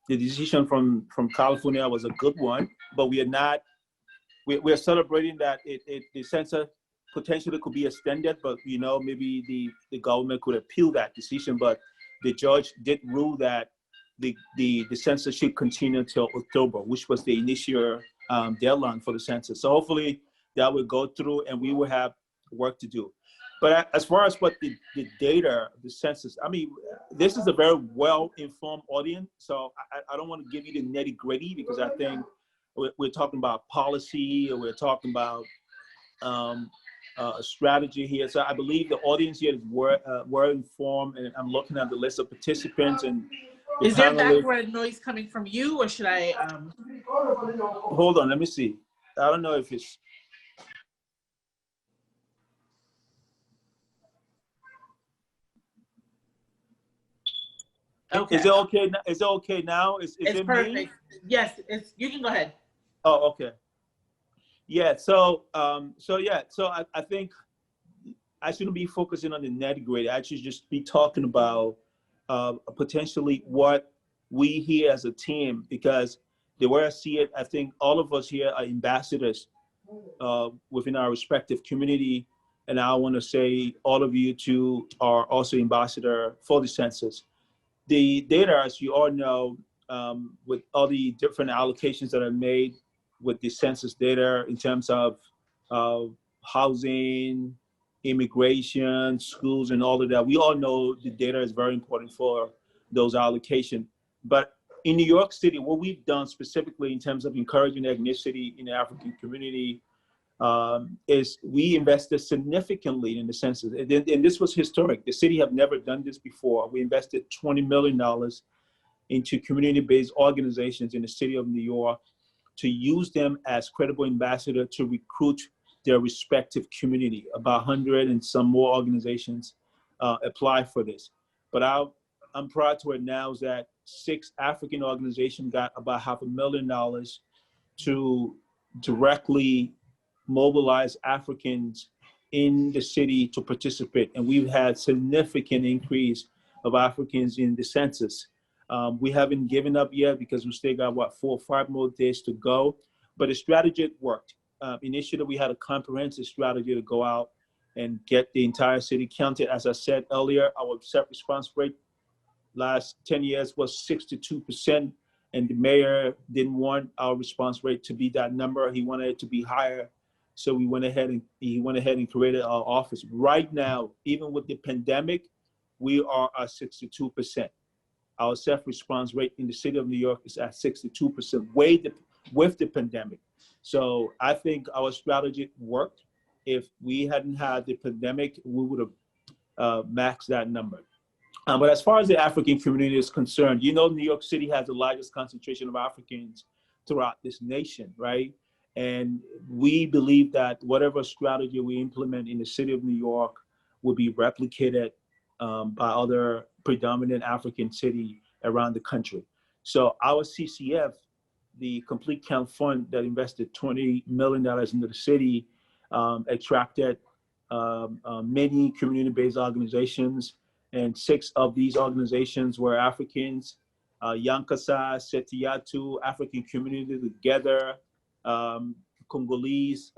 decision from California was a good one, but we are celebrating that the census potentially could be extended, but you know, maybe the government could appeal that decision. But the judge did rule that the census should continue until October, which was the initial deadline for the census. So hopefully that will go through and we will have work to do. But as far as what the data, the census, I mean, this is a very well-informed audience, so I don't want to give you the nitty-gritty because I think we're talking about policy, or we're talking about a strategy here. So I believe the audience here is well informed, and I'm looking at the list of participants and the
Is there
panelists.
background noise coming from you, or should I?
Hold on, let me see. I don't know if it's.
Okay.
Is it okay? Is it okay now? Is
It's
it
perfect.
me?
Yes, it's. You can go ahead.
Oh, okay. Yeah. So I think I shouldn't be focusing on the nitty-gritty. I should just be talking about potentially what we here as a team, because the way I see it, I think all of us here are ambassadors within our respective community. And I want to say all of you two are also ambassador for the census. The data, as you all know, with all the different allocations that are made with the census data in terms of housing, immigration, schools, and all of that, we all know the data is very important for those allocations. But in New York City, what we've done specifically in terms of encouraging ethnicity in the African community is we invested significantly in the census. And this was historic. The city have never done this before. We invested $20 million into community-based organizations in the city of New York to use them as credible ambassador to recruit their respective community. About 100 and some more organizations apply for this. But I'm proud to announce that 6 African organizations got about $500,000 to directly mobilize Africans in the city to participate. And we've had significant increase of Africans in the census. We haven't given up yet because we still got, 4 or 5 more days to go. But the strategy worked. Initially, we had a comprehensive strategy to go out and get the entire city counted. As I said earlier, our self-response rate last 10 years was 62%, and the mayor didn't want our response rate to be that number. He wanted it to be higher. So he went ahead and created our office. Right now, even with the pandemic, we are at 62%. Our self-response rate in the city of New York is at 62% with the pandemic. So I think our strategy worked. If we hadn't had the pandemic, we would have maxed that number. But as far as the African community is concerned, you know, New York City has the largest concentration of Africans throughout this nation, right? And we believe that whatever strategy we implement in the city of New York will be replicated by other predominant African cities around the country. So our CCF, the Complete Count Fund that invested $20 million into the city, attracted many community-based organizations, and 6 of these organizations were Africans: Yankasa, Setiatu, African Community Together, Congolese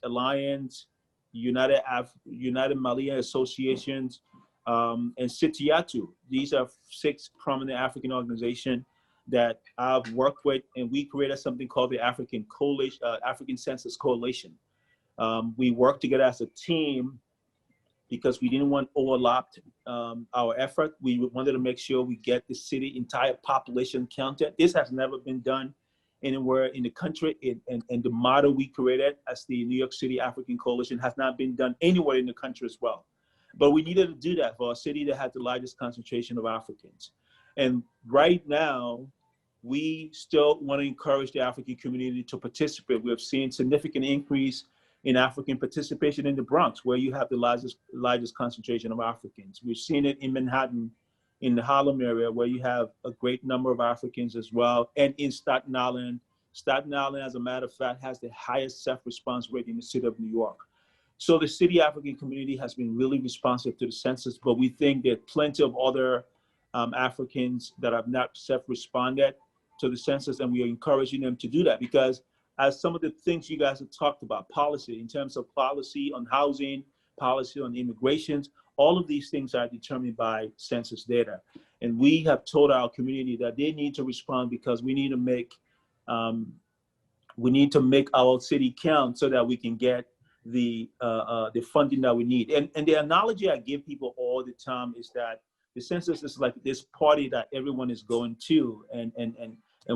Alliance, United Malian Associations, and Setiatu. These are 6 prominent African organizations that I've worked with, and we created something called the African Coalition, African Census Coalition. We worked together as a team because we didn't want to overlap our effort. We wanted to make sure we get the city entire population counted. This has never been done anywhere in the country, and the model we created as the New York City African Coalition has not been done anywhere in the country as well. But we needed to do that for a city that had the largest concentration of Africans. And right now, we still want to encourage the African community to participate. We have seen significant increase in African participation in the Bronx, where you have the largest concentration of Africans. We've seen it in Manhattan, in the Harlem area, where you have a great number of Africans as well, and in Staten Island. Staten Island, as a matter of fact, has the highest self-response rate in the city of New York. So the city African community has been really responsive to the census, but we think there are plenty of other Africans that have not self-responded to the census, and we are encouraging them to do that, because as some of the things you guys have talked about, policy, in terms of policy on housing, policy on immigrations, all of these things are determined by census data. And we have told our community that they need to respond, because we need to make our city count so that we can get the funding that we need. And the analogy I give people all the time is that the census is like this party that everyone is going to, and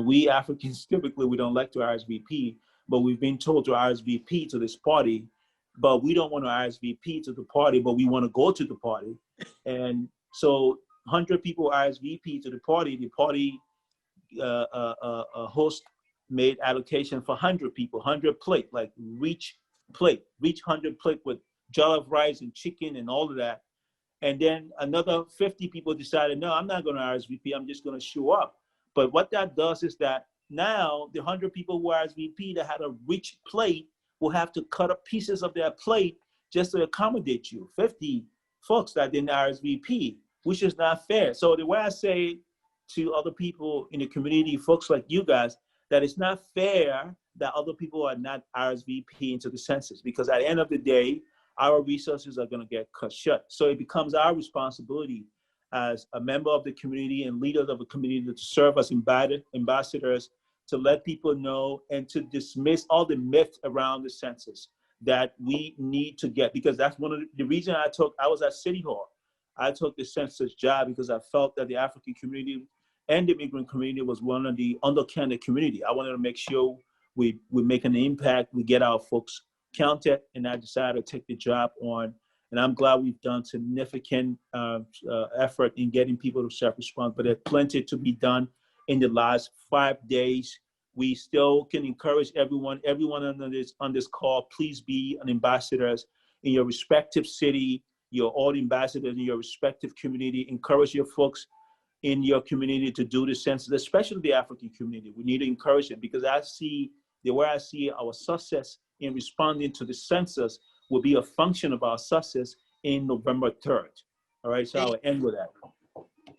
we Africans typically we don't like to RSVP, but we've been told to RSVP to this party, but we don't want to RSVP to the party, but we want to go to the party, and so 100 people RSVP to the party. The party host made allocation for 100 people, 100 plate, like reach 100 plate with jollof rice and chicken and all of that. And then another 50 people decided, no, I'm not going to RSVP, I'm just going to show up. But what that does is that now the 100 people who RSVP that had a rich plate will have to cut up pieces of their plate just to accommodate you. 50 folks that didn't RSVP, which is not fair. So the way I say to other people in the community, folks like you guys, that it's not fair that other people are not RSVP into the census, because at the end of the day, our resources are going to get cut short. So it becomes our responsibility as a member of the community and leaders of the community to serve as ambassadors, to let people know and to dismiss all the myths around the census that we need to get, because that's one of the reason I was at City Hall. I took the census job because I felt that the African community and the immigrant community was one of the undercounted community. I wanted to make sure we make an impact, we get our folks counted, and I decided to take the job on. And I'm glad we've done significant effort in getting people to self-respond, but there's plenty to be done in the last 5 days. We still can encourage everyone on this call, please be an ambassadors in your respective city. You're all ambassadors in your respective community. Encourage your folks in your community to do the census, especially the African community. We need to encourage them, because the way I see our success in responding to the census will be a function of our success in November 3rd. All right, so I'll end with that.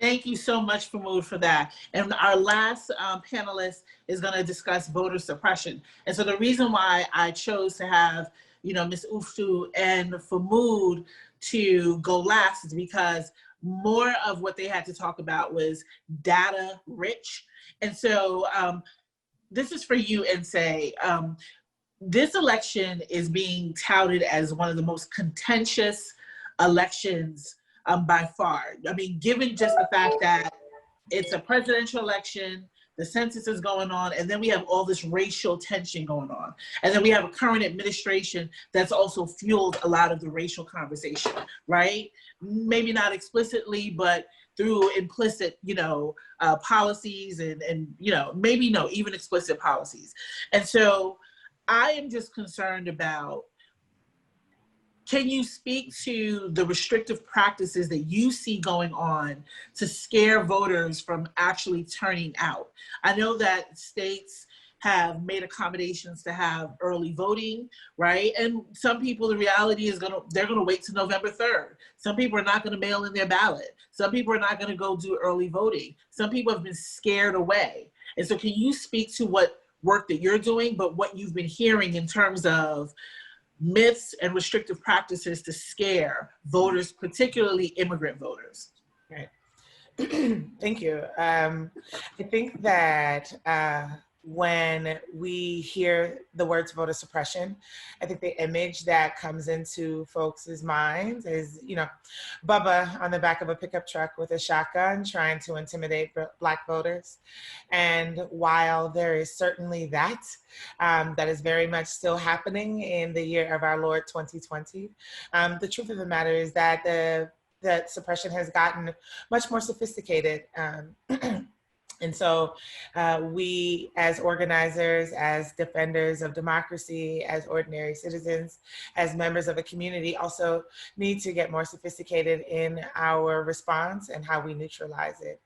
Thank you so much, Famoud, for that. And our last panelist is going to discuss voter suppression. And so the reason why I chose to have, Ms. Uftu and Famoud to go last is because more of what they had to talk about was data rich. And so this is for you, Nsé. This election is being touted as one of the most contentious elections by far. I mean, given just the fact that it's a presidential election, the census is going on, and then we have all this racial tension going on. And then we have a current administration that's also fueled a lot of the racial conversation, right? Maybe not explicitly, but through implicit, policies and maybe no, even explicit policies. And so I am just concerned about, can you speak to the restrictive practices that you see going on to scare voters from actually turning out? I know that states have made accommodations to have early voting, right? And some people, the reality is they're gonna wait till November 3rd. Some people are not gonna mail in their ballot. Some people are not gonna go do early voting. Some people have been scared away. And so can you speak to what work that you're doing, but what you've been hearing in terms of myths and restrictive practices to scare voters, particularly immigrant voters?
Right. Thank you. I think that when we hear the words voter suppression, I think the image that comes into folks' minds is, Bubba on the back of a pickup truck with a shotgun trying to intimidate Black voters. And while there is certainly that is very much still happening in the year of our Lord 2020, the truth of the matter is that that suppression has gotten much more sophisticated. And so we as organizers, as defenders of democracy, as ordinary citizens, as members of a community also need to get more sophisticated in our response and how we neutralize it.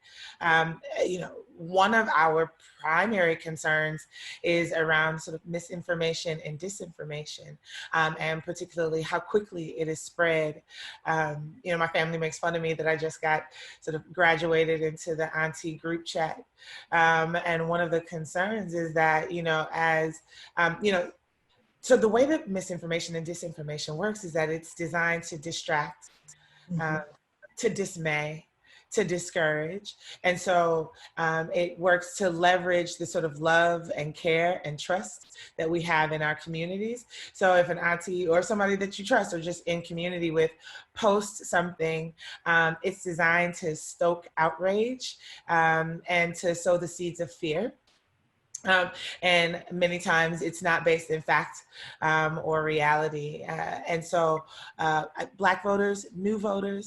One of our primary concerns is around sort of misinformation and disinformation, and particularly how quickly it is spread. My family makes fun of me that I just got sort of graduated into the auntie group chat. And one of the concerns is that, so the way that misinformation and disinformation works is that it's designed to distract, to dismay, to discourage. And so it works to leverage the sort of love and care and trust that we have in our communities. So if an auntie or somebody that you trust or just in community with posts something, it's designed to stoke outrage and to sow the seeds of fear. And many times it's not based in fact or reality. And so Black voters,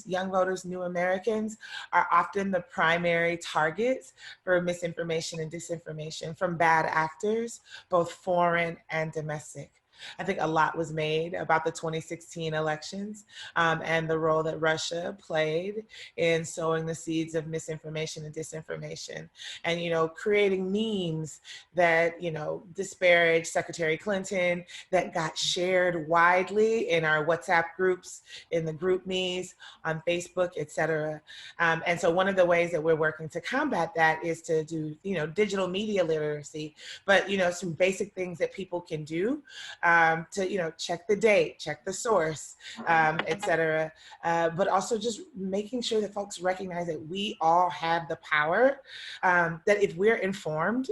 young voters, new Americans are often the primary targets for misinformation and disinformation from bad actors, both foreign and domestic. I think a lot was made about the 2016 elections and the role that Russia played in sowing the seeds of misinformation and disinformation, and, you know, creating memes that, you know, disparage Secretary Clinton, that got shared widely in our WhatsApp groups, in the group me's, on Facebook, et and so one of the ways that we're working to combat that is to do, you know, digital media literacy, but, you know, some basic things that people can do to, you know, check the date, check the source, et but also just making sure that folks recognize that we all have the power, that if we're informed,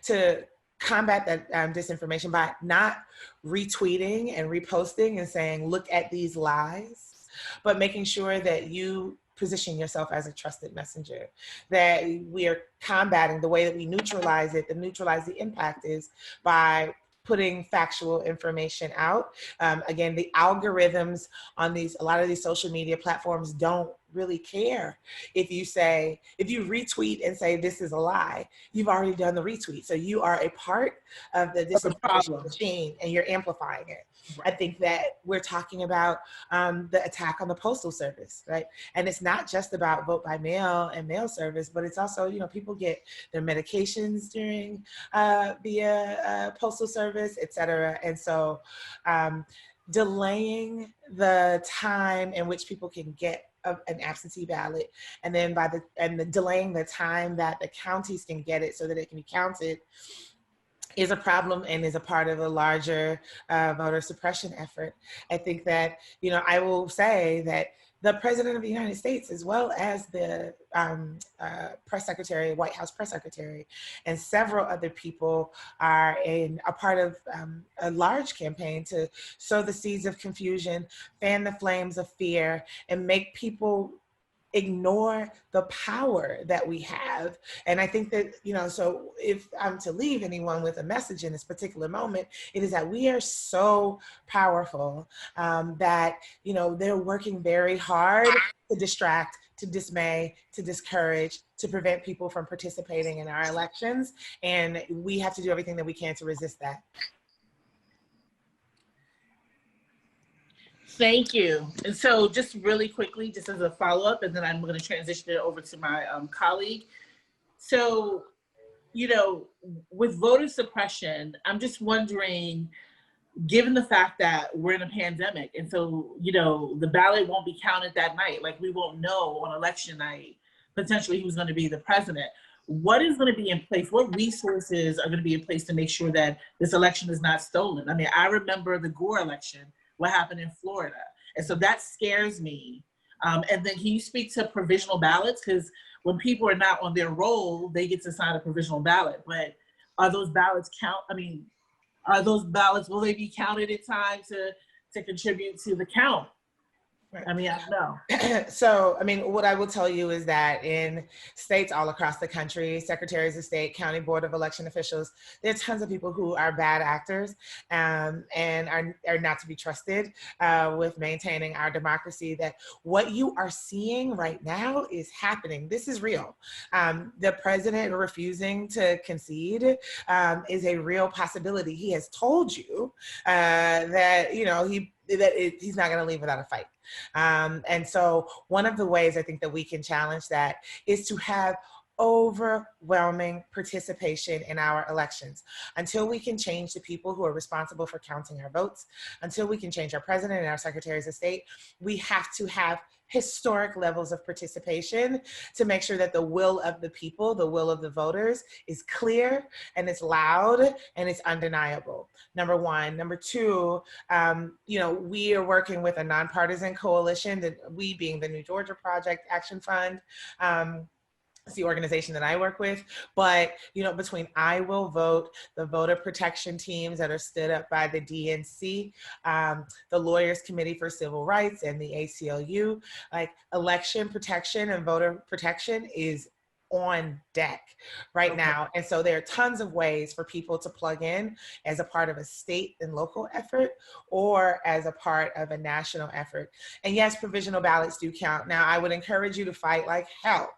to combat that disinformation by not retweeting and reposting and saying, look at these lies, but making sure that you position yourself as a trusted messenger, that we are combating the way that we neutralize it, neutralize the impact is by putting factual information out. Again, the algorithms on a lot of these social media platforms don't really care if you retweet and say this is a lie. You've already done the retweet, so you are a part of the disinformation machine and you're amplifying it. Right. I think that we're talking about the attack on the postal service, right? And it's not just about vote by mail and mail service, but it's also, you know, people get their medications during via postal service, et cetera. And so delaying the time in which people can get an absentee ballot, and then delaying the time that the counties can get it so that it can be counted, is a problem and is a part of a larger voter suppression effort. I think that, you know, I will say that the President of the United States, as well as the press secretary, White House press secretary, and several other people are a part of a large campaign to sow the seeds of confusion, fan the flames of fear, and make people ignore the power that we have. And I think that, you know, so if I'm to leave anyone with a message in this particular moment, it is that we are so powerful that, you know, they're working very hard to distract, to dismay, to discourage, to prevent people from participating in our elections. And we have to do everything that we can to resist that.
Thank you. And so just really quickly, just as a follow-up, and then I'm going to transition it over to my colleague. So, you know, with voter suppression, I'm just wondering, given the fact that we're in a pandemic, and so, you know, the ballot won't be counted that night, like we won't know on election night, potentially who's going to be the president. What is going to be in place? What resources are going to be in place to make sure that this election is not stolen? I mean, I remember the Gore election, what happened in Florida. And so that scares me. And then can you speak to provisional ballots? Because when people are not on their roll, they get to sign a provisional ballot. But are those ballots will they be counted in time to contribute to the count? Right. I mean, I don't know.
So, I mean, what I will tell you is that in states all across the country, secretaries of state, county board of election officials, there are tons of people who are bad actors and are not to be trusted with maintaining our democracy. That what you are seeing right now is happening. This is real. The president refusing to concede is a real possibility. He has told you that, you know, he's not going to leave without a fight. And so one of the ways I think that we can challenge that is to have overwhelming participation in our elections. Until we can change the people who are responsible for counting our votes, until we can change our president and our secretaries of state, we have to have historic levels of participation to make sure that the will of the people, the will of the voters, is clear and it's loud and it's undeniable. Number one. Number two, we are working with a nonpartisan coalition, that we being the New Georgia Project Action Fund. It's the organization that I work with, but between I Will Vote, the voter protection teams that are stood up by the DNC, the Lawyers Committee for Civil Rights, and the ACLU, like election protection and voter protection is on deck right now. And so there are tons of ways for people to plug in as a part of a state and local effort or as a part of a national effort. And yes, provisional ballots do count. Now, I would encourage you to fight like hell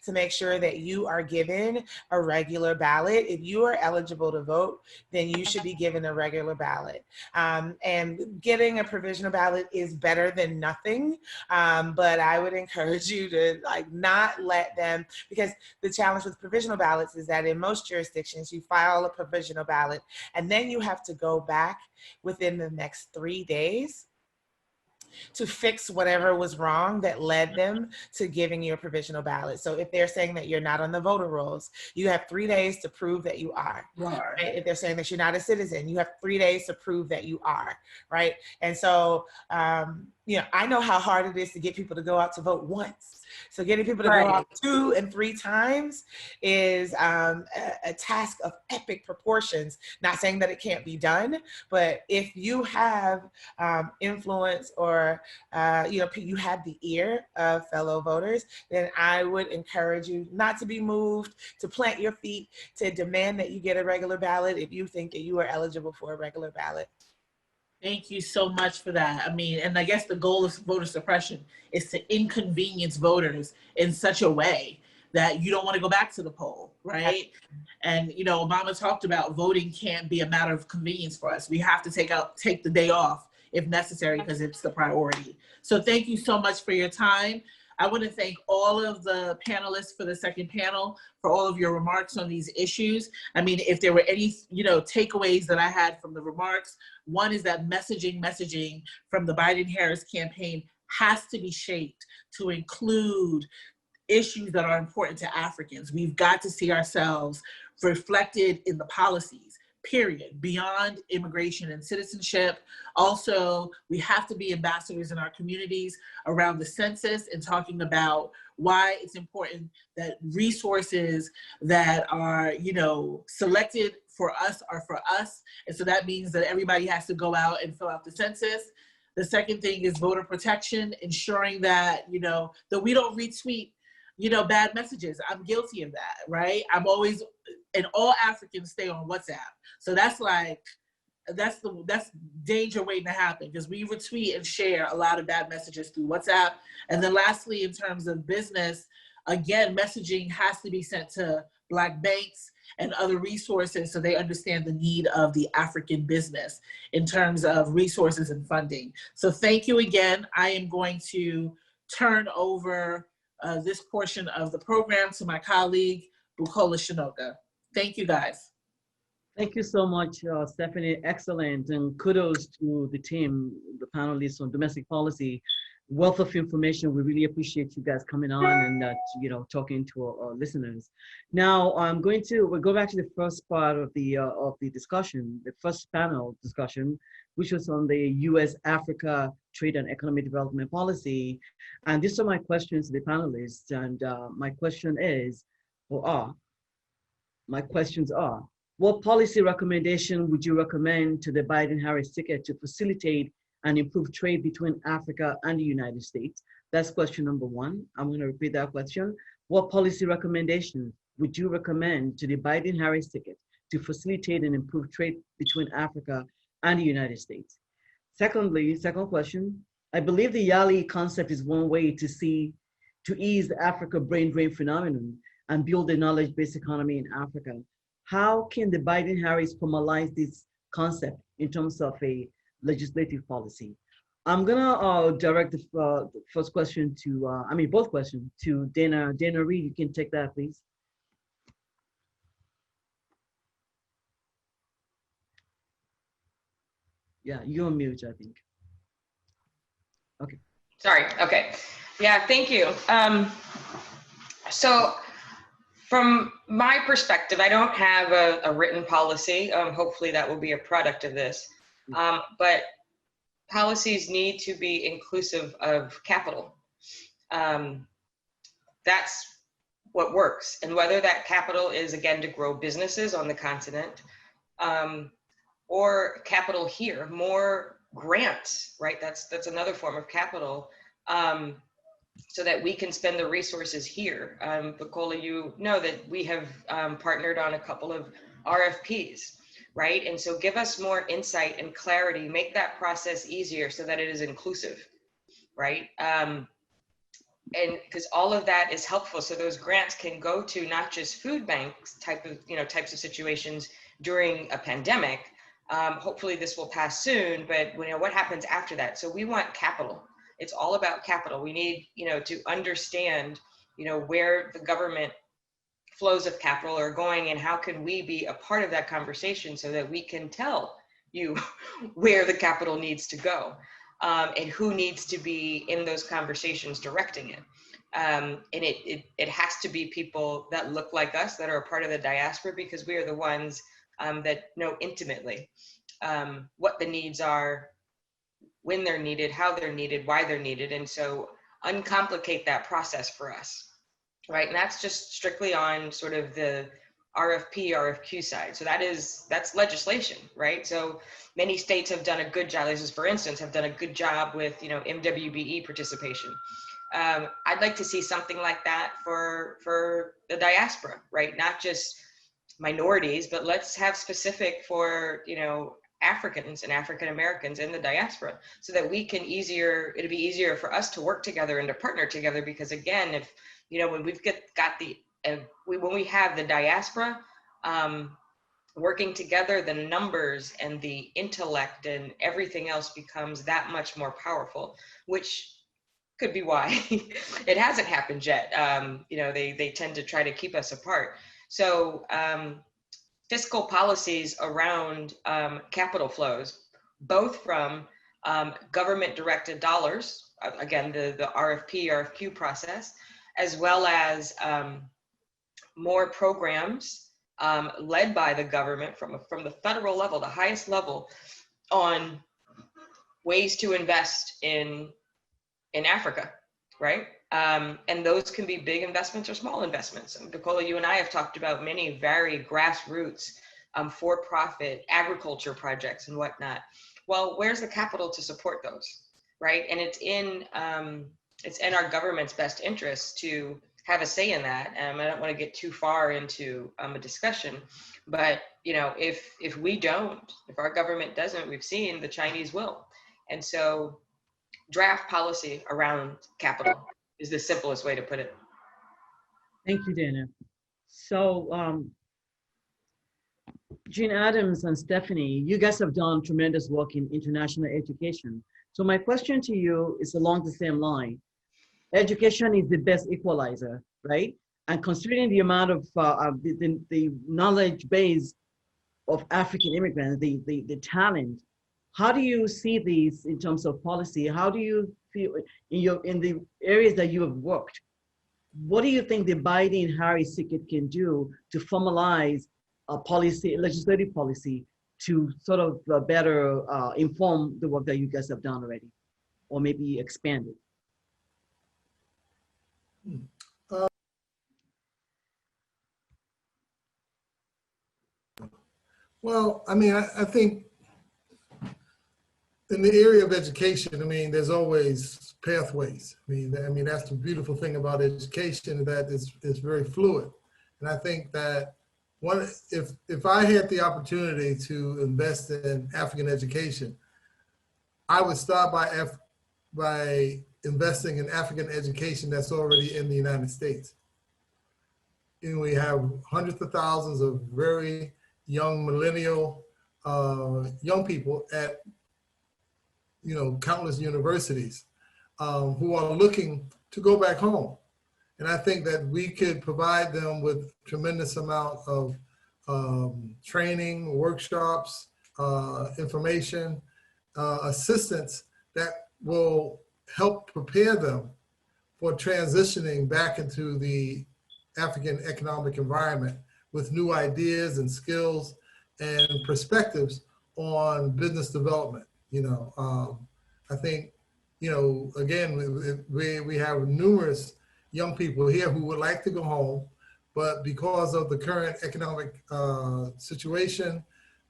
to make sure that you are given a regular ballot. If you are eligible to vote, then you should be given a regular ballot. And getting a provisional ballot is better than nothing, but I would encourage you to not let them, because the challenge with provisional ballots is that in most jurisdictions, you file a provisional ballot and then you have to go back within the next 3 days to fix whatever was wrong that led them to giving you a provisional ballot. So if they're saying that you're not on the voter rolls, you have 3 days to prove that you are. Right? If they're saying that you're not a citizen, you have 3 days to prove that you are, right? And so, I know how hard it is to get people to go out to vote once. So getting people to go out 2 and 3 times is a task of epic proportions. Not saying that it can't be done, but if you have influence or you have the ear of fellow voters, then I would encourage you not to be moved, to plant your feet, to demand that you get a regular ballot if you think that you are eligible for a regular ballot.
Thank you so much for that. And I guess the goal of voter suppression is to inconvenience voters in such a way that you don't want to go back to the poll, right? And, Obama talked about voting can't be a matter of convenience for us. We have to take the day off if necessary because it's the priority. So thank you so much for your time. I want to thank all of the panelists for the second panel, for all of your remarks on these issues. If there were any, takeaways that I had from the remarks, one is that messaging from the Biden-Harris campaign has to be shaped to include issues that are important to Africans. We've got to see ourselves reflected in the policies, period, beyond immigration and citizenship. Also, we have to be ambassadors in our communities around the census and talking about why it's important that resources that are, selected for us are for us. And so that means that everybody has to go out and fill out the census. The second thing is voter protection, ensuring that, that we don't retweet, bad messages. I'm guilty of that, right? I'm always, and all Africans stay on WhatsApp. So that's danger waiting to happen because we retweet and share a lot of bad messages through WhatsApp. And then lastly, in terms of business, again, messaging has to be sent to Black banks and other resources so they understand the need of the African business in terms of resources and funding. So thank you again. I am going to turn over this portion of the program to my colleague, Bukola Shonuga. Thank you, guys.
Thank you so much, Stephanie. Excellent. And kudos to the team, the panelists on domestic policy. Wealth of information. We really appreciate you guys coming on and talking to our listeners. Now we'll go back to the first part of the discussion, the first panel discussion, which was on the U.S. Africa Trade and Economic Development Policy. And these are my questions to the panelists. And my questions are, what policy recommendation would you recommend to the Biden-Harris ticket to facilitate and improve trade between Africa and the United States? That's question number one. I'm going to repeat that question. What policy recommendations would you recommend to the Biden-Harris ticket to facilitate and improve trade between Africa and the United States? Secondly, second question, I believe the YALI concept is one way to ease the Africa brain drain phenomenon and build a knowledge-based economy in Africa. How can the Biden-Harris formalize this concept in terms of a legislative policy? I'm gonna direct the first question to, both questions to Dana. Dana Reed, you can take that, please. Yeah, you're on mute, I think. Okay.
Sorry, okay. Yeah, thank you. So from my perspective, I don't have a written policy. Hopefully that will be a product of this. But policies need to be inclusive of capital. That's what works. And whether that capital is, again, to grow businesses on the continent, or capital here, more grants, right? That's another form of capital, so that we can spend the resources here. Bukola, you know that we have partnered on a couple of RFPs, right? And so give us more insight and clarity, make that process easier so that it is inclusive, right? And because all of that is helpful, so those grants can go to not just food banks types of situations during a pandemic. Hopefully this will pass soon, but what happens after that? So we want capital. It's all about capital. We need to understand where the government flows of capital are going, and how can we be a part of that conversation so that we can tell you where the capital needs to go. And who needs to be in those conversations directing it. And it has to be people that look like us, that are a part of the diaspora, because we are the ones that know intimately what the needs are, when they're needed, how they're needed, why they're needed. And so uncomplicate that process for us, right? And that's just strictly on sort of the RFP, RFQ side. So that's legislation, right? So many states have done a good job. This is, for instance, have done a good job with, MWBE participation. I'd like to see something like that for the diaspora, right? Not just minorities, but let's have specific for, Africans and African Americans in the diaspora, so that we can it'll be easier for us to work together and to partner together. Because again, if, when we've when we have the diaspora working together, the numbers and the intellect and everything else becomes that much more powerful, which could be why it hasn't happened yet. They tend to try to keep us apart. So fiscal policies around capital flows, both from government directed dollars, again, the RFP, RFQ process, as well as more programs led by the government from the federal level, the highest level, on ways to invest in Africa, right? And those can be big investments or small investments. And Bukola, you and I have talked about many very grassroots, for-profit agriculture projects and whatnot. Well, where's the capital to support those, right? And it's in our government's best interest to have a say in that. I don't want to get too far into a discussion, but if we don't, if our government doesn't, we've seen the Chinese will. And so draft policy around capital is the simplest way to put it.
Thank you, Dana. So Jean Adams and Stephanie, you guys have done tremendous work in international education. So my question to you is along the same line. Education is the best equalizer, right? And considering the amount of the knowledge base of African immigrants, the talent, how do you see these in terms of policy? How do you feel in the areas that you have worked? What do you think the Biden-Harris ticket can do to formalize a policy, legislative policy, to sort of better inform the work that you guys have done already, or maybe expand it?
Well, I mean, I think in the area of education, I mean, there's always pathways. I mean, that's the beautiful thing about education, that it's very fluid. And I think that if I had the opportunity to invest in African education, I would start by investing in African education that's already in the United States. And we have hundreds of thousands of very young millennial young people at countless universities who are looking to go back home. And I think that we could provide them with tremendous amount of training, workshops, information, assistance that will help prepare them for transitioning back into the African economic environment with new ideas and skills and perspectives on business development. I think, again, we have numerous young people here who would like to go home, but because of the current economic situation,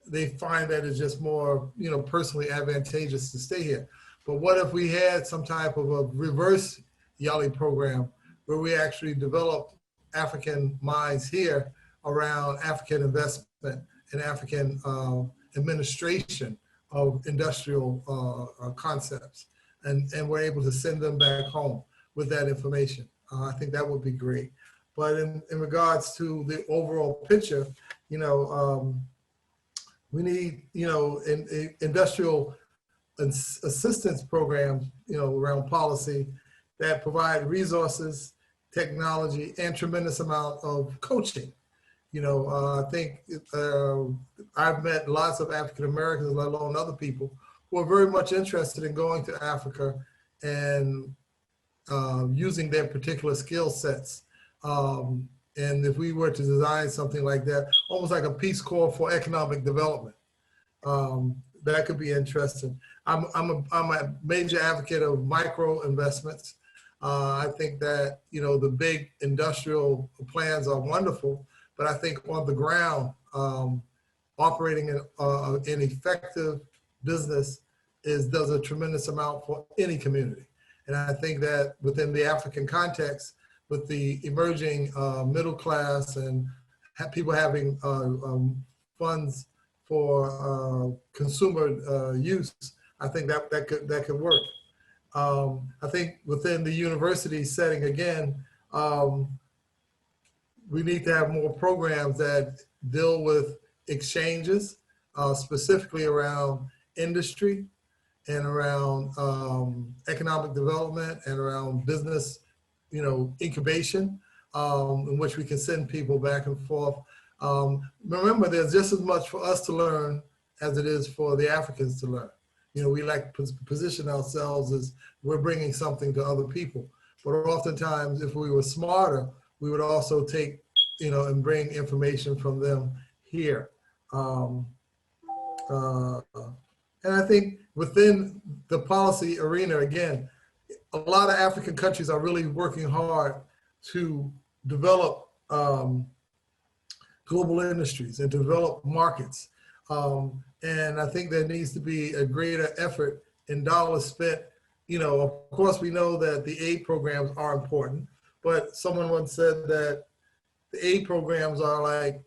they find that it's just more, personally advantageous to stay here. But what if we had some type of a reverse YALI program where we actually developed African minds here around African investment and African administration of industrial concepts, and we're able to send them back home with that information. I think that would be great. But in regards to the overall picture, we need, industrial assistance programs, around policy that provide resources, technology, and tremendous amount of coaching. I think I've met lots of African Americans, let alone other people, who are very much interested in going to Africa and using their particular skill sets. And if we were to design something like that, almost like a Peace Corps for economic development, that could be interesting. I'm a major advocate of micro investments. I think that, the big industrial plans are wonderful, but I think on the ground, operating an effective business does a tremendous amount for any community. And I think that within the African context, with the emerging middle class and people having funds for consumer use, I think that could work. I think within the university setting, again, we need to have more programs that deal with exchanges, specifically around industry and around economic development and around business, incubation, in which we can send people back and forth. Remember, there's just as much for us to learn as it is for the Africans to learn. We like to position ourselves as we're bringing something to other people. But oftentimes, if we were smarter, we would also take, and bring information from them here. And I think within the policy arena, again, a lot of African countries are really working hard to develop global industries and develop markets. And I think there needs to be a greater effort in dollars spent. Of course, we know that the aid programs are important, but someone once said that the aid programs are like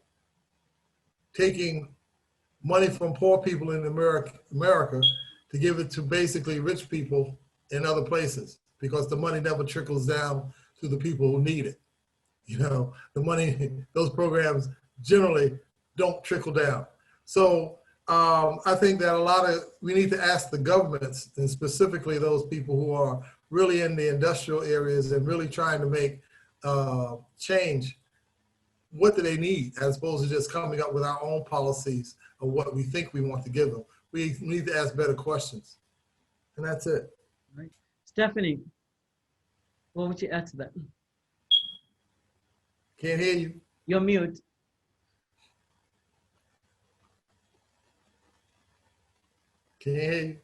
taking money from poor people in America to give it to basically rich people in other places, because the money never trickles down to the people who need it. The money, those programs generally don't trickle down. So I think that we need to ask the governments, and specifically those people who are really in the industrial areas and really trying to make change, what do they need, as opposed to just coming up with our own policies of what we think we want to give them. We need to ask better questions. And that's it.
Right. Stephanie, what would you add to that?
Can't hear you.
You're mute.
Can't hear you.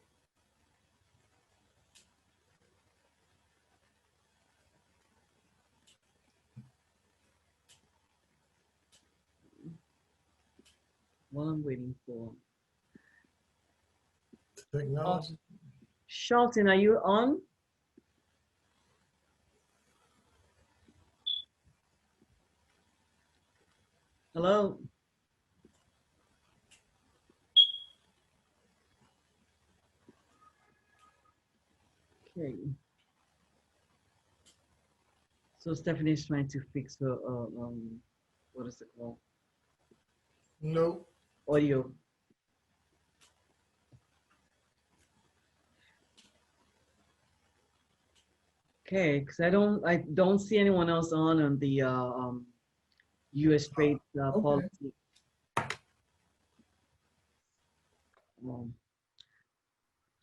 While I'm waiting for
technology.
Shelton, are you on? Hello? Okay. So Stephanie is trying to fix her, what is it called?
No.
Audio. Okay, because I don't see anyone else on the U.S. trade policy.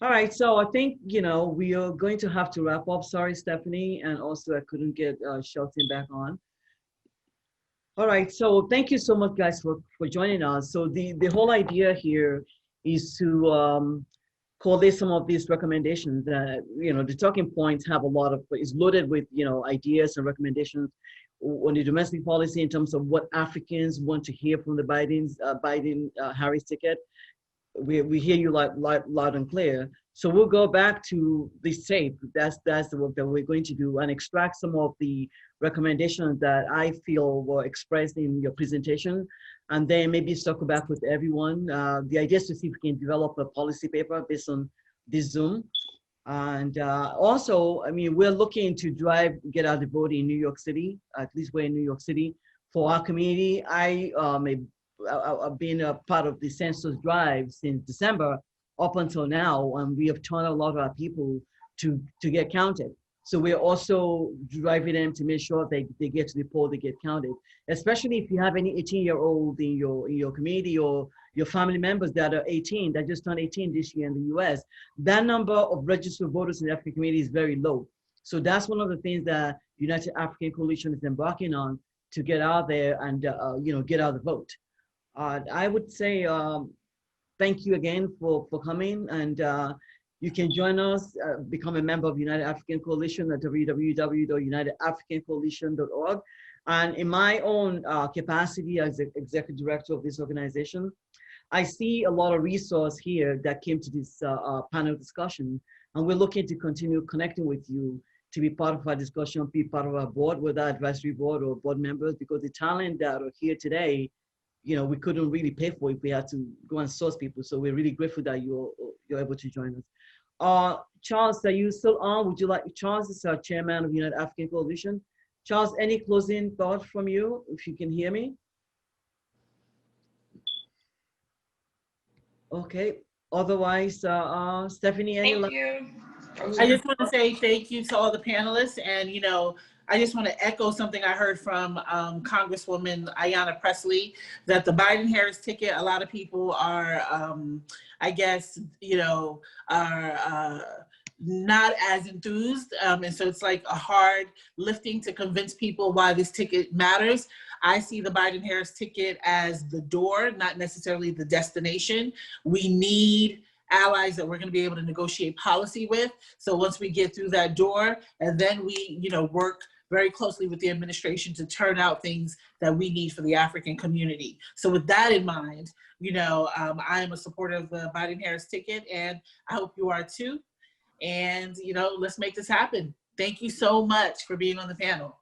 All right, so I think, we are going to have to wrap up. Sorry, Stephanie, and also I couldn't get Shelton back on. All right, so thank you so much, guys, for joining us. So the whole idea here is to collate some of these recommendations that, the talking points have a lot of, is loaded with, ideas and recommendations on the domestic policy in terms of what Africans want to hear from the Biden-Harris ticket. We hear you loud and clear. So we'll go back to this tape. That's the work that we're going to do, and extract some of the recommendations that I feel were expressed in your presentation, and then maybe circle back with everyone. The idea is to see if we can develop a policy paper based on this Zoom. And also, I mean, we're looking to get out the vote in New York City. At least we're in New York City for our community. I've been a part of the census drive since December up until now, and we have turned a lot of our people to get counted. So we're also driving them to make sure they get to the poll, they get counted. Especially if you have any 18-year-old in your community or your family members that are 18, that just turned 18 this year in the US. That number of registered voters in the African community is very low. So that's one of the things that United African Coalition is embarking on, to get out there and get out the vote. I would say thank you again for coming, and you can join us, become a member of United African Coalition at www.unitedafricancoalition.org. And in my own capacity as executive director of this organization, I see a lot of resource here that came to this panel discussion, and we're looking to continue connecting with you to be part of our discussion, be part of our board, whether advisory board or board members, because the talent that are here today, we couldn't really pay for if we had to go and source people. So we're really grateful that you're able to join us. Charles, are you still on? Would you like, Charles is our chairman of United African Coalition. Charles, any closing thoughts from you, if you can hear me? Okay, otherwise, Stephanie, any
Thank you.
I just want to say thank you to all the panelists, and I just want to echo something I heard from Congresswoman Ayanna Pressley, that the Biden-Harris ticket, a lot of people are, I guess, are not as enthused, and so it's like a hard lifting to convince people why this ticket matters. I see the Biden-Harris ticket as the door, not necessarily the destination. We need allies that we're going to be able to negotiate policy with. So once we get through that door, and then we, work very closely with the administration to turn out things that we need for the African community. So with that in mind, I am a supporter of the Biden-Harris ticket, and I hope you are too. And, let's make this happen. Thank you so much for being on the panel.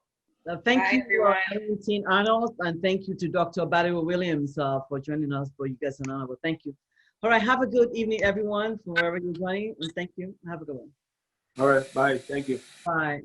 Thank you, Arlene Arnold, and thank you to Dr. Adejugbe-Williams for joining us. For you guys an honor. Thank you. All right, have a good evening, everyone, from wherever you're joining, and thank you. Have a good one.
All right, bye. Thank you.
Bye.